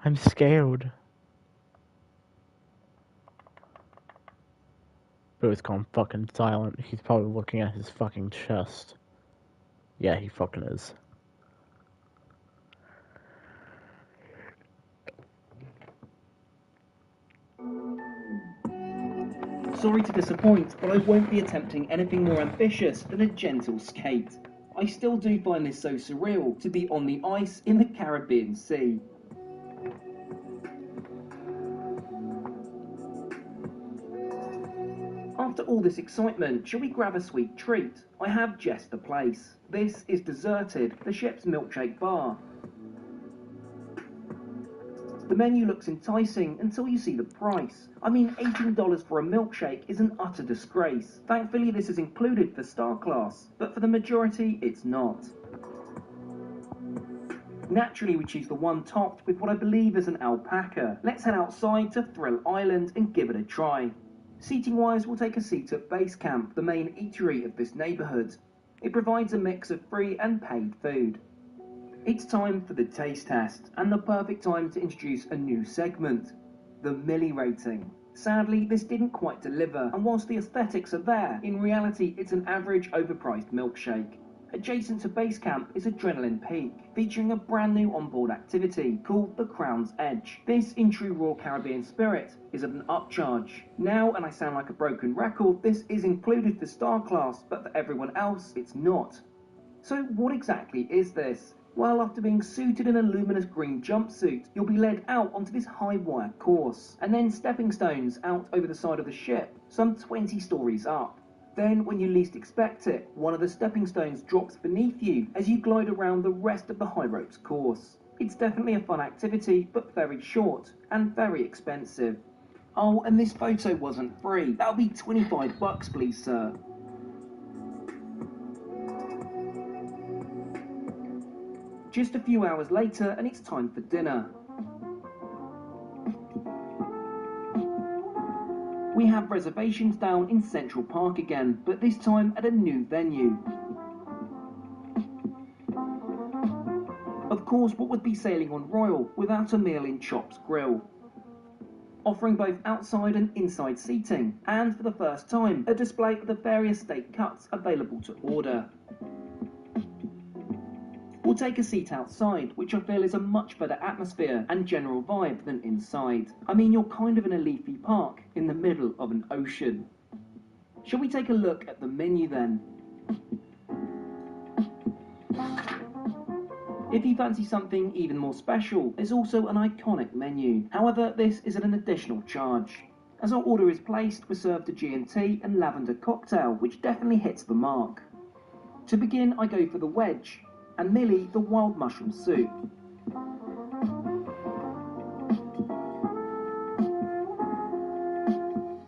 I'm scared. Bro's gone fucking silent. He's probably looking at his fucking chest. Yeah, he fucking is. Sorry to disappoint, but I won't be attempting anything more ambitious than a gentle skate. I still do find this so surreal to be on the ice in the Caribbean Sea. After all this excitement, shall we grab a sweet treat? I have just the place. This is Deserted, the ship's milkshake bar. The menu looks enticing until you see the price. I mean, $18 for a milkshake is an utter disgrace. Thankfully, this is included for Star Class, but for the majority, it's not. Naturally, we choose the one topped with what I believe is an alpaca. Let's head outside to Thrill Island and give it a try. Seating-wise, we'll take a seat at Base Camp, the main eatery of this neighbourhood. It provides a mix of free and paid food. It's time for the taste test, and the perfect time to introduce a new segment, the Millie rating. Sadly, this didn't quite deliver, and whilst the aesthetics are there, in reality it's an average overpriced milkshake. Adjacent to base camp is Adrenaline Peak, featuring a brand new onboard activity called the Crown's Edge. This, in true Royal Caribbean spirit, is at an upcharge. Now, and I sound like a broken record, this is included for Star Class, but for everyone else, it's not. So what exactly is this? Well, after being suited in a luminous green jumpsuit, you'll be led out onto this high-wire course, and then stepping stones out over the side of the ship, some 20 stories up. Then, when you least expect it, one of the stepping stones drops beneath you as you glide around the rest of the high ropes course. It's definitely a fun activity, but very short, and very expensive. Oh, and this photo wasn't free. That'll be $25, please, sir. Just a few hours later, and it's time for dinner. We have reservations down in Central Park again, but this time at a new venue. Of course, what would be sailing on Royal without a meal in Chops Grill? Offering both outside and inside seating, and for the first time, a display of the various steak cuts available to order. We'll take a seat outside, which I feel is a much better atmosphere and general vibe than inside. I mean, you're kind of in a leafy park in the middle of an ocean. Shall we take a look at the menu then? If you fancy something even more special, there's also an iconic menu. However, this is at an additional charge. As our order is placed, we're served a G&T and lavender cocktail, which definitely hits the mark. To begin, I go for the wedge, and merely the wild mushroom soup.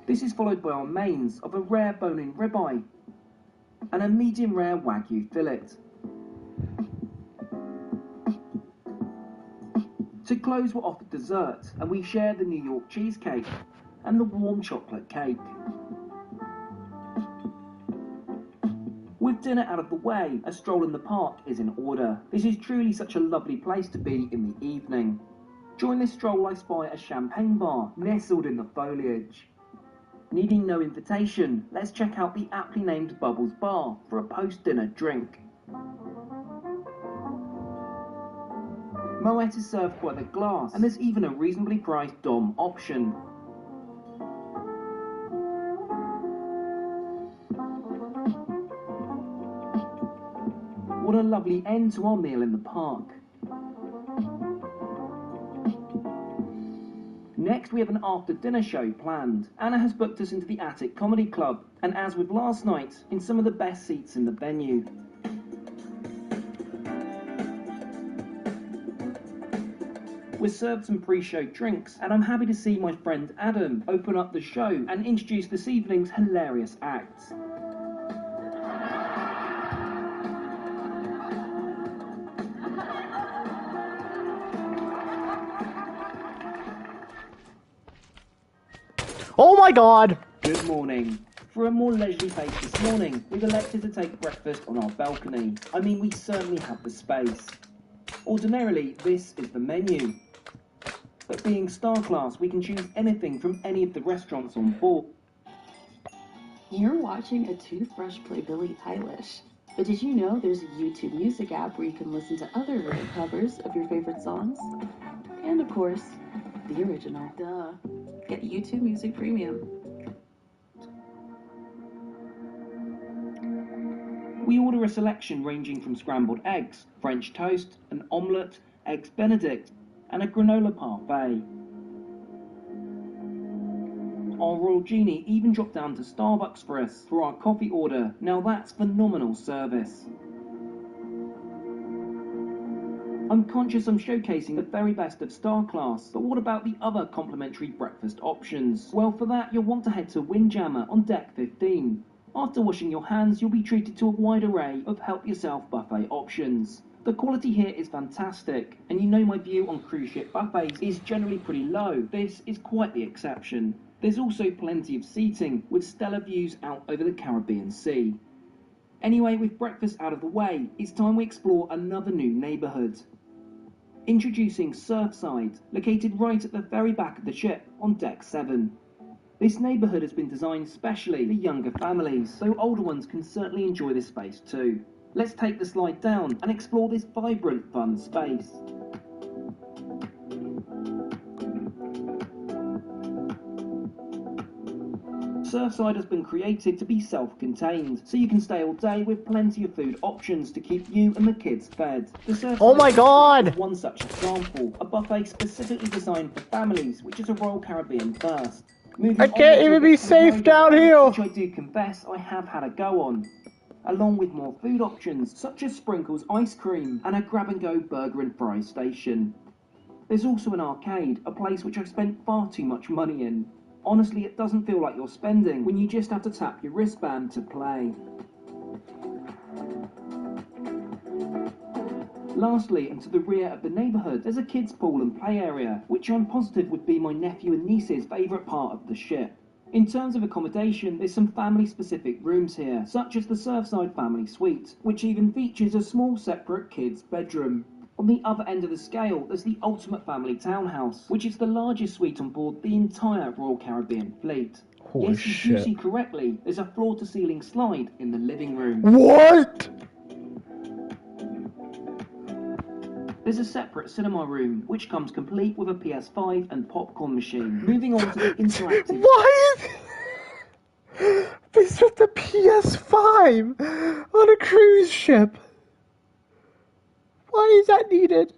This is followed by our mains of a rare bone-in ribeye and a medium rare Wagyu fillet. To close, we're offered dessert, and we share the New York cheesecake and the warm chocolate cake. With dinner out of the way, a stroll in the park is in order. This is truly such a lovely place to be in the evening. During this stroll, I spy a champagne bar nestled in the foliage. Needing no invitation, let's check out the aptly named Bubbles Bar for a post-dinner drink. Moet is served by the glass, and there's even a reasonably priced Dom option. What a lovely end to our meal in the park. Next, we have an after-dinner show planned. Anna has booked us into the Attic Comedy Club, and as with last night, in some of the best seats in the venue. We're served some pre-show drinks, and I'm happy to see my friend Adam open up the show and introduce this evening's hilarious acts. Oh my god! Good morning. For a more leisurely pace this morning, we've elected to take breakfast on our balcony. I mean, we certainly have the space. Ordinarily, this is the menu. But being Star Class, we can choose anything from any of the restaurants on board. You're watching a toothbrush play Billie Eilish. But did you know there's a YouTube Music app where you can listen to other covers of your favorite songs? And of course, the original. Duh. Get YouTube Music Premium. We order a selection ranging from scrambled eggs, French toast, an omelette, eggs Benedict, and a granola parfait. Our Royal Genie even dropped down to Starbucks for us for our coffee order. Now that's phenomenal service. I'm conscious I'm showcasing the very best of Star Class, but what about the other complimentary breakfast options? Well, for that you'll want to head to Windjammer on deck 15. After washing your hands, you'll be treated to a wide array of help-yourself buffet options. The quality here is fantastic, and you know my view on cruise ship buffets is generally pretty low. This is quite the exception. There's also plenty of seating, with stellar views out over the Caribbean Sea. Anyway, with breakfast out of the way, it's time we explore another new neighbourhood. Introducing Surfside, located right at the very back of the ship on deck 7. This neighbourhood has been designed specially for younger families, though older ones can certainly enjoy this space too. Let's take the slide down and explore this vibrant, fun space. Surfside has been created to be self-contained, so you can stay all day with plenty of food options to keep you and the kids fed. The Surfside oh my god! is one such example, a buffet specifically designed for families, which is a Royal Caribbean first. I can't even be safe down here! Which I do confess I have had a go on. Along with more food options, such as Sprinkles ice cream and a grab-and-go burger and fries station. There's also an arcade, a place which I've spent far too much money in. Honestly, it doesn't feel like you're spending when you just have to tap your wristband to play. Lastly, and to the rear of the neighbourhood, there's a kids' pool and play area, which I'm positive would be my nephew and niece's favourite part of the ship. In terms of accommodation, there's some family-specific rooms here, such as the Surfside Family Suite, which even features a small separate kids' bedroom. On the other end of the scale, there's the Ultimate Family Townhouse, which is the largest suite on board the entire Royal Caribbean fleet. Holy yes, you do shit. see correctly, there's a floor-to-ceiling slide in the living room. What? There's a separate cinema room, which comes complete with a PS5 and popcorn machine. Moving on to the interactive... Why is this with the PS5 on a cruise ship? Why is that needed?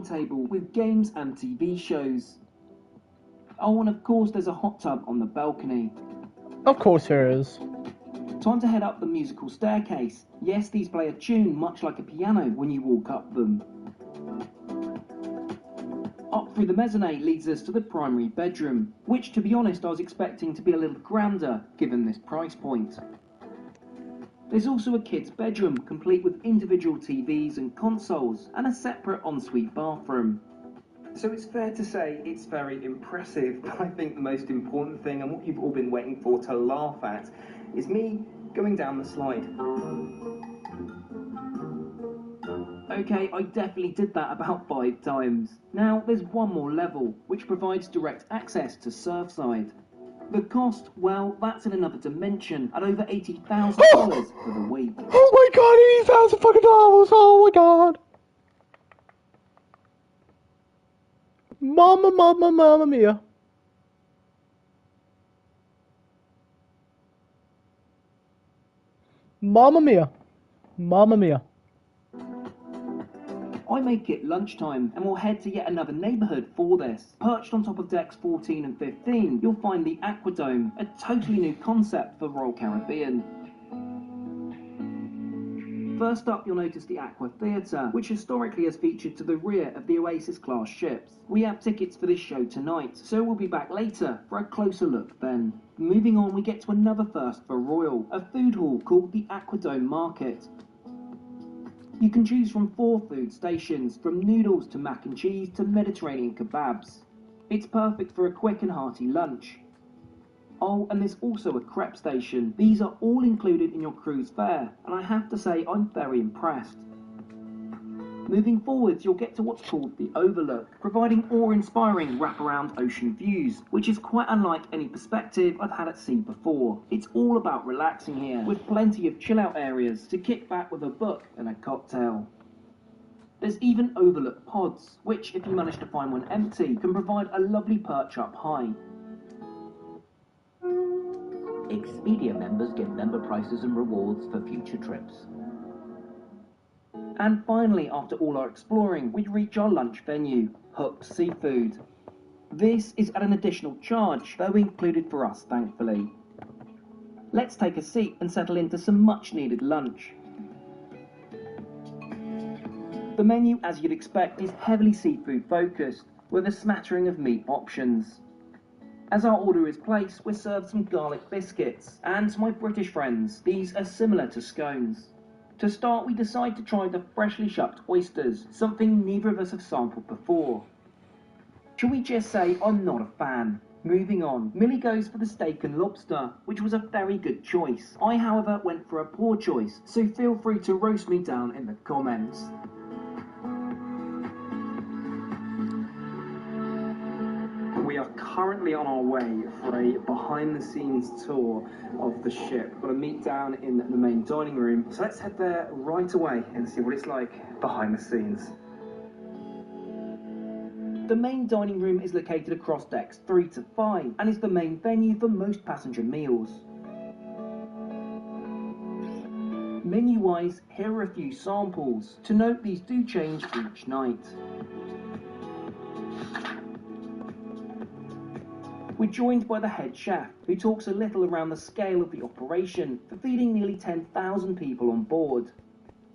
Table with games and TV shows. Oh, and of course there's a hot tub on the balcony. Of course there is. Time to head up the musical staircase. Yes, these play a tune much like a piano when you walk up them. Up through the mezzanine leads us to the primary bedroom, which to be honest I was expecting to be a little grander given this price point. There's also a kid's bedroom, complete with individual TVs and consoles, and a separate ensuite bathroom. So it's fair to say it's very impressive, but I think the most important thing, and what you've all been waiting for to laugh at, is me going down the slide. Okay, I definitely did that about 5 times. Now, there's one more level, which provides direct access to Surfside. The cost, well, that's in another dimension, at over $80,000 for the week. Oh my god, $80,000 fucking dollars! Oh my god! Mamma mia. Mamma mia. Mamma mia. I make it lunchtime and we'll head to yet another neighbourhood for this. Perched on top of decks 14 and 15, you'll find the Aquadome, a totally new concept for Royal Caribbean. First up, you'll notice the Aqua Theatre, which historically has featured to the rear of the Oasis-class ships. We have tickets for this show tonight, so we'll be back later for a closer look then. Moving on, we get to another first for Royal, a food hall called the Aquadome Market. You can choose from 4 food stations, from noodles to mac and cheese to Mediterranean kebabs. It's perfect for a quick and hearty lunch. Oh, and there's also a crepe station. These are all included in your cruise fare, and I have to say I'm very impressed. Moving forwards, you'll get to what's called the Overlook, providing awe-inspiring wraparound ocean views, which is quite unlike any perspective I've had at sea before. It's all about relaxing here, with plenty of chill-out areas to kick back with a book and a cocktail. There's even Overlook pods, which, if you manage to find one empty, can provide a lovely perch up high. Expedia members get member prices and rewards for future trips. And finally, after all our exploring, we reach our lunch venue, Hook Seafood. This is at an additional charge, though included for us, thankfully. Let's take a seat and settle into some much-needed lunch. The menu, as you'd expect, is heavily seafood-focused, with a smattering of meat options. As our order is placed, we're served some garlic biscuits, and to my British friends, these are similar to scones. To start, we decide to try the freshly shucked oysters, something neither of us have sampled before. Shall we just say I'm not a fan? Moving on, Millie goes for the steak and lobster, which was a very good choice. I, however, went for a poor choice, so feel free to roast me down in the comments. We are currently on our way for a behind-the-scenes tour of the ship. We've got to meet down in the main dining room, so let's head there right away and see what it's like behind the scenes. The main dining room is located across decks 3 to 5 and is the main venue for most passenger meals. Menu-wise, here are a few samples. To note, these do change each night. We're joined by the head chef, who talks a little around the scale of the operation for feeding nearly 10,000 people on board.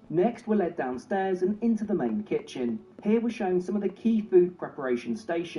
Next, we're led downstairs and into the main kitchen. Here we're shown some of the key food preparation stations.